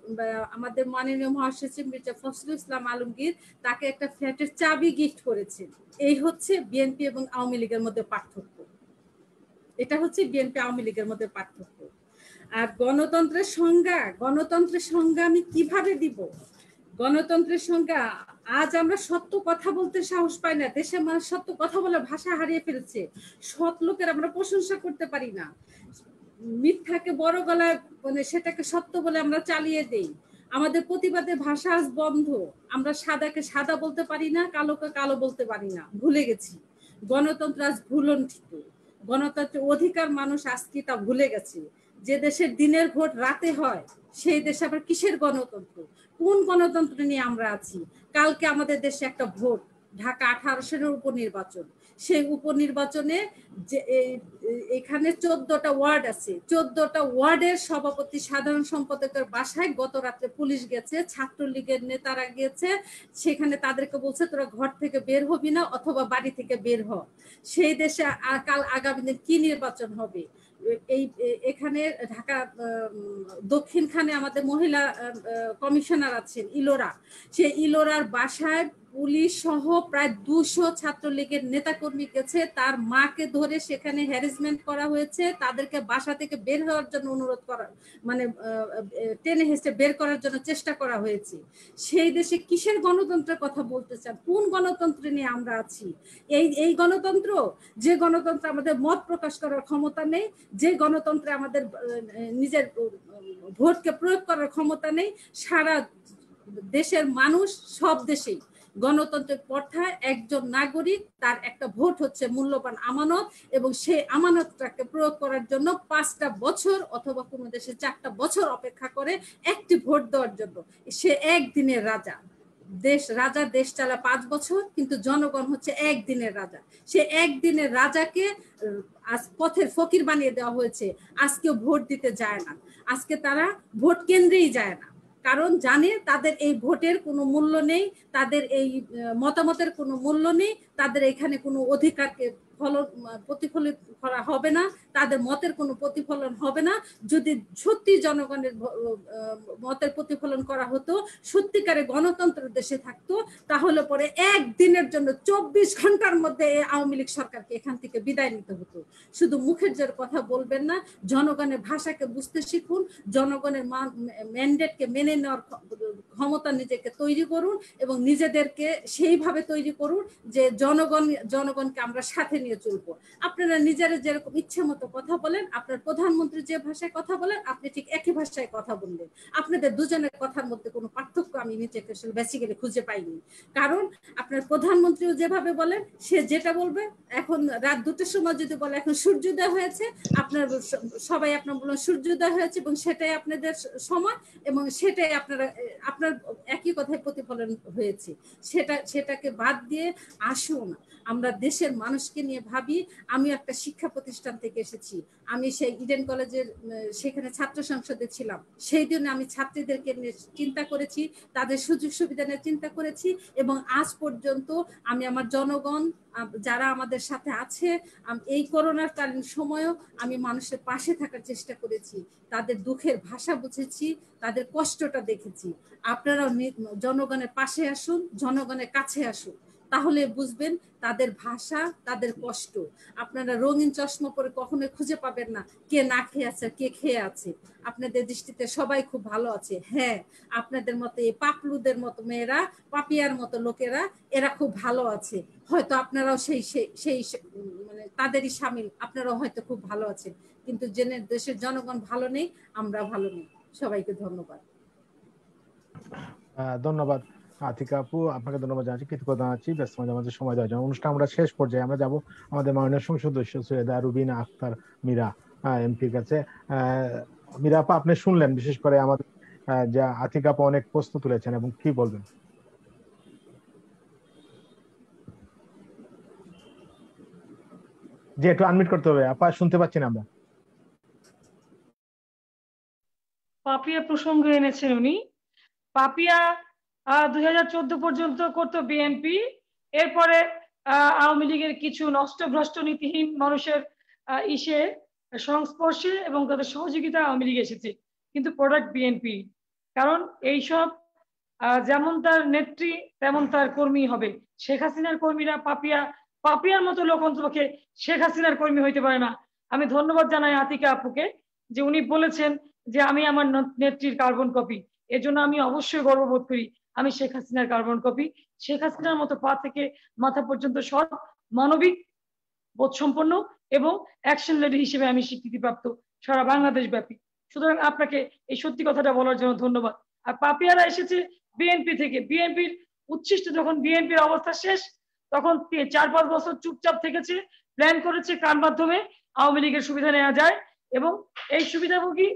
আমাদের মাননীয় মহাসচিব মির্জা ফখরুল ইসলাম আলমগীর তাকে একটা ফ্ল্যাটের চাবি গিফট করেছেন। এই হচ্ছে বিএনপি এবং আওয়ামী লীগের মধ্যে পার্থক্য, এটা হচ্ছে বিএনপি আওয়ামী লীগের মধ্যে পার্থক্য। আর গণতন্ত্রের সংজ্ঞা আমি কিভাবে দিব? গণতন্ত্রের সংজ্ঞা, আজ আমরা সত্য কথা বলতে সাহস পাই না, দেশের মানুষ সত্য কথা বলে ভাষা হারিয়ে ফেলছে, সৎ লোকের আমরা প্রশংসা করতে পারি না, মিথ্যাকে বড় গলায় মানে সেটাকে সত্য বলে আমরা চালিয়ে দেই। আমাদের প্রতিবাদের ভাষা আজ বন্ধ, আমরা সাদাকে সাদা বলতে পারি না, কালোকে কালো বলতে পারি না, ভুলে গেছি। গণতন্ত্র আজ ভুলণ্ঠিত, গণতন্ত্রের অধিকার মানুষ আজকে তা ভুলে গেছে। যে দেশের দিনের ভোট রাতে হয় সেই দেশে আবার কিসের গণতন্ত্র? কোন গণতন্ত্র নিয়ে আমরা আছি? কালকে আমাদের দেশে একটা ভোট, ঢাকা 18 উপনির্বাচন, সেই উপনির্বাচনে যে এখানে 14টা ওয়ার্ড আছে, 14টা ওয়ার্ডের সভাপতি সাধারণ সম্পাদকের বাসায় গত রাত্রে পুলিশ গেছে, ছাত্রলীগের নেতারা গিয়েছে, সেখানে তাদেরকে বলছে তোরা ঘর থেকে বের হবি না অথবা বাড়ি থেকে বের হ। সেই দেশে কাল আগামী দিন কি নির্বাচন হবে? এই এখানে ঢাকা দক্ষিণখানে আমাদের মহিলা কমিশনার আছেন ইলোরা, সেই ইলোরার বাসায় পুলিশ সহ প্রায় 200 ছাত্রলীগের নেতাকর্মী গেছে, তার মাকে ধরে সেখানে হ্যারাসমেন্ট করা হয়েছে, তাদেরকে বাসা থেকে বের হওয়ার জন্য অনুরোধ করা, মানে টেনে হেসে বের করার জন্য চেষ্টা করা হয়েছে। সেই দেশে কিসের গণতন্ত্রের কথা বলতে চান? কোন গণতন্ত্র নিয়ে আমরা আছি? এই গণতন্ত্র, যে গণতন্ত্র আমাদের মত প্রকাশ করার ক্ষমতা নেই, যে গণতন্ত্রে আমাদের নিজের ভোটকে প্রয়োগ করার ক্ষমতা নেই। সারা দেশের মানুষ সব দেশেই গণতন্ত্রের প্রথায় একজন নাগরিক তার একটা ভোট হচ্ছে মূল্যবান আমানত, এবং সেই আমানতটাকে প্রয়োগ করার জন্য 5টা বছর অথবা কোনো দেশে 4টা বছর অপেক্ষা করে একটি ভোট দেওয়ার জন্য। সে একদিনের রাজা। রাজা দেশ চালা 5 বছর, কিন্তু জনগণ হচ্ছে একদিনের রাজা। সে একদিনের রাজাকে আজ পথের ফকির বানিয়ে দেওয়া হয়েছে। আজকেও ভোট দিতে যায় না, আজকে তারা ভোট কেন্দ্রেই যায় না, কারণ জানে তাদের এই ভোটের কোনো মূল্য নেই, তাদের এই মতামতের কোনো মূল্য নেই, তাদের এখানে কোনো অধিকারকে প্রতিফলিত করা হবে না, তাদের মতের কোনো প্রতিফলন হবে না। যদি সত্যি জনগণের মতের প্রতিফলন করা হতো, সত্যিকারে গণতন্ত্র দেশে থাকতো, তাহলে পরে একদিনের জন্য 24 ঘন্টার মধ্যে আওয়ামী লীগ সরকারকে এখান থেকে বিদায় নিতে হতো। শুধু মুখের জোর কথা বলবেন না, জনগণের ভাষাকে বুঝতে শিখুন, জনগণের ম্যান্ডেটকে মেনে নেওয়ার ক্ষমতা নিজেকে তৈরি করুন, এবং নিজেদেরকে সেইভাবে তৈরি করুন যে জনগণকে আমরা সাথে নিয়ে চলবো। আপনারা নিজেরা যেরকম ইচ্ছে মতো কথা বলেন, আপনার প্রধানমন্ত্রী যে ভাষায় কথা বলেন আপনি ঠিক একই ভাষায় কথা বললেন। আপনাদের দুজনের কথার মধ্যে কোনো পার্থক্য আমি নিজেকে বেসিক্যালি খুঁজে পাইনি, কারণ আপনার প্রধানমন্ত্রীও যেভাবে বলেন, সে যেটা বলবে, এখন রাত 2টার সময় যদি বলে এখন সূর্যোদয় হয়েছে, আপনার সবাই আপনার বলেন সূর্যোদয় হয়েছে, এবং সেটাই আপনাদের সময়, এবং সেটাই আপনার একই কথায় প্রতিফলন হয়েছে। সেটাকে বাদ দিয়ে আসুন আমরা দেশের মানুষকে নিয়ে ভাবি। আমি একটা শিক্ষা প্রতিষ্ঠান থেকে এসেছি, আমি সেই ইডেন কলেজের সেখানে ছাত্র সংসদে ছিলাম। সেই দিন আমি ছাত্রীদেরকে নিয়ে চিন্তা করেছি, তাদের সুযোগ সুবিধা নিয়ে চিন্তা করেছি, এবং আজ পর্যন্ত আমি আমার জনগণ যারা আমাদের সাথে আছে, এই করোনার কালীন সময়ও আমি মানুষের পাশে থাকার চেষ্টা করেছি, তাদের দুঃখের ভাষা বুঝেছি, তাদের কষ্টটা দেখেছি। আপনারাও জনগণের পাশে আসুন, জনগণের কাছে আসুন, তাহলে বুঝবেন তাদের ভাষা, তাদের কষ্ট। আপনারা রঙিন চশমা পরে কখনোই খুঁজে পাবেন না কে না খেয়ে আছে, কে খেয়ে আছে। আপনাদের দৃষ্টিতে সবাই খুব ভালো আছে। হ্যাঁ, আপনাদের মতো এই পাপলুদের মতো মেয়েরা, পাপিয়ার মতো লোকেরা, এরা খুব ভালো আছে। হয়তো আপনারাও সেই মানে তাদেরই সামিল, আপনারাও হয়তো খুব ভালো আছেন, কিন্তু জেনে দেশের জনগণ ভালো নেই, আমরা ভালো নেই। সবাইকে ধন্যবাদ। ধন্যবাদ আতিকা আপু, আপনাকে ধন্যবাদ জানাচ্ছি, কৃতজ্ঞতা জানাচ্ছি ব্যস্ত মাঝে মাঝে সময় দেওয়ার জন্য। অনুষ্ঠান আমরা শেষ পর্যায়ে আমরা যাব আমাদের মাননীয় সংসদ সদস্য সৈয়দা রুবিনা আক্তার মীরা এমপির কাছে। মীরা আপা, আপনি শুনলেন বিশেষ করে আমাদের যা আতিকা আপু অনেক প্রশ্ন তুলেছেন, এবং কি বলবেন? যে একটু আনমিউট করতে হবে আপা, শুনতে পাচ্ছি না আমরা। পাপিয়া প্রসঙ্গ এনেছেন উনি। পাপিয়া 2014 পর্যন্ত করতো বিএনপি, এরপরে আওয়ামী লীগের কিছু নষ্ট ভ্রষ্ট নীতিহীন মানুষের সংস্পর্শে এবং তাদের সহযোগিতা আওয়ামী লীগ এসেছে, কিন্তু প্রোডাক্ট বিএনপি। কারণ এইসব যেমন তার নেত্রী তেমন তার কর্মী হবে। শেখ হাসিনার কর্মীরা পাপিয়ার মতো লোক অন্তপক্ষে শেখ হাসিনার কর্মী হইতে পারে না। আমি ধন্যবাদ জানাই আতিকা আপুকে যে উনি বলেছেন যে আমি আমার নেত্রীর কার্বন কপি। এর জন্য আমি অবশ্যই গর্ববোধ করি, আমি শেখ হাসিনার কার্বন কপি। শেখ হাসিনার মতো পা থেকে মাথা পর্যন্ত সৎ, মানবিক, বোধসম্পন্ন এবং অ্যাকশন লেডি হিসেবে আমি স্বীকৃতিপ্রাপ্ত সারা বাংলাদেশ ব্যাপী। সুতরাং আপনাকে এই সত্যি কথাটা বলার জন্য ধন্যবাদ। আর পাপিয়ারা এসেছে বিএনপি থেকে। বিএনপির উচ্ছিষ্ট, যখন বিএনপির অবস্থা শেষ, তখন 4-5 বছর চুপচাপ থেকেছে, প্ল্যান করেছে কার মাধ্যমে আওয়ামী লীগের সুবিধা নেওয়া যায়, এবং এই সুবিধাভোগী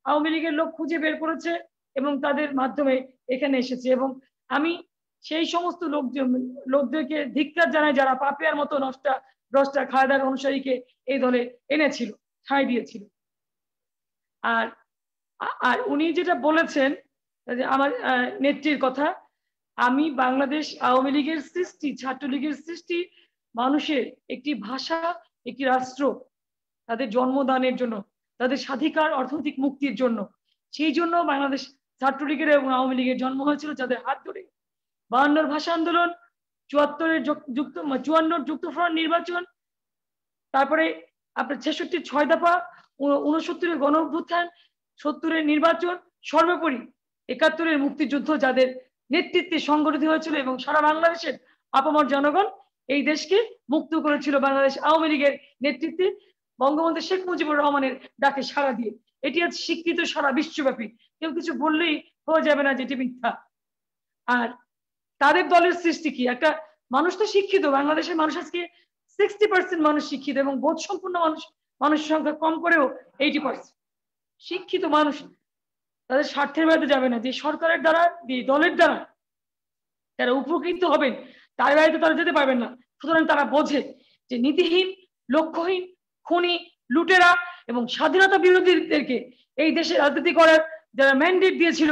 আওয়ামী লীগের লোক খুঁজে বের করেছে এবং তাদের মাধ্যমে এখানে এসেছে। এবং আমি সেই সমস্ত লোকদেরকে ধিক্কার জানাই যারা পাপিয়ার মতো নষ্টা খায়দার অনুসারীকে এই দলে এনেছিল, ঠাঁই দিয়েছিল। আর উনি যেটা বলেছেন আমার নেত্রীর কথা, আমি বাংলাদেশ আওয়ামী লীগের সৃষ্টি, ছাত্রলীগের সৃষ্টি মানুষের একটি ভাষা, একটি রাষ্ট্র, তাদের জন্মদানের জন্য, তাদের স্বাধিকার, অর্থনৈতিক মুক্তির জন্য। সেই জন্য বাংলাদেশ ছাত্রলীগের এবং আওয়ামী লীগের জন্ম হয়েছিল, যাদের হাত ধরে 52 ভাষা আন্দোলন, 54 যুক্তফ্রন্ট নির্বাচন, তারপরে আপনার 66 6 দফা, 69 গণ অভ্যুত্থান, 70 নির্বাচন, সর্বোপরি 71 মুক্তিযুদ্ধ যাদের নেতৃত্বে সংগঠিত হয়েছিল, এবং সারা বাংলাদেশের আপামর জনগণ এই দেশকে মুক্ত করেছিল বাংলাদেশ আওয়ামী লীগের নেতৃত্বে, বঙ্গবন্ধু শেখ মুজিবুর রহমানের ডাকে সাড়া দিয়ে। এটি আজ স্বীকৃত সারা বিশ্বব্যাপী, কেউ কিছু বললেই হয়ে যাবে না যেটি মিথ্যা। আর তাদের দলের সৃষ্টি কি? একটা মানুষ তো শিক্ষিত, বাংলাদেশের মানুষ আজকে 60% মানুষ শিক্ষিত এবং বোধ সম্পূর্ণ মানুষের সংখ্যা কম করেও 80% শিক্ষিত মানুষ। তাদের স্বার্থের বাইরে যাবে না, যে সরকারের দ্বারা, যে দলের দ্বারা তারা উপকৃত হবেন তার বাইরে তারা যেতে পারবেন না। সুতরাং তারা বোঝে যে নীতিহীন, লক্ষ্যহীন, খুনি, লুটেরা এবং স্বাধীনতা বিরোধীদেরকে এই দেশে রাজনীতি করার যারা ম্যান্ডেট দিয়েছিল,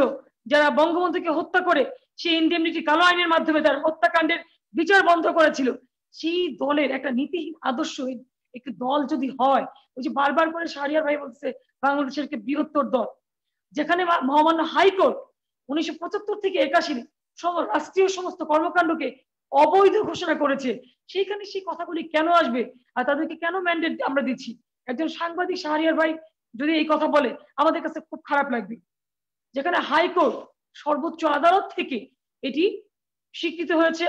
যারা বঙ্গবন্ধুকে হত্যা করে সেই ইনডেমনিটি কালো আইনের মাধ্যমে তার হত্যাকাণ্ডের বিচার বন্ধ করেছিল, সেই দলের একটা নীতিহীন, আদর্শহীন একটি দল যদি হয়, ওই যে বারবার করে শাহরিয়ার ভাই বলছে বাংলাদেশের একটি বৃহত্তর দল, যেখানে মহামান্য হাইকোর্ট 1975 থেকে 81 রাষ্ট্রীয় সমস্ত কর্মকাণ্ডকে অবৈধ ঘোষণা করেছে, সেইখানে সেই কথাগুলি কেন আসবে আর তাদেরকে কেন ম্যান্ডেট আমরা দিচ্ছি? একজন সাংবাদিক শাহরিয়ার ভাই যদি এই কথা বলে আমাদের কাছে খুব খারাপ লাগবে, যেখানে হাইকোর্ট সর্বোচ্চ আদালত থেকে এটি স্বীকৃত হয়েছে,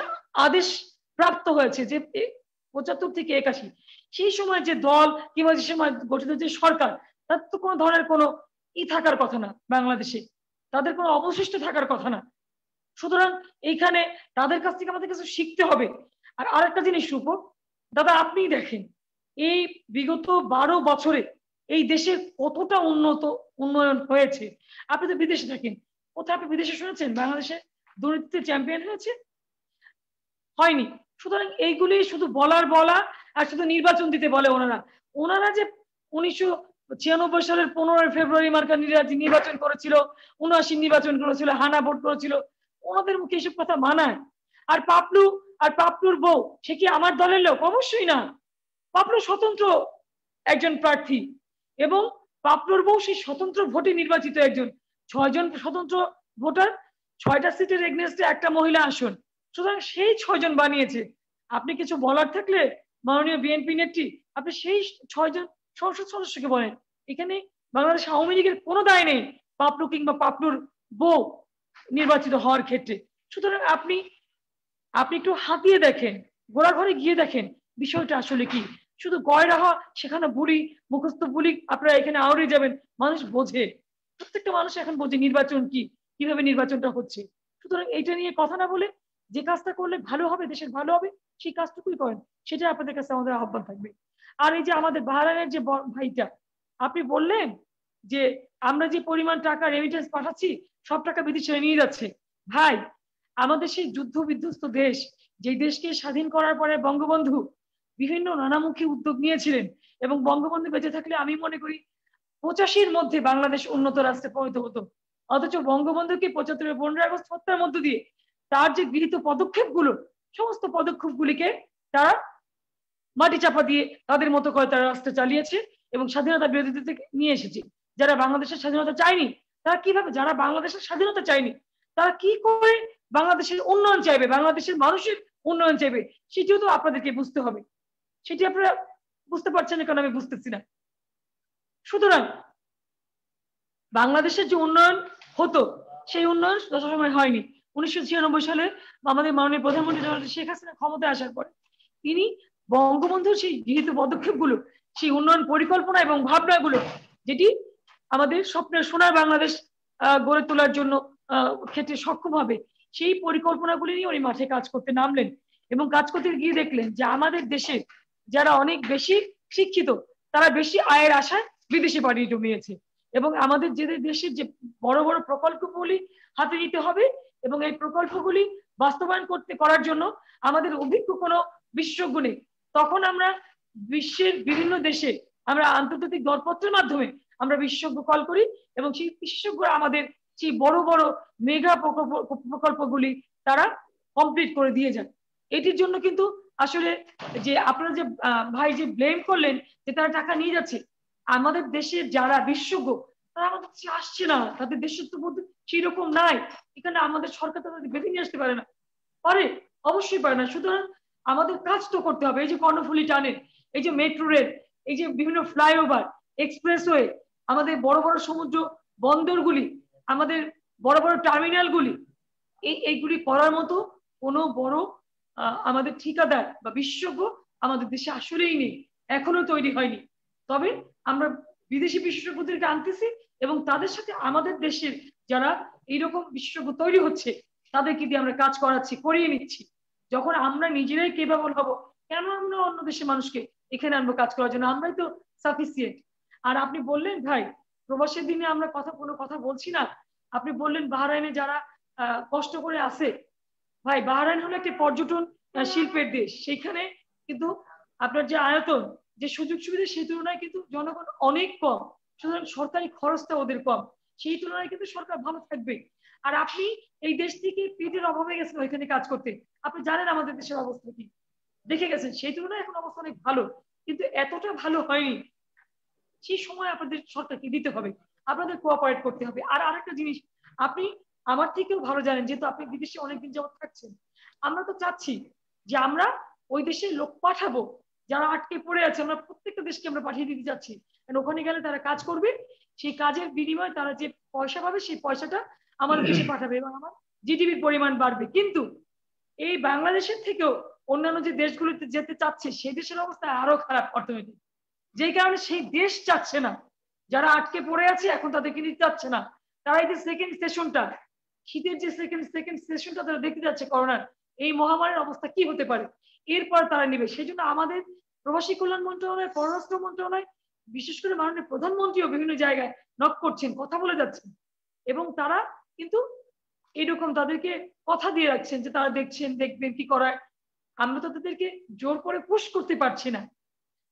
আদেশ প্রাপ্ত হয়েছে যে 75 থেকে 81 সেই সময় যে দল কিংবা যে সময় গঠিত যে সরকার, তার তো কোনো ধরনের কোনো থাকার কথা না বাংলাদেশে, তাদের কোনো অবশিষ্ট থাকার কথা না। সুতরাং এইখানে তাদের কাছ থেকে আমাদের কিছু শিখতে হবে। আর আরেকটা জিনিস রূপক দাদা, আপনি দেখেন এই বিগত 12 বছরে এই দেশে কতটা উন্নয়ন হয়েছে। আপনি তো বিদেশে থাকেন, কোথায় আপনি বিদেশে শুনেছেন বাংলাদেশে দুর্নীতিতে চ্যাম্পিয়ন হয়েছে? হয়নি। সুতরাং এইগুলি শুধু বলা আর শুধু নির্বাচন দিতে বলে ওনারা যে 1996 সালের 15 ফেব্রুয়ারি মার্কা নির্বাচন করেছিল, 79 নির্বাচন করেছিল, হানা ভোট করেছিল, ওনাদের মুখে এসব কথা মানায়? আর পাপলুর বউ সে কি আমার দলের লোক? অবশ্যই না। পাপলু স্বতন্ত্র একজন প্রার্থী এবং পাপলুর বউ সেই স্বতন্ত্র ভোটে নির্বাচিত একজন। 6 জন স্বতন্ত্র ভোটার, 6টা সিটের এগনেস্টে একটা মহিলা আসন। সুতরাং সেই 6 জন বানিয়েছে। আপনি কিছু বলার থাকলে মাননীয় বিএনপি নেত্রী, আপনি সেই 6 জন সংসদ সদস্যকে বলেন। এখানে বাংলাদেশ আওয়ামী লীগের কোনো দায় নেই পাপলু কিংবা পাপলুর বউ নির্বাচিত হওয়ার ক্ষেত্রে। সুতরাং আপনি একটু হাতিয়ে দেখেন, ঘোরাঘরে গিয়ে দেখেন বিষয়টা আসলে কি। শুধু গয়রা হওয়া, সেখানে বুলি, মুখস্থ বুলি আপনারা এখানে আওড়ে যাবেন। মানুষ বোঝে, প্রত্যেকটা মানুষ এখন বোঝে নির্বাচন কি, কিভাবে নির্বাচনটা হচ্ছে। সুতরাং এইটা নিয়ে কথা না বলে যে কাজটা করলে ভালো হবে, দেশের ভালো হবে, সেই কাজটুকুই করেন। সেটা আপনাদের কাছে আমাদের আহ্বান থাকবে। আর এই যে আমাদের বাহরাইনের যে ভাইটা, আপনি বললেন যে আমরা যে পরিমাণ টাকা রেমিটেন্স পাঠাচ্ছি সব টাকা বিদেশে নিয়ে যাচ্ছে। ভাই, আমাদের সেই যুদ্ধ বিধ্বস্ত দেশ, যে দেশকে স্বাধীন করার পরে বঙ্গবন্ধু বিভিন্ন নানামুখী উদ্যোগ নিয়েছিলেন এবং বঙ্গবন্ধু বেঁচে থাকলে আমি মনে করি 85-র মধ্যে বাংলাদেশ উন্নত রাষ্ট্রে পরিণত হতো। অথচ বঙ্গবন্ধুকে 75 15 আগস্ট হত্যার মধ্য দিয়ে তার যে গৃহীত পদক্ষেপগুলো, সমস্ত পদক্ষেপগুলিকে তারা মাটি চাপা দিয়ে তাদের মতো করে তারা রাষ্ট্র চালিয়েছে এবং স্বাধীনতা বিরোধীদের নিয়ে এসেছে। যারা বাংলাদেশের স্বাধীনতা চায়নি তারা কিভাবে, যারা বাংলাদেশের স্বাধীনতা চায়নি তারা কি করে বাংলাদেশের উন্নয়ন চাইবে, বাংলাদেশের মানুষের উন্নয়ন চাইবে, সেটিও তো আপনাদেরকে বুঝতে হবে। সেটি আপনারা বুঝতে পারছেন না, কারণ আমি বুঝতেছি না। সুতরাং বাংলাদেশের যে উন্নয়ন হতো সেই উন্নয়ন যথাসময় হয়নি। 1996 সালে আমাদের মাননীয় প্রধানমন্ত্রী শেখ হাসিনা ক্ষমতায় আসার পরে তিনি বঙ্গবন্ধুর সেই গৃহীত পদক্ষেপগুলো, সেই উন্নয়ন পরিকল্পনা এবং ভাবনাগুলো, যেটি আমাদের স্বপ্নের সোনার বাংলাদেশ গড়ে তোলার জন্য ক্ষেত্রে সক্ষম হবে, সেই পরিকল্পনাগুলি নিয়ে উনি মাঠে কাজ করতে নামলেন এবং কাজ করতে গিয়ে দেখলেন যে আমাদের দেশে যারা অনেক বেশি শিক্ষিত তারা বেশি আয়ের আশায় বিদেশে পাড়ি জমিয়েছে এবং আমাদের যে দেশের যে বড় বড় প্রকল্পগুলি হাতে নিতে হবে এবং এই প্রকল্পগুলি বাস্তবায়ন করার জন্য আমাদের অভিজ্ঞ কোনো বিশেষজ্ঞ নেই। তখন আমরা বিশ্বের বিভিন্ন দেশে আমরা আন্তর্জাতিক দরপত্রের মাধ্যমে আমরা বিশেষজ্ঞ কল করি এবং সেই বিশেষজ্ঞরা আমাদের সেই বড় বড় মেগা প্রকল্পগুলি তারা কমপ্লিট করে দিয়ে যান। এটির জন্য কিন্তু আসলে যে আপনারা যে ভাই যে ব্লেম করলেন যে তারা টাকা নিয়ে যাচ্ছে, আমাদের দেশের যারা বিশেষজ্ঞ তারা আমাদের দেশে আসছে না, তাদের দেশের তো মধ্যে সেই রকম নাই। এখানে আমাদের সরকার তাদের বেঁধে নিয়ে আসতে পারে না, পারে? অবশ্যই পারে না। সুতরাং আমাদের কাজ তো করতে হবে। এই যে কর্ণফুলী টানেল, এই যে মেট্রো রেল, এই যে বিভিন্ন ফ্লাইওভার, এক্সপ্রেসওয়ে, আমাদের বড় বড় সমুদ্র বন্দরগুলি, আমাদের বড় বড় টার্মিনালগুলি, এইগুলি করার মতো কোনো বড় আমাদের ঠিকাদার বা বিশেষজ্ঞ আমাদের দেশে আসলেই নেই, এখনো তৈরি হয়নি। তবে আমরা বিদেশি বিশেষজ্ঞদেরকে আনতেছি এবং তাদের সাথে আমাদের দেশের যারা এইরকম বিশেষজ্ঞ তৈরি হচ্ছে তাদেরকে দিয়ে আমরা কাজ করাচ্ছি, করিয়ে নিচ্ছি। যখন আমরা নিজেরাই কেপাবল হব, কেন আমরা অন্য দেশের মানুষকে এখানে আনবো কাজ করার জন্য? আমরাই তো সাফিসিয়েন্ট। আর আপনি বললেন ভাই প্রবাসের দিনে আমরা কোনো কথা বলছি না, আপনি বললেন বাহরাইনে যারা কষ্ট করে আসে, ভাই বাহরাইন হলো একটি পর্যটন শিল্পের দেশ, সেখানে কিন্তু আপনার যে আয়তন, যে সুযোগ সুবিধা, সেই তুলনায় কিন্তু জনগণ অনেক কম, সুতরাং সরকারি খরচটা ওদের কম, সেই তুলনায় কিন্তু সরকার ভালো থাকবে। আর আপনি এই দেশ থেকে পেটের অভাবে গেছেন ওইখানে কাজ করতে, আপনি জানেন আমাদের দেশের অবস্থা কি, দেখে গেছেন, সেই তুলনায় এখন অবস্থা অনেক ভালো, কিন্তু এতটা ভালো হয়নি। সেই সময় আপনাদের সরকারকে দিতে হবে, আপনাদের কোঅপারেট করতে হবে। আর আরেকটা জিনিস আপনি আমার থেকেও ভালো জানেন, যেহেতু আপনি বিদেশে অনেকদিন যাবত থাকছেন, আমরা তো চাচ্ছি যে আমরা ওই দেশে লোক পাঠাবো যারা আটকে পড়ে আছে, আমরা প্রত্যেকটা দেশকে আমরা পাঠিয়ে দিতে চাচ্ছি, কারণ ওখানে গেলে তারা কাজ করবে, সেই কাজের বিনিময়ে তারা যে পয়সা পাবে সেই পয়সাটা আমাদের দেশে পাঠাবে এবং আমার জিডিপির পরিমাণ বাড়বে। কিন্তু এই বাংলাদেশের থেকেও অন্যান্য যে দেশগুলোতে যেতে চাচ্ছে সেই দেশের অবস্থা আরো খারাপ অর্থনৈতিক, যেই কারণে সেই দেশ চাচ্ছে না, যারা আটকে পড়ে আছে এখন তাদেরকে নিতে চাচ্ছে না। তারা এই যে সেকেন্ড সেশনটা, শীতের যে সেকেন্ড সেশনটা তারা দেখতে যাচ্ছে করোনার এই মহামারীর অবস্থা কি হতে পারে, এরপর তারা নেবে। সেই জন্য আমাদের প্রবাসী কল্যাণ মন্ত্রণালয়, পররাষ্ট্র মন্ত্রণালয়, বিশেষ করে মাননীয় প্রধানমন্ত্রীও বিভিন্ন জায়গায় নক করছেন, কথা বলে যাচ্ছেন, এবং তারা কিন্তু এরকম তাদেরকে কথা দিয়ে রাখছেন যে তারা দেখছেন, দেখবেন কি করায়। আমরা তো তাদেরকে জোর করে পুশ করতে পারছি না,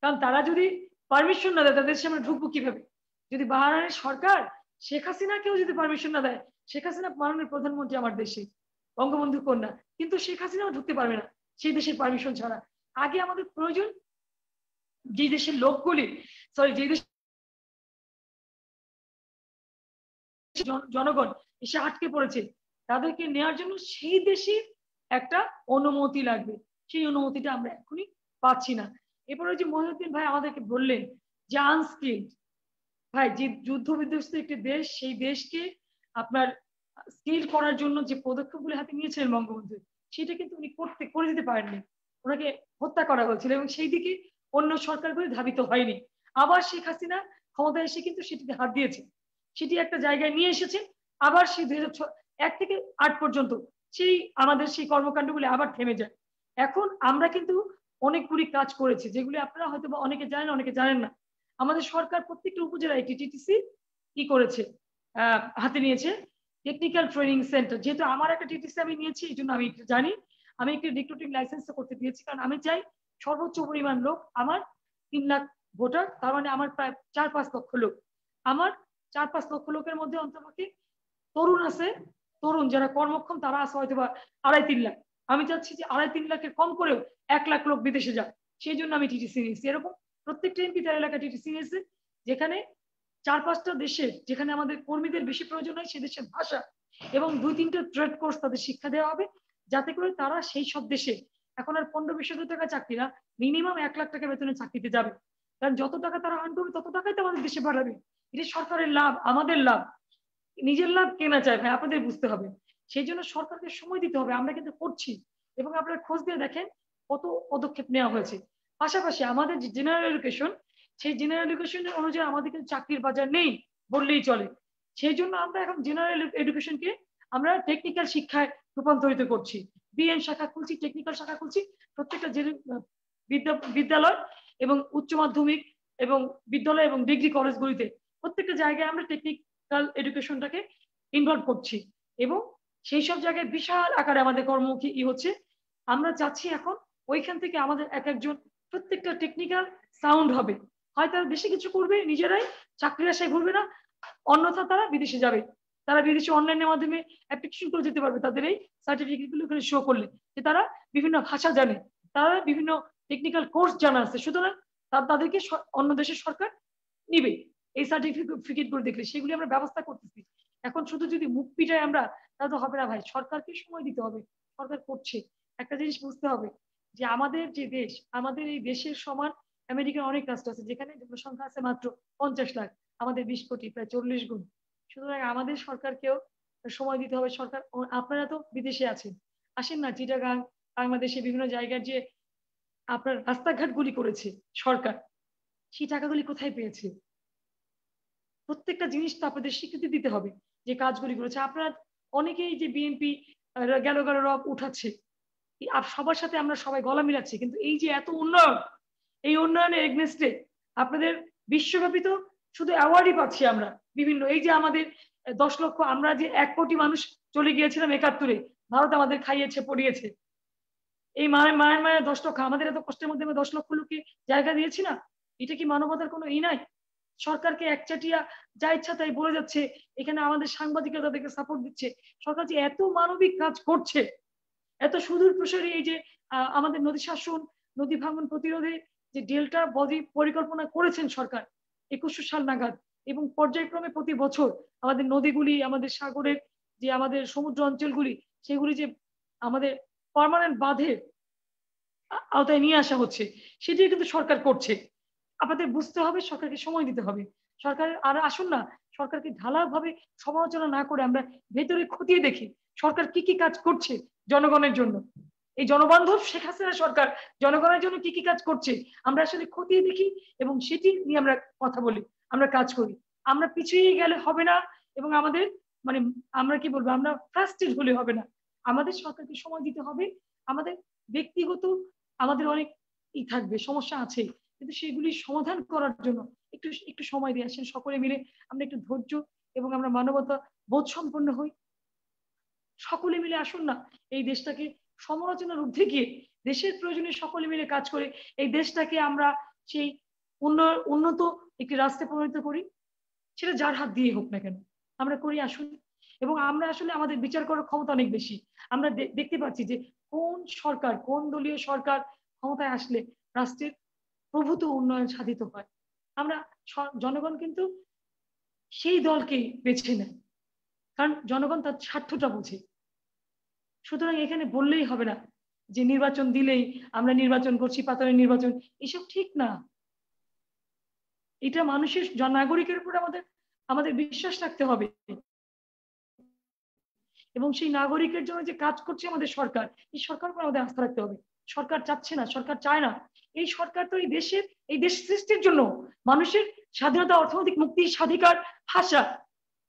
কারণ তারা যদি পারমিশন না দেয় তাদের দেশে আমরা ঢুকবো কিভাবে? যদি বাহরাইনের সরকার শেখ হাসিনাকেও যদি পারমিশন না দেয়, শেখ হাসিনা মাননীয় প্রধানমন্ত্রী আমার দেশে, বঙ্গবন্ধু কন্যা, কিন্তু শেখ হাসিনাও ঢুকতে পারবে না সেই দেশের পারমিশন ছাড়া। আগে আমাদের প্রয়োজন যে দেশের লোকগুলি, যে দেশ জনগণ এসে আটকে পড়েছে তাদেরকে নেওয়ার জন্য সেই দেশে একটা অনুমতি লাগবে, সেই অনুমতিটা আমরা এখনই পাচ্ছি না। এরপরে যে মহিউদ্দিন ভাই আমাদেরকে বললেন যে আনস্কিলড, ভাই যে যুদ্ধ বিধ্বস্ত একটি দেশ, সেই দেশকে আপনার স্কিল করার জন্য যে পদক্ষেপগুলি হাতে নিয়েছিলেন বঙ্গবন্ধু, সেটা কিন্তু উনি করে দিতে পারেননি, ওনাকে হত্যা করা হয়েছিল এবং সেই দিকে অন্য সরকারগুলি ধাবিত হয়নি। আবার শেখ হাসিনা ক্ষমতায় এসে কিন্তু সেটিতে হাত দিয়েছে, সেটি একটা জায়গায় নিয়ে এসেছে, আবার সেই 2001 থেকে 8 পর্যন্ত সেই আমাদের সেই কর্মকাণ্ডগুলি আবার থেমে যায়। এখন আমরা কিন্তু অনেকগুলি কাজ করেছি যেগুলি আপনারা হয়তো বা অনেকে জানেন, অনেকে জানেন না। আমাদের সরকার প্রত্যেকটা উপজেলায় একটি টিটিসি কি করেছে, হাতে নিয়েছে, টেকনিক্যাল ট্রেনিং সেন্টার। যেহেতু আমার একটা টিটিসি আমি নিয়েছি, এই জন্য আমি একটু জানি, আমি একটি রিক্রুটিং লাইসেন্স করতে দিয়েছি, কারণ আমি চাই সর্বোচ্চ পরিমাণ লোক, আমার 3 লাখ ভোটার, তার মানে আমার প্রায় 4-5 লক্ষ লোক, আমার 4-5 লক্ষ লোকের মধ্যে অন্ততপক্ষে তরুণ আছে, তরুণ যারা কর্মক্ষম তারা আছে হয়তো বা 2.5-3 লাখ। আমি চাচ্ছি যে 2.5-3 লাখের কম করেও 1 লাখ লোক বিদেশে যায়, সেই জন্য আমি টিটিসি নিয়েছি। এরকম প্রত্যেকটা এমপি তার এলাকায় টিটিসি নিয়েছে, যেখানে 4-5টা দেশের, যেখানে আমাদের কর্মীদের বেশি প্রয়োজন হয় সে দেশের ভাষা এবং 2-3টা ট্রেড কোর্স তাদের শিক্ষা দেওয়া হবে, যাতে করে তারা সেই সব দেশে এখন আর 15-20 টাকা চাকরি না, মিনিমাম 1 লাখ টাকা বেতনে চাকরিতে যাবে। কারণ যত টাকা তারা আর্ন করবে তত টাকাই তো আমাদের দেশে বাড়াবে। এটা সরকারের লাভ, আমাদের লাভ, নিজের লাভ কেনা চায় ভাই, আপনাদের বুঝতে হবে। সেই জন্য সরকারকে সময় দিতে হবে, আমরা কিন্তু করছি এবং আপনারা খোঁজ দিয়ে দেখেন কত পদক্ষেপ নেওয়া হয়েছে। পাশাপাশি আমাদের যে জেনারেল এডুকেশন, সেই জেনারেল এডুকেশনের অনুযায়ী আমাদের কিন্তু চাকরির বাজার নেই বললেই চলে। সেই জন্য আমরা এখন জেনারেল এডুকেশনকে আমরা টেকনিক্যাল শিক্ষায় রূপান্তরিত করছি, বিএন শাখা খুলছি, টেকনিক্যাল শাখা খুলছি, প্রত্যেকটা বিদ্যালয় এবং উচ্চ মাধ্যমিক এবং বিদ্যালয় এবং ডিগ্রি কলেজগুলিতে প্রত্যেকটা জায়গায় আমরা টেকনিক্যাল এডুকেশনটাকে ইনভলভ করছি এবং সেই সব জায়গায় বিশাল আকারে আমাদের কর্মমুখী হচ্ছে। আমরা চাচ্ছি এখন ওইখান থেকে আমাদের একজন প্রত্যেকটা টেকনিক্যাল সাউন্ড হবে, হয় তারা বেশি কিছু করবে নিজেরাই, চাকরির আশায় ঘুরবে না, অন্যথা তারা বিদেশে যাবে, তারা বিদেশে অনলাইনের মাধ্যমে অ্যাপ্লিকেশন করে যেতে পারবে তাদের এই সার্টিফিকেটগুলো ওখানে শো করলে যে তারা বিভিন্ন ভাষা জানে, তারা বিভিন্ন টেকনিক্যাল কোর্স জানা আছে, সুতরাং তাদেরকে অন্য দেশের সরকার নিবে এই সার্টিফিকেট গুলো দেখলে, সেগুলি আমরা ব্যবস্থা করতেছি। এখন শুধু যদি মুখ পিটাই আমরা তাহলে তো হবে না ভাই, সরকারকে সময় দিতে হবে, সরকার করছে। একটা জিনিস বুঝতে হবে যে আমাদের যে দেশ, আমাদের এই দেশের সমান আমেরিকার অনেক রাষ্ট্র আছে যেখানে জনসংখ্যা আছে মাত্র 50 লাখ, আমাদের 20 কোটি, প্রায় 40 গুণ। সুতরাং আমাদের সরকারকেও সময় দিতে হবে। সরকার, আপনারা তো বিদেশে আছেন, আসেন না চিটাগাং, বাংলাদেশে বিভিন্ন জায়গার যে আপনার রাস্তাঘাটগুলি করেছে সরকার, সেই টাকাগুলি কোথায় পেয়েছে? প্রত্যেকটা জিনিস তো আপনাদের স্বীকৃতি দিতে হবে যে কাজগুলি করেছে। আপনারা অনেকেই যে বিএনপি গেল রব উঠাচ্ছে, সবার সাথে আমরা সবাই গলা মিলাচ্ছি, কিন্তু এই যে এত উন্নয়ন, এই উন্নয়নের এগনেস্টে আপনাদের বিশ্বব্যাপী তো শুধু অ্যাওয়ার্ডই পাচ্ছি আমরা বিভিন্ন। এই যে আমাদের 10 লক্ষ, আমরা যে 1 কোটি মানুষ চলে গিয়েছিলাম 71-এ, ভারত আমাদের খাইয়েছে পড়িয়েছে। এই মায়ের 10 লক্ষ, আমাদের এত কষ্টের মধ্যে আমরা 10 লক্ষ লোককে জায়গা দিয়েছি না। এটা কি মানবতার কোনো নাই? সরকারকে একচাটিয়া যা ইচ্ছা তাই বলে যাচ্ছে, এখানে আমাদের সাংবাদিকরা তাদেরকে সাপোর্ট দিচ্ছে। সরকার যে এত মানবিক কাজ করছে, এত সুদূর প্রসারী, এই যে আমাদের নদী শাসন, নদী ভাঙন প্রতিরোধে যে ডেল্টা বডি পরিকল্পনা করেছেন সরকার 2100 সাল নাগাদ, এবং পর্যায়ক্রমে প্রতি বছর আমাদের নদীগুলি, আমাদের সাগরের যে আমাদের সমুদ্র অঞ্চলগুলি, সেগুলি যে আমাদের পার্মানেন্ট বাঁধের আওতায় নিয়ে আসা হচ্ছে, সেটি কিন্তু সরকার করছে। আপনাদের বুঝতে হবে, সরকারকে সময় দিতে হবে। সরকারের আর আসুন না, সরকারকে ঢালাভাবে সমালোচনা না করে আমরা ভেতরে খতিয়ে দেখি সরকার কি কি কাজ করছে জনগণের জন্য। এই জনবান্ধব শেখ হাসিনা সরকার জনগণের জন্য কি কি কাজ করছে আমরা আসলে খতিয়ে দেখি, এবং সেটি নিয়ে আমরা কথা বলি, আমরা কাজ করি। আমরা পিছিয়ে গেলে হবে না, এবং আমাদের মানে আমরা কি বলবো, আমরা ফ্রাস্ট্রেট হলে হবে না। আমাদের সরকারকে সময় দিতে হবে। আমাদের ব্যক্তিগত আমাদের অনেক থাকবে, সমস্যা আছে, কিন্তু সেগুলি সমাধান করার জন্য একটু সময় দিয়ে আসেন সকলে মিলে। আমরা একটু ধৈর্য এবং আমরা মানবতা বোধ সম্পন্ন হই। সকলে মিলে আসুন না, এই দেশটাকে সমালোচনার ঊর্ধ্বে গিয়ে দেশের প্রয়োজনে সকলে মিলে কাজ করে এই দেশটাকে আমরা সেই উন্নত একটি রাস্তায় পরিণত করি। সেটা যার হাত দিয়ে হোক না কেন, আমরা করি আসুন। এবং আমরা আসলে আমাদের বিচার করার ক্ষমতা অনেক বেশি। আমরা দেখতে পাচ্ছি যে কোন সরকার, কোন দলীয় সরকার ক্ষমতায় আসলে রাষ্ট্রের প্রভূত উন্নয়ন সাধিত হয়। আমরা জনগণ কিন্তু সেই দলকেই বেছে নেয়, কারণ জনগণ তার স্বার্থটা বোঝে। সুতরাং এখানে বললেই হবে না যে নির্বাচন দিলেই আমরা নির্বাচন করছি, পাতালে নির্বাচন, এসব ঠিক না। এটা মানুষের নাগরিকের উপর আমাদের বিশ্বাস রাখতে হবে, এবং সেই নাগরিকের জন্য যে কাজ করছে আমাদের সরকার, এই সরকার উপর আমাদের আস্থা রাখতে হবে। সরকার চাচ্ছে না, সরকার চায় না, এই সরকার তো এই দেশ সৃষ্টির জন্য, মানুষের স্বাধীনতা, অর্থনৈতিক মুক্তি, স্বাধিকার, ভাষা,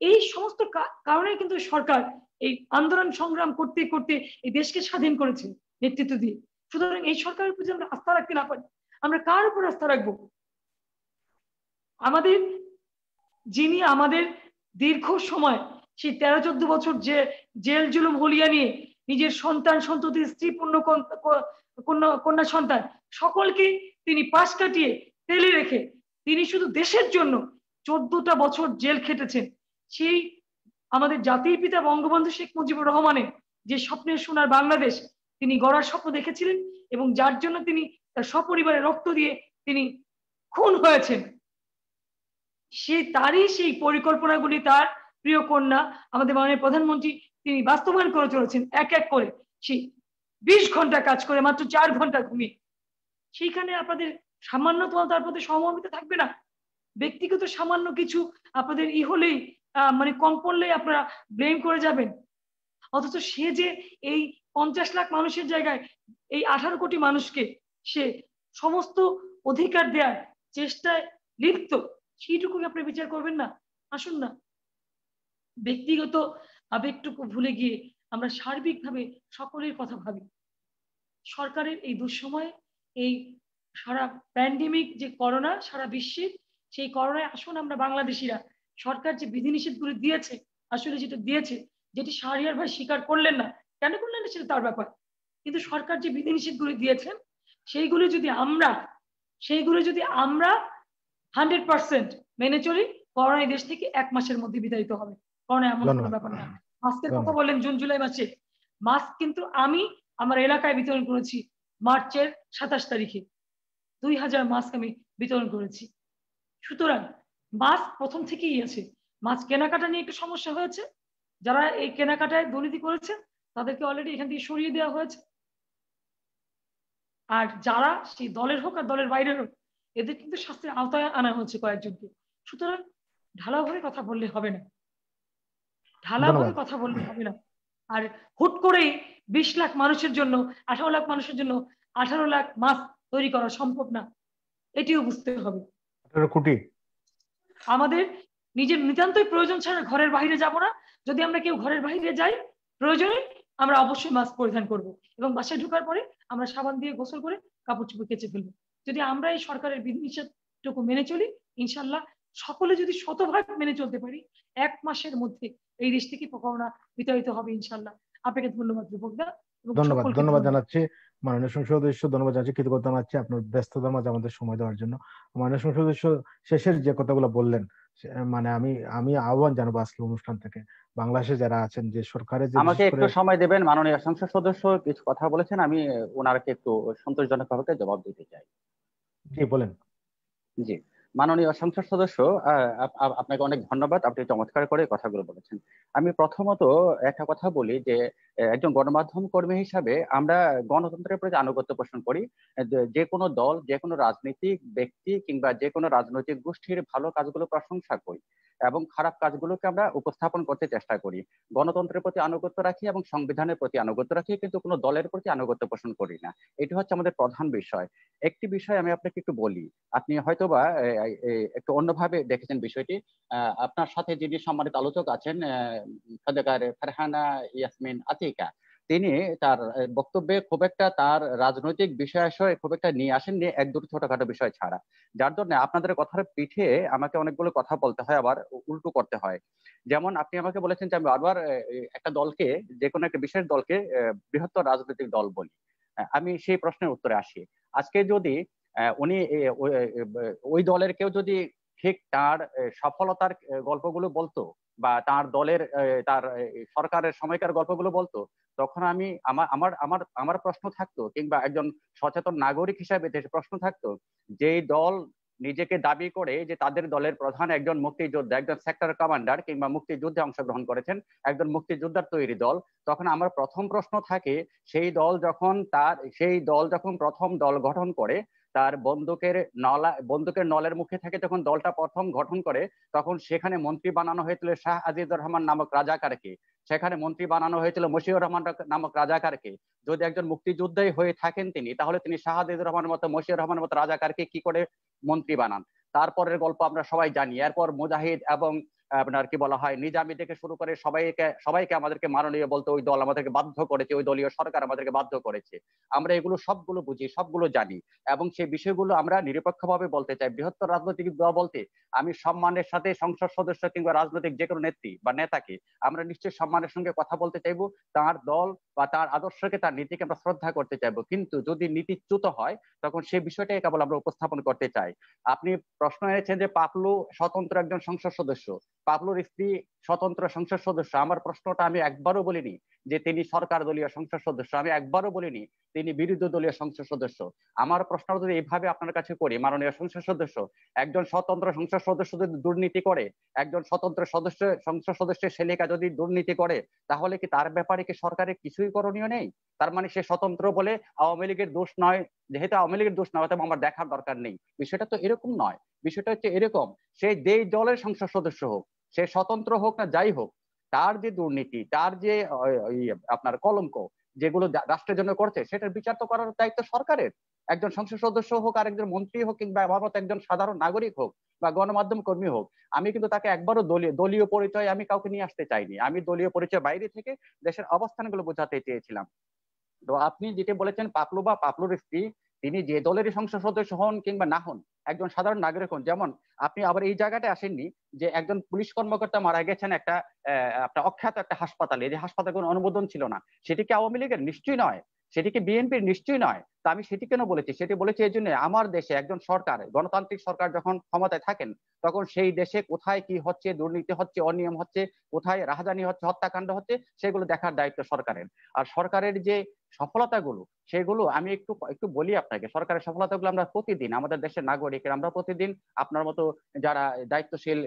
এই সমস্ত কারণে কিন্তু সরকার এই আন্দোলন সংগ্রাম করতে করতে এই দেশকে স্বাধীন করেছে নেতৃত্ব দিয়ে। সুতরাং এই সরকারের প্রতি আমরা আস্থা রাখতে না পারি, আমরা কার উপর আস্থা রাখবো? যিনি আমাদের দীর্ঘ সময় সেই 13-14 বছর যে জেল জুলুম হলিয়া নিয়ে নিজের সন্তান সন্ততি, স্ত্রী, কন্যা সন্তান সকলকে তিনি পাশ কাটিয়ে ফেলে রেখে তিনি শুধু দেশের জন্য 14টা বছর জেল খেটেছেন। সেই আমাদের জাতির পিতা বঙ্গবন্ধু শেখ মুজিবুর রহমানের যে স্বপ্নের সোনার বাংলাদেশ তিনি গড়ার স্বপ্ন দেখেছিলেন, এবং যার জন্য তিনি তার সপরিবারে রক্ত দিয়ে তিনি খুন হয়েছেন, তারই সেই পরিকল্পনাগুলি তার প্রিয় কন্যা আমাদের মাননীয় প্রধানমন্ত্রী তিনি বাস্তবায়ন করে চলেছেন এক এক করে। সেই 20 ঘন্টা কাজ করে মাত্র 4 ঘন্টা ঘুমিয়ে, সেইখানে আপনাদের সামান্য তার প্রতি সহমর্মিতা থাকবে না? ব্যক্তিগত সামান্য কিছু আপনাদের হলেই মানে কম পড়লেই আপনারা ব্লেম করে যাবেন, অথচ সে যে এই 50 লাখ মানুষের জায়গায় এই 18 কোটি মানুষকে সে সমস্ত অধিকার দেওয়ার চেষ্টায় লিপ্ত, সেইটুকু আপনি বিচার করবেন না? আসুন না, ব্যক্তিগত আবেগটুকু ভুলে গিয়ে আমরা সার্বিকভাবে সকলের কথা ভাবি। সরকারের এই দুঃসময়ে, এই সারা প্যান্ডেমিক যে করোনা সারা বিশ্বের, সেই করোনায় আসুন আমরা বাংলাদেশিরা সরকার যে বিধিনিষেধগুলি দিয়েছে, আসলে যেটা দিয়েছে, যেটি শাহরিয়ার ভাই স্বীকার করলেন না, কেন করলেন না সেটা তার ব্যাপার, কিন্তু সরকার যে বিধিনিষেধগুলি দিয়েছেন সেইগুলো যদি আমরা 100% মেনে চলি, করোনা দেশ থেকে 1 মাসের মধ্যে বিতাড়িত হবে। করোনা এমন কোনো ব্যাপার না। মাস্কের কথা বললেন জুন জুলাই মাসে, মাস্ক কিন্তু আমি আমার এলাকায় বিতরণ করেছি মার্চের 27 তারিখে 2000 মাস্ক আমি বিতরণ করেছি। সুতরাং মাস্ক প্রথম থেকেই আছে। মাস্ক কেনাকাটা নিয়ে একটু সমস্যা হয়েছে, যারা এই কেনাকাটায় দুর্নীতি করেছে তাদেরকে অলরেডি এখান থেকে সরিয়ে দেওয়া হয়েছে, আর যারা সেই দলের হোক আর দলের বাইরের হোক এদের কিন্তু শাস্তির আওতায় আনা হয়েছে কয়েকজনকে। সুতরাং ঢালাভাবে কথা বললে হবে না, ঢালাভাবে কথা বললে হবে না। আর হুট করেই 20 লাখ মানুষের জন্য, 18 লাখ মানুষের জন্য 18 লাখ মাস্ক তৈরি করা সম্ভব না, এটিও বুঝতে হবে। 18 কোটি আমাদের নিজের নিতান্তই প্রয়োজন ছাড়া ঘরের বাইরে যাব না। যদি আমরা কেউ ঘরের বাইরে যাই, প্রয়োজনে আমরা অবশ্যই মাস্ক পরিধান করব এবং বাসায় ঢোকার পরে আমরা সাবান দিয়ে গোসল করে কাপড় চোপড় কেচে ফেলবো। যদি আমরা এই সরকারের বিধিনিষেধটুকু মেনে চলি, ইনশাল্লাহ সকলে যদি শতভাগ মেনে চলতে পারি, 1 মাসের মধ্যে এই দেশ থেকে করোনা বিতাড়িত হবে ইনশাল্লাহ। আপনাকে ধন্যবাদ রূপকদা। ধন্যবাদ ধন্যবাদ জানাচ্ছি মাননীয় সংসদ সদস্য, ধন্যবাদ জানাচ্ছি, কৃতজ্ঞতা জানাচ্ছি আপনার ব্যস্ততার মাঝে আমাদের সময় দেওয়ার জন্য। মাননীয় সংসদ সদস্য শেষের যে কথাগুলো বললেন, মানে আমি আহ্বান জানাবো আজকে অনুষ্ঠান থেকে বাংলাদেশে যারা আছেন যে সরকারের যে, আমাকে একটু সময় দেবেন। মাননীয় সংসদ সদস্য কিছু কথা বলেছেন, আমি ওনারকে একটু সন্তোষজনকভাবে জবাব দিতে চাই। জি বলেন। জি, মাননীয় সংসদ সদস্য, আপনাকে অনেক ধন্যবাদ, আপনি চমৎকার করে কথাগুলো বলেছেন। আমি প্রথমত একটা কথা বলি যে একজন গণমাধ্যম কর্মী হিসাবে আমরা গণতন্ত্রের প্রতি আনুগত্য পোষণ করি। যে কোনো দল, যে কোনো রাজনৈতিক ব্যক্তি কিংবা যে কোনো রাজনৈতিক গোষ্ঠীর ভালো কাজগুলো প্রশংসা করি এবং খারাপ কাজগুলোকে আমরা উপস্থাপন করতে চেষ্টা করি। গণতন্ত্রের প্রতি আনুগত্য রাখি এবং সংবিধানের প্রতি আনুগত্য রাখি, কিন্তু কোনো দলের প্রতি আনুগত্য পোষণ করি না। এটি হচ্ছে আমাদের প্রধান বিষয়। একটি বিষয় আমি আপনাকে একটু বলি, আপনি হয়তোবা একটু অন্যভাবে দেখেছেন বিষয়টি। আপনার সাথে যিনি সম্মানিত আলোচক আছেন, খন্দকার ফারহানা ইয়াসমিন আতিকা, তিনি তার বক্তব্যে খুব একটা তার রাজনৈতিক বিষয়াশয় খুব একটা নিয়ে আসেননি, 1-2 ছোটখাটো বিষয় ছাড়া, যার জন্য আপনাদের কথার পিঠে আমাকে অনেকগুলো কথা বলতে হয়, আবার উল্টো করতে হয়। যেমন আপনি আমাকে বলেছেন যে আমি বারবার একটা দলকে, যে কোনো একটা বিশেষ দলকে বৃহত্তর রাজনৈতিক দল বলি। আমি সেই প্রশ্নের উত্তরে আসি। আজকে যদি উনি ওই দলের কেউ যদি ঠিক তার সফলতার গল্পগুলো বলতো বা তার দলের তার সরকারের সময়কার গল্পগুলো বলতো, তখন আমি আমার প্রশ্ন থাকতো, কিংবা একজন সচেতন নাগরিক হিসাবে প্রশ্ন থাকতো, যেই দল নিজেকে দাবি করে যে তাদের দলের প্রধান একজন মুক্তিযোদ্ধা, একজন সেক্টর কমান্ডার কিংবা মুক্তিযুদ্ধে অংশগ্রহণ করেছেন, একজন মুক্তিযোদ্ধার তৈরি দল, তখন আমার প্রথম প্রশ্ন থাকে, সেই দল যখন প্রথম দল গঠন করে, তার বন্দুকের নলের মুখে থেকে যখন দলটা প্রথম গঠন করে, তখন সেখানে মন্ত্রী বানানো হয়েছিল শাহ আজিজুর রহমান নামক রাজাকারকে, সেখানে মন্ত্রী বানানো হয়েছিল মশিউর রহমান নামক রাজাকারকে। যদি একজন মুক্তিযোদ্ধাই হয়ে থাকেন তিনি, তাহলে তিনি শাহ আজিজুর রহমানের মতো, মশিউর রহমানের মতো রাজাকারকে কি করে মন্ত্রী বানান? তারপরের গল্প আমরা সবাই জানি। এরপর মুজাহিদ এবং আপনার কি বলা হয় নিজামী থেকে শুরু করে সবাইকে আমাদেরকে মাননীয় বলতে, ওই দল আমাদেরকে বাধ্য করেছে, ওই দলীয় সরকার আমাদেরকে বাধ্য করেছে। আমরা এগুলো সবগুলো বুঝি, সবগুলো জানি, এবং সেই বিষয়গুলো আমরা নিরপেক্ষভাবে বলতে চাই। বৃহত্তর রাজনৈতিক দল বলতে আমি সম্মানের সাথে সংসদ সদস্য কিংবা রাজনৈতিক যে কোনো নেত্রী বা নেতাকে আমরা নিশ্চয়ই সম্মানের সঙ্গে কথা বলতে চাইবো, তার দল বা তার আদর্শকে, তার নীতিকে আমরা শ্রদ্ধা করতে চাইবো। কিন্তু যদি নীতিচ্যুত হয়, তখন সেই বিষয়টাই কেবল আমরা উপস্থাপন করতে চাই। আপনি প্রশ্ন এনেছেন যে পাপলু স্বতন্ত্র একজন সংসদ সদস্য, পাপলুর স্ত্রী স্বতন্ত্র সংসদ সদস্য। আমার প্রশ্নটা আমি একবারও বলিনি যে তিনি সরকার দলীয় সংসদ সদস্য, আমি একবারও বলিনি তিনি বিরোধী দলীয় সংসদ সদস্য। আমার প্রশ্ন যদি এইভাবে আপনার কাছে করি, মাননীয় সংসদ সদস্য, একজন স্বতন্ত্র সংসদ সদস্য যদি দুর্নীতি করে, একজন স্বতন্ত্র সংসদ সদস্যের ছেলেকা যদি দুর্নীতি করে, তাহলে কি তার ব্যাপারে কি সরকারের কিছুই করণীয় নেই? তার মানে সে স্বতন্ত্র বলে আওয়ামী লীগের দোষ নয়, যেহেতু আওয়ামী লীগের দোষ নয় তবে আমার দেখার দরকার নেই। বিষয়টা তো এরকম নয়। বিষয়টা হচ্ছে এরকম, সে যেই দলের সংসদ সদস্য হোক, সে স্বতন্ত্র হোক না যাই হোক, তার যে দুর্নীতি, তার যে আপনার কলঙ্ক যেগুলো রাষ্ট্রের জন্য করছে, সেটার বিচার তো করার দায়িত্ব সরকারের। একজন সংসদ সদস্য হোক, আর একজন মন্ত্রী হোক, কিংবা আমার মতো একজন সাধারণ নাগরিক হোক বা গণমাধ্যম কর্মী হোক, আমি কিন্তু তাকে একবারও দলীয় পরিচয় আমি কাউকে নিয়ে আসতে চাইনি। আমি দলীয় পরিচয় বাইরে থেকে দেশের অবস্থানগুলো বোঝাতে চেয়েছিলাম। তো আপনি যেটা বলেছেন পাপলু বা পাপলুর স্ত্রী, তিনি যে দলেরই সংসদ সদস্য হন কিংবা না হন, একজন সাধারণ নাগরিক হন। যেমন আপনি আবার এই জায়গাটা আসেননি যে একজন পুলিশ কর্মকর্তা মারা গেছেন একটা অখ্যাত একটা হাসপাতালে, যে হাসপাতালে কোনো অনুমোদন ছিল না, সেটি কি আওয়ামী লীগের? নিশ্চয়ই নয়। সেটি কি বিএনপির? নিশ্চয়ই নয়। তা আমি সেটি কেন বলেছি? সেটি বলেছি এই জন্য, আমার দেশে একজন সরকার, গণতান্ত্রিক সরকার যখন ক্ষমতায় থাকেন, তখন সেই দেশে কোথায় কি হচ্ছে, দুর্নীতি হচ্ছে, অনিয়ম হচ্ছে, কোথায় রাহাজানি হচ্ছে, হত্যাকাণ্ড হচ্ছে, সেগুলো দেখার দায়িত্ব সরকারের। আর সরকারের যে সফলতাগুলো, সেগুলো আমি একটু বলি আপনাকে। সরকারের সফলতাগুলো আমরা প্রতিদিন, আমাদের দেশের নাগরিকের আমরা প্রতিদিন, আপনার মতো যারা দায়িত্বশীল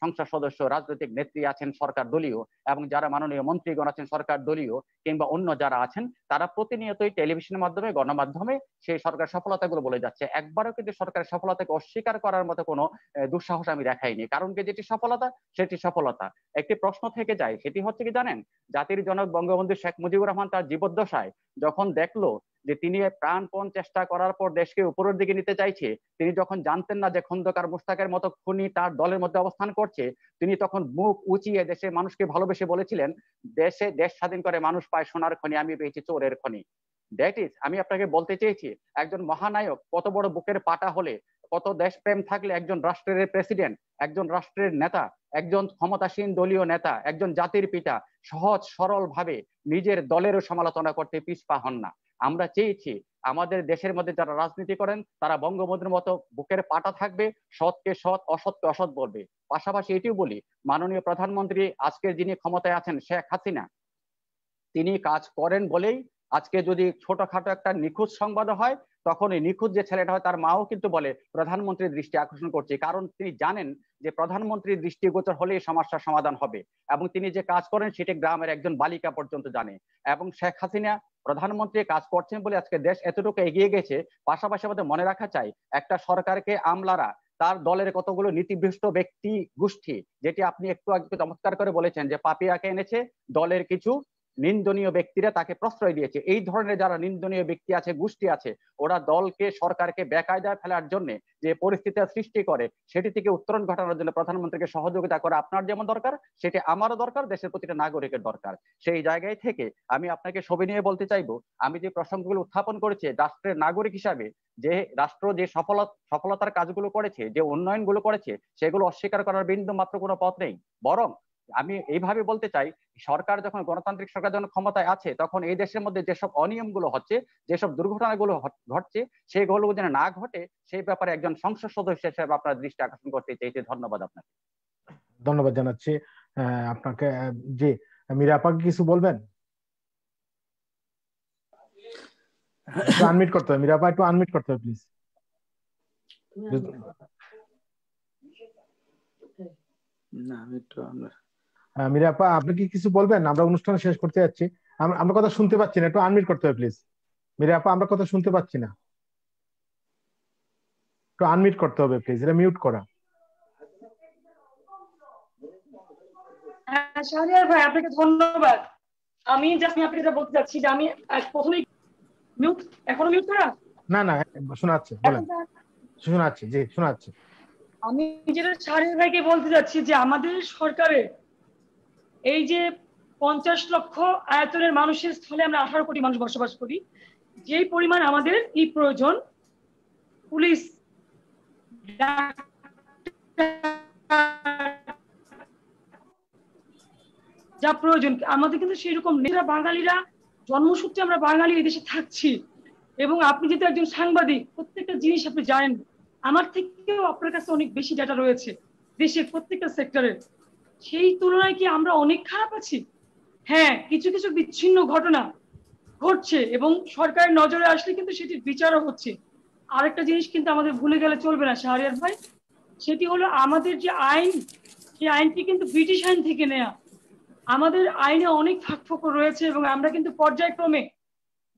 সংসদ সদস্য, রাজনৈতিক নেত্রী আছেন সরকার দলীয়, এবং যারা মাননীয় মন্ত্রীগণ আছেন সরকার দলীয়, কিংবা অন্য যারা আছেন, তারা প্রতিনিয়তই টেলিভিশনের মাধ্যমে, গণমাধ্যমে সেই সরকার সফলতাগুলো বলে যাচ্ছে। একবারও কিন্তু সরকারের সফলতাকে অস্বীকার করার মতো কোনো দুঃসাহস আমি দেখাইনি। কারণ কি, যেটি সফলতা সেটি সফলতা। একটি প্রশ্ন থেকে যায়, সেটি হচ্ছে কি জানেন, জাতির জনক বঙ্গবন্ধু শেখ মুজিবুর রহমান তার জীবদ্দশায় যখন দেখলো যে তিনি প্রাণপণ চেষ্টা করার পর দেশকে উপরের দিকে নিতে চাইছে, তিনি যখন জানতেন না যে খন্দকার মোশতাকের মতো খুনি তার দলের মধ্যে অবস্থান করছে, তিনি তখন মুখ উঁচিয়ে দেশের মানুষকে ভালোবেসে বলেছিলেন, দেশ স্বাধীন করে মানুষ পায় সোনার খনি, আমি পেয়েছি চোরের খনি। দ্যাট ইজ, আমি আপনাকে বলতে চেয়েছি, একজন মহানায়ক কত বড় বুকের পাটা হলে, কত দেশপ্রেম থাকলে একজন রাষ্ট্রের প্রেসিডেন্ট, একজন রাষ্ট্রের নেতা, একজন ক্ষমতাসীন দলীয় নেতা, একজন জাতির পিতা সহজ সরল ভাবে নিজের দলেরও সমালোচনা করতে পিছপা হন না। আমরা চেয়েছি আমাদের দেশের মধ্যে যারা রাজনীতি করেন তারা বঙ্গবন্ধুর মতো বুকের পাটা থাকবে, সৎকে সৎ, অসৎকে অসৎ বলবে। পাশাপাশি এটিও বলি, মাননীয় প্রধানমন্ত্রী আজকের যিনি ক্ষমতায় আছেন শেখ হাসিনা, তিনি কাজ করেন বলেই আজকে যদি ছোটখাটো একটা নিখোঁজ সংবাদ হয়, তখন এই নিখোঁজ যে ছেলেটা হয় তার মাও কিন্তু বলে প্রধানমন্ত্রীর দৃষ্টি আকর্ষণ করছে, কারণ তিনি জানেন যে প্রধানমন্ত্রীর দৃষ্টিগোচর হলেই সমস্যার সমাধান হবে, এবং তিনি যে কাজ করেন সেটি গ্রামের একজন বালিকা পর্যন্ত জানে। এবং শেখ হাসিনা প্রধানমন্ত্রী কাজ করছেন বলে আজকে দেশ এতটুকু এগিয়ে গেছে। পাশাপাশি আমাদের মনে রাখা চাই, একটা সরকারকে আমলারা, তার দলের কতগুলো নীতিভ্রষ্ট ব্যক্তি গোষ্ঠী, যেটি আপনি একটু আগে চমৎকার করে বলেছেন যে পাপিয়াকে এনেছে দলের কিছু নিন্দনীয় ব্যক্তিরা তাকে প্রশ্রয় দিয়েছে। এই ধরনের যারা নিন্দনীয় ব্যক্তি আছে, গোষ্ঠী আছে, ওরা দলকে, সরকারকে বেকায়দায় ফেলার জন্য যে পরিস্থিতির সৃষ্টি করে, সেটি থেকে উত্তরণ ঘটানোর জন্য প্রধানমন্ত্রীকে সহযোগিতা করা আপনার যেমন দরকার, সেটি আমারও দরকার, দেশের প্রতিটা নাগরিকের দরকার। সেই জায়গায় থেকে আমি আপনাকে সবিনয়ে বলতে চাইবো, আমি যে প্রসঙ্গগুলো উত্থাপন করেছি রাষ্ট্রের নাগরিক হিসাবে, যে রাষ্ট্র যে সফলতার কাজগুলো করেছে, যে উন্নয়নগুলো করেছে, সেগুলো অস্বীকার করার বিন্দু মাত্র কোনো পথ নেই। বরং আমি এইভাবে বলতে চাই, সরকার যখন, গণতান্ত্রিক সরকার যখন ক্ষমতায় আছে, তখন এই দেশের মধ্যে যেসব অনিয়মগুলো হচ্ছে, যেসব দুর্ঘটনাগুলো ঘটছে, সেগুলো যেন না ঘটে, সেই ব্যাপারে একজন সংসদ সদস্য হিসেবে আপনার দৃষ্টি আকর্ষণ করতে চাইছি। ধন্যবাদ আপনাকে। ধন্যবাদ জানাচ্ছি আপনাকে। জি, মীরা আপা কিছু বলবেন? একটু আনমিউট করতে হবে, মীরা আপা একটু আনমিউট করতে হবে প্লিজ। না, আমি একটু মীরা আপা আপনি কি কিছু বলবেন? আমরা অনুষ্ঠান শেষ করতে যাচ্ছি, আমরা কথা শুনতে পাচ্ছি না, একটু আনমিউট করতে হবে প্লিজ। মীরা আপা আমরা কথা শুনতে পাচ্ছি না, একটু আনমিউট করতে হবে প্লিজ, এটা মিউট করা। হ্যাঁ শাহরিয়ার ভাই, আপনাকে ধন্যবাদ। আমি জাস্ট আপনাকে যেটা বলতে চাচ্ছি যে আমি প্রথমেই মিউট, এখনো মিউট করা? না না, শোনাচ্ছে, বলেন। শোনাচ্ছে, জি শোনাচ্ছে। আমি যেটা শাহরিয়ার ভাইকে বলতে যাচ্ছি যে আমাদের সরকারের এই যে 50 লক্ষ আয়তনের মানুষের স্থলে আমরা 18 কোটি মানুষ বসবাস করি, যেই পরিমাণ আমাদের এই প্রয়োজন, পুলিশ, যা প্রয়োজন আমাদের কিন্তু সেরকম নেই। বাঙালিরা জন্মসূত্রে আমরা বাঙালি এই দেশে থাকছি, এবং আপনি যেহেতু একজন সাংবাদিক, প্রত্যেকটা জিনিস আপনি জানেন, আমার থেকেও আপনার কাছে অনেক বেশি ডাটা রয়েছে দেশের প্রত্যেকটা সেক্টরের। সেই তুলনায় কি আমরা অনেক খারাপ আছি? হ্যাঁ, কিছু কিছু বিচ্ছিন্ন ঘটনা ঘটছে এবং সরকারের নজরে আসলে কিন্তু সেটির বিচারও হচ্ছে। আরেকটা জিনিস কিন্তু আমাদের ভুলে গেলে চলবে না শাহরিয়ার ভাই, সেটি হলো আমাদের যে আইন, সেই আইনটি কিন্তু ব্রিটিশ আইন থেকে নেয়া। আমাদের আইনে অনেক ফাঁকফোকর রয়েছে এবং আমরা কিন্তু পর্যায়ক্রমে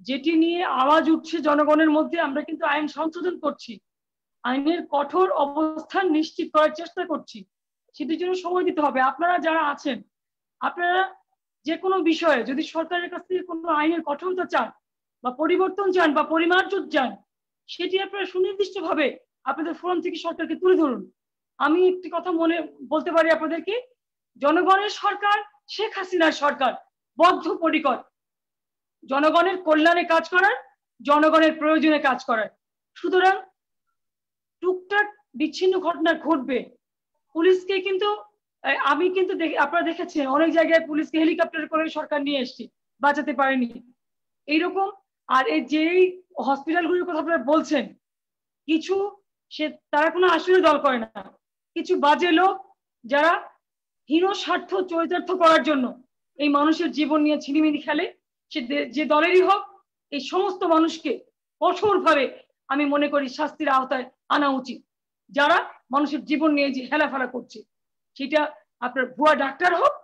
যেটি নিয়ে আওয়াজ উঠছে জনগণের মধ্যে, আমরা কিন্তু আইন সংশোধন করছি, আইনের কঠোর অবস্থান নিশ্চিত করার চেষ্টা করছি। সেটির জন্য সময় দিতে হবে। আপনারা যারা আছেন, আপনারা যে কোনো বিষয়ে যদি সরকারের কাছ থেকে কোনো আইনের কঠোরতা চান বা পরিবর্তন চান বা পরিমার্জন চান, সেটি আপনারা সুনির্দিষ্টভাবে আপনাদের ফোরাম থেকে সরকারকে তুলে ধরুন। আমি একটি কথা মনে বলতে পারি আপনাদেরকে, জনগণের সরকার, শেখ হাসিনার সরকার বদ্ধপরিকর জনগণের কল্যাণে কাজ করার, জনগণের প্রয়োজনে কাজ করার। সুতরাং টুকটাক বিচ্ছিন্ন ঘটনা ঘটবে, পুলিশকে কিন্তু আমি কিন্তু আপনারা দেখেছেন অনেক জায়গায় পুলিশকে হেলিকপ্টার করে সরকার নিয়ে এসেছি, বাঁচাতে পারেনি এইরকম। আর এই যেই হসপিটালগুলির কথা আপনারা বলছেন, কিছু তারা কোনো আসলে দল করে না, কিছু বাজে লোক যারা হীন স্বার্থ চরিতার্থ করার জন্য এই মানুষের জীবন নিয়ে ছিনিমিনি খেলে, সে যে দলেরই হোক, এই সমস্ত মানুষকে কঠোরভাবে আমি মনে করি শাস্তির আওতায় আনা উচিত। যারা মানুষের জীবন নিয়ে যে হেলাফেলা করছে, সেটা আপনার ভুয়া ডাক্তার হোক,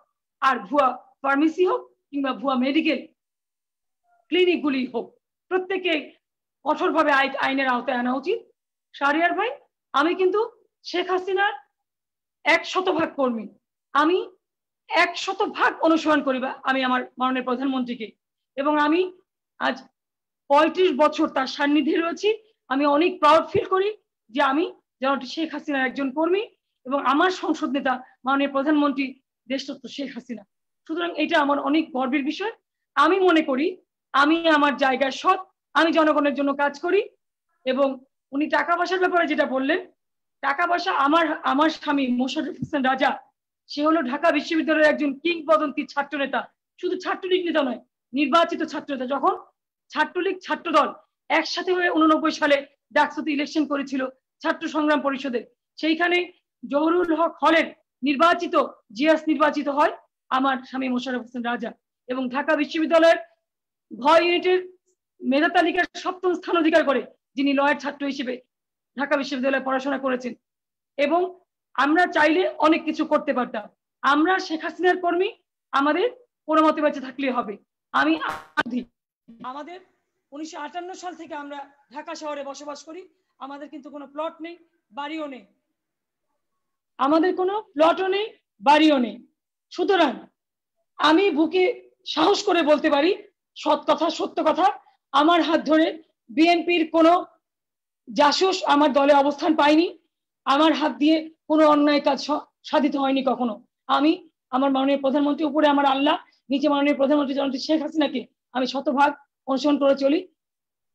আর ভুয়া ফার্মেসি হোক, কিংবা ভুয়া মেডিকেল ক্লিনিক গুলি হোক, প্রত্যেকে কঠোরভাবে আইনের আওতায় আনা উচিত। শাহরিয়ার ভাই, আমি কিন্তু শেখ হাসিনার 100% কর্মী, আমি 100% অনুসরণ করি আমি আমার মাননীয় প্রধানমন্ত্রীকে, এবং আমি আজ 35 বছর তার সান্নিধ্যে রয়েছি। আমি অনেক প্রাউড ফিল করি যে আমি জনাব শেখ হাসিনার একজন কর্মী এবং আমার সংসদ নেতা মাননীয় প্রধানমন্ত্রী দেশরত্ন শেখ হাসিনা। সুতরাং এটা আমার অনেক গর্বের বিষয়। আমি মনে করি আমি আমার জায়গায় সৎ, আমি জনগণের জন্য কাজ করি। এবং উনি টাকা পয়সার ব্যাপারে যেটা বললেন, টাকা পয়সা আমার স্বামী মোশাররফ হোসেন রাজা, সে হলো ঢাকা বিশ্ববিদ্যালয়ের একজন কিংবদন্তি ছাত্র নেতা। শুধু ছাত্রলীগ নেতা নয়, নির্বাচিত ছাত্র নেতা। যখন ছাত্রলীগ ছাত্রদল একসাথে হয়ে 89 সালে ডাকসুতে ইলেকশন করেছিল ছাত্র সংগ্রাম পরিষদের, সেইখানে জহুরুল হক হলের নির্বাচিত জিয়াস নির্বাচিত হয় আমার স্বামী মোশাররফ হোসেন রাজা। এবং ঢাকা বিশ্ববিদ্যালয়ের ঘ ইউনিটের মেধা তালিকার 7ম স্থান অধিকার করে যিনি লয়ের ছাত্র হিসেবে ঢাকা বিশ্ববিদ্যালয়ে পড়াশোনা করেছেন। এবং আমরা চাইলে অনেক কিছু করতে পারতাম। আমরা শেখ হাসিনার কর্মী, আমাদের কোনো মতে বেঁচে থাকলে হবে। আমি আমাদের 1958 সাল থেকে আমরা ঢাকা শহরে বসবাস করি। আমাদের কিন্তু কোনো প্লট নেই, বাড়িও নেই। আমাদের কোনো প্লটও নেই, বাড়িও নেই। সুতরাং আমি বুকে সাহস করে বলতে পারি, সৎ কথা সত্য কথা, আমার হাত ধরে বিএনপির কোনো জাসুস আমার দলে অবস্থান পায়নি। আমার হাত দিয়ে কোনো অন্যায় কাজ সাধিত হয়নি কখনো। আমি আমার মাননীয় প্রধানমন্ত্রী, উপরে আমার আল্লাহ, নিচে মাননীয় প্রধানমন্ত্রী জননেত্রী শেখ হাসিনাকে আমি শতভাগ অনুসরণ করে চলি।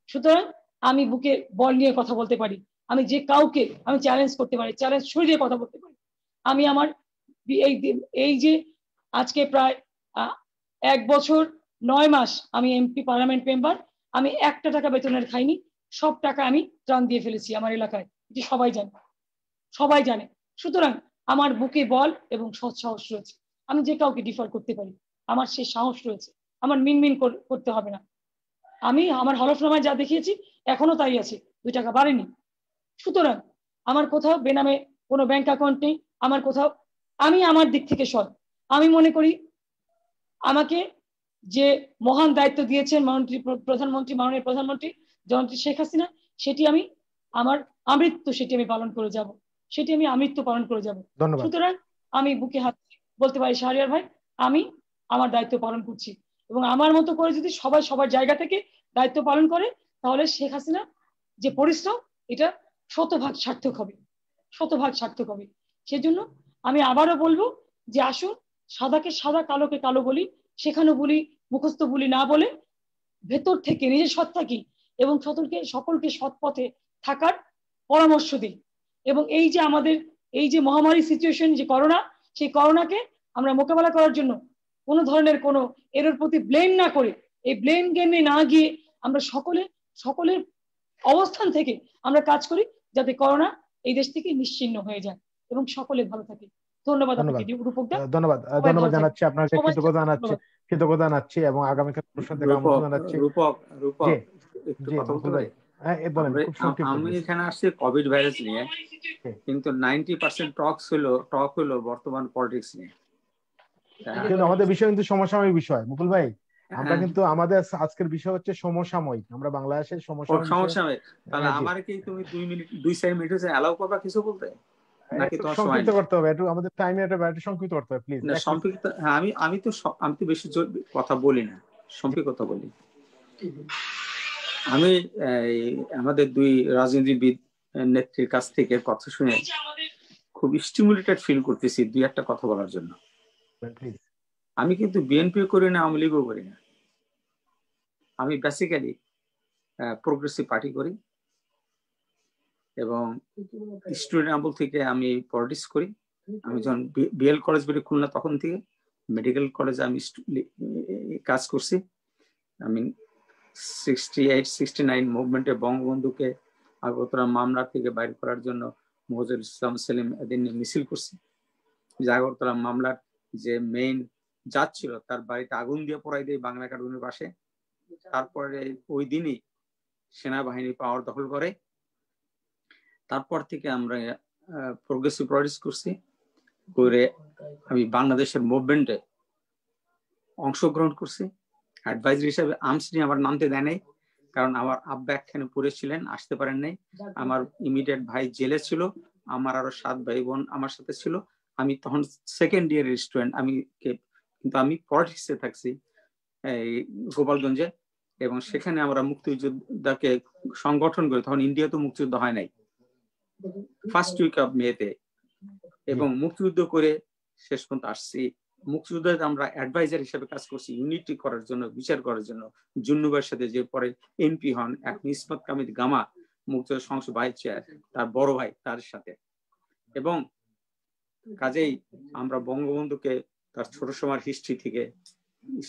সুতরাং আমি বুকে বল নিয়ে কথা বলতে পারি। আমি যে কাউকে আমি চ্যালেঞ্জ করতে পারি, চ্যালেঞ্জ সরিয়ে কথা বলতে পারি। আমি আমার এই যে আজকে প্রায় 1 বছর 9 মাস আমি এমপি পার্লামেন্ট মেম্বার, আমি 1 টাকা বেতনের খাইনি। সব টাকা আমি ত্রাণ দিয়ে ফেলেছি আমার এলাকায়, এটি সবাই জানে, সবাই জানে। সুতরাং আমার বুকে বল এবং সৎ সাহস রয়েছে। আমি যে কাউকে ডিফার করতে পারি, আমার সেই সাহস রয়েছে। আমার মিনমিন করতে হবে না। আমি আমার হলফনামায় যা দেখিয়েছি এখনো তাই আছে, 2 টাকা বাড়েনি। সুতরাং আমার কোথাও বেনামে কোনো ব্যাংক অ্যাকাউন্ট নেই, আমার কোথাও, আমি আমার দিক থেকে সৎ। আমি মনে করি আমাকে যে মহান দায়িত্ব দিয়েছেন মাননীয় প্রধানমন্ত্রী জননেত্রী শেখ হাসিনা, সেটি আমি আমার আমৃত্যু সেটি আমি পালন করে যাব, সেটি আমি আমৃত্যু পালন করে যাব। সুতরাং আমি বুকে হাত বলতে পারি, শাহরিয়ার ভাই, আমি আমার দায়িত্ব পালন করছি। এবং আমার মতো করে যদি সবাই সবার জায়গা থেকে দায়িত্ব পালন করে, তাহলে শেখ হাসিনা যে পরিশ্রম, এটা শতভাগ সার্থক হবে, শতভাগ সার্থক হবে। সেজন্য আমি আবারও বলবো যে আসুন, সাদাকে সাদা, কালোকে কালো বলি, শেখানো বলি, মুখস্থ বলি না বলে ভেতর থেকে নিজে সৎ থাকি এবং সকলকে সৎ পথে থাকার পরামর্শ দিই। এবং এই যে আমাদের এই যে মহামারী সিচুয়েশন, যে করোনা, সেই করোনাকে আমরা মোকাবেলা করার জন্য কোনো ধরনের কোনো এর প্রতি ব্লেম না করে, এই ব্লেম গেমে না গিয়ে আমরা সকলের অবস্থান থেকে আমরা কাজ করি, যাতে করোনা এই দেশ থেকে নিশ্চিহ্ন হয়ে যায় এবং সকলে ভালো থাকে। ধন্যবাদ আপনাকে রূপকদা। ধন্যবাদ জানাচ্ছি আপনাকে, কৃতজ্ঞতা জানাচ্ছি এবং আগামীকাল অনুষ্ঠান থেকে আমন্ত্রণ জানাচ্ছি। আমি এখানে আসছি কোভিড ভাইরাস নিয়ে, কিন্তু 90% টক হলো বর্তমান পলিটিক্স নিয়ে। কিন্তু আমাদের বিষয় কিন্তু সমসাময়িক বিষয় মুকুল ভাই। আমরা কিন্তু আমাদের আজকের বিষয় হচ্ছে সমসাময়িক, আমরা বাংলাদেশের সমসাময়িক। তাহলে আমার কি তুমি 2-4 মিনিট অ্যালাউ করবা কিছু বলতে, নাকি তোমার সংক্ষিপ্ত করতে হবে? একটু আমাদের টাইমে একটু সংক্ষিপ্ত করতে হবে প্লিজ। না সংক্ষিপ্ত, আমি তো বেশি কথা বলি না, সংক্ষিপ্ত কথা বলি। আমি আমাদের 2 রাজনীতিবিদ নেত্রীর কাছ থেকে কথা শুনে খুব স্টিমুলেটেড ফিল করতেছি 2-1টা কথা বলার জন্য। আমি কিন্তু বিএনপি করি না, আওয়ামী লীগও করি না। আমি বেসিক্যালি প্রোগ্রেসিভ পার্টি করি এবং স্টুডেন্ট আমল থেকে আমি পলিটিক্স করি। আমি যখন বিএল কলেজ বেড়ে খুলনা, তখন থেকে মেডিকেল কলেজে আমি কাজ করছি। আমি 68-69 মুভমেন্টে বঙ্গবন্ধুকে আগরতলা মামলা থেকে বাইর করার জন্য মফিজুল ইসলাম সেলিম এদিন মিছিল করছি। যে আগরতলা মামলার যে মেইন জাজ ছিল, তার বাড়িতে আগুন দিয়ে পোড়াই দেয় বাংলা একাডেমির পাশে। তারপরে ওই দিনই সেনাবাহিনী পাওয়ার দখল করে। তারপর থেকে আমরা প্রোগ্রেসিভ পলিটিক্স করছি, করে আমি বাংলাদেশের মুভমেন্টে অংশগ্রহণ করছি। অ্যাডভাইজার হিসেবে আর্মস নিয়ে আমার নামতে দেয় নাই, কারণ আমার আব্বা একখানে পড়েছিলেন, আসতে পারেন নাই। আমার ইমিডিয়েট ভাই জেলে ছিল, আমার আরো 7 ভাই বোন আমার সাথে ছিল। আমি তখন সেকেন্ড ইয়ারের স্টুডেন্ট। কিন্তু আমি পলিটিক্সে থাকছি এই গোপালগঞ্জে, এবং সেখানে আমরা মুক্তিযোদ্ধাকে সংগঠন করি। তখন ইন্ডিয়া তো মুক্তিযুদ্ধ হয় নাই, ফার্স্ট উইক অফ মেতে, এবং মুক্তিযুদ্ধ করে শেষ পর্যন্ত আসছি। মুক্তিযুদ্ধে আমরা অ্যাডভাইজার হিসেবে কাজ করছি, ইউনিটি করার জন্য, বিচার করার জন্য। জুন্নুবের সাথে যে পরে এমপি হন, এখন ইসমাত কামিল গামা মুক্তিযুদ্ধ সংসদ ভাইস চেয়ার, তার বড় ভাই তার সাথে। এবং কাজেই আমরা বঙ্গবন্ধুকে তার ছোট সময়ের হিস্ট্রি থেকে,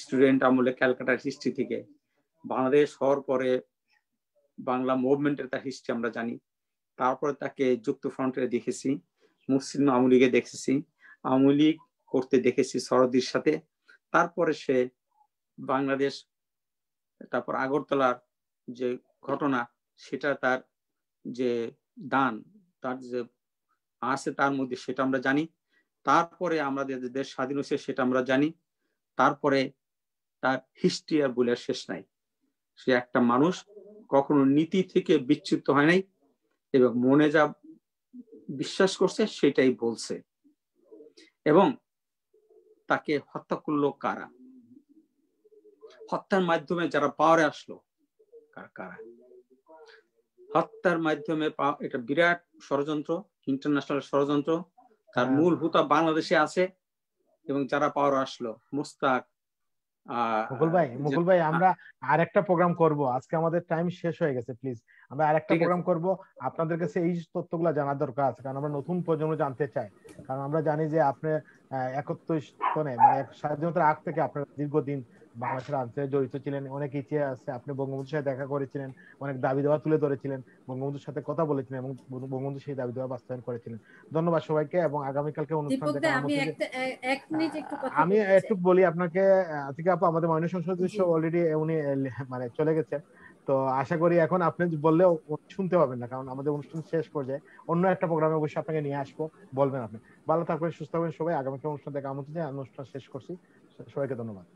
স্টুডেন্ট আমলে ক্যালকাটার হিস্ট্রি থেকে, বাংলাদেশ হওয়ার পরে বাংলা মুভমেন্টের তার হিস্ট্রি আমরা জানি। তারপরে তাকে যুক্ত ফ্রন্টে দেখেছি, মুসলিম আওয়ামী লীগে দেখেছি, আওয়ামী লীগ করতে দেখেছি সরদির সাথে। তারপরে সে বাংলাদেশ, তারপর আগরতলার যে ঘটনা, সেটা তার যে দান, তার যে আছে তার মধ্যে, সেটা আমরা জানি। তারপরে আমাদের দেশ স্বাধীন হয়েছে সেটা আমরা জানি। তারপরে তার হিস্ট্রি আর বলে শেষ নাই। সে একটা মানুষ, কখনো নীতি থেকে বিচ্যুত হয় নাই, এবং মনে যা বিশ্বাস করছে সেটাই বলছে। এবং তাকে হত্যা করলো কারা? হত্যার মাধ্যমে যারা পাওয়ারে আসলো, কারা? হত্যার মাধ্যমে এটা বিরাট ষড়যন্ত্র, ইন্টারন্যাশনাল ষড়যন্ত্র। তার মূল হুতা বাংলাদেশে আছে, এবং যারা পাওয়ারে আসলো, মুস্তাক। মুকুল ভাই আমরা আরেকটা প্রোগ্রাম করব, আজকে আমাদের টাইম শেষ হয়ে গেছে। প্লিজ আমরা আরেকটা প্রোগ্রাম করব, আপনাদের কাছে এই তথ্যগুলো জানার দরকার আছে, কারণ আমরা নতুন প্রজন্ম জানতে চাই। কারণ আমরা জানি যে আপনি 71 সনে মানে স্বাধীনতার আগ থেকে আপনার দীর্ঘদিন বাংলাদেশের আন্দোলনে জড়িত ছিলেন, অনেক ইতিহাস আছে। আপনি বঙ্গবন্ধুর সাথে দেখা করেছিলেন, অনেক দাবি দেওয়া তুলে ধরেছিলেন, বঙ্গবন্ধুর সাথে কথা বলেছিলেন, এবং বঙ্গবন্ধু সেই দাবি দেওয়া বাস্তবায়ন করেছিলেন। ধন্যবাদ সবাইকে, এবং আগামীকালকে অনুষ্ঠান দেখার আমি একটু বলি আপনাকে। আজকে আপু আমাদের মাননীয় সংসদ সদস্য অলরেডি উনি মানে চলে গেছে, তো আশা করি এখন আপনি বললেও শুনতে পাবেন না, কারণ আমাদের অনুষ্ঠান শেষ পর্যায়ে অন্য একটা প্রোগ্রামে অবশ্যই আপনাকে নিয়ে আসবো, বলবেন আপনি। ভালো থাকবেন, সুস্থ থাকবেন সবাই। আগামীকাল অনুষ্ঠান দেখা আমন্ত্রণ জানিয়ে অনুষ্ঠান শেষ করছি। সবাইকে ধন্যবাদ।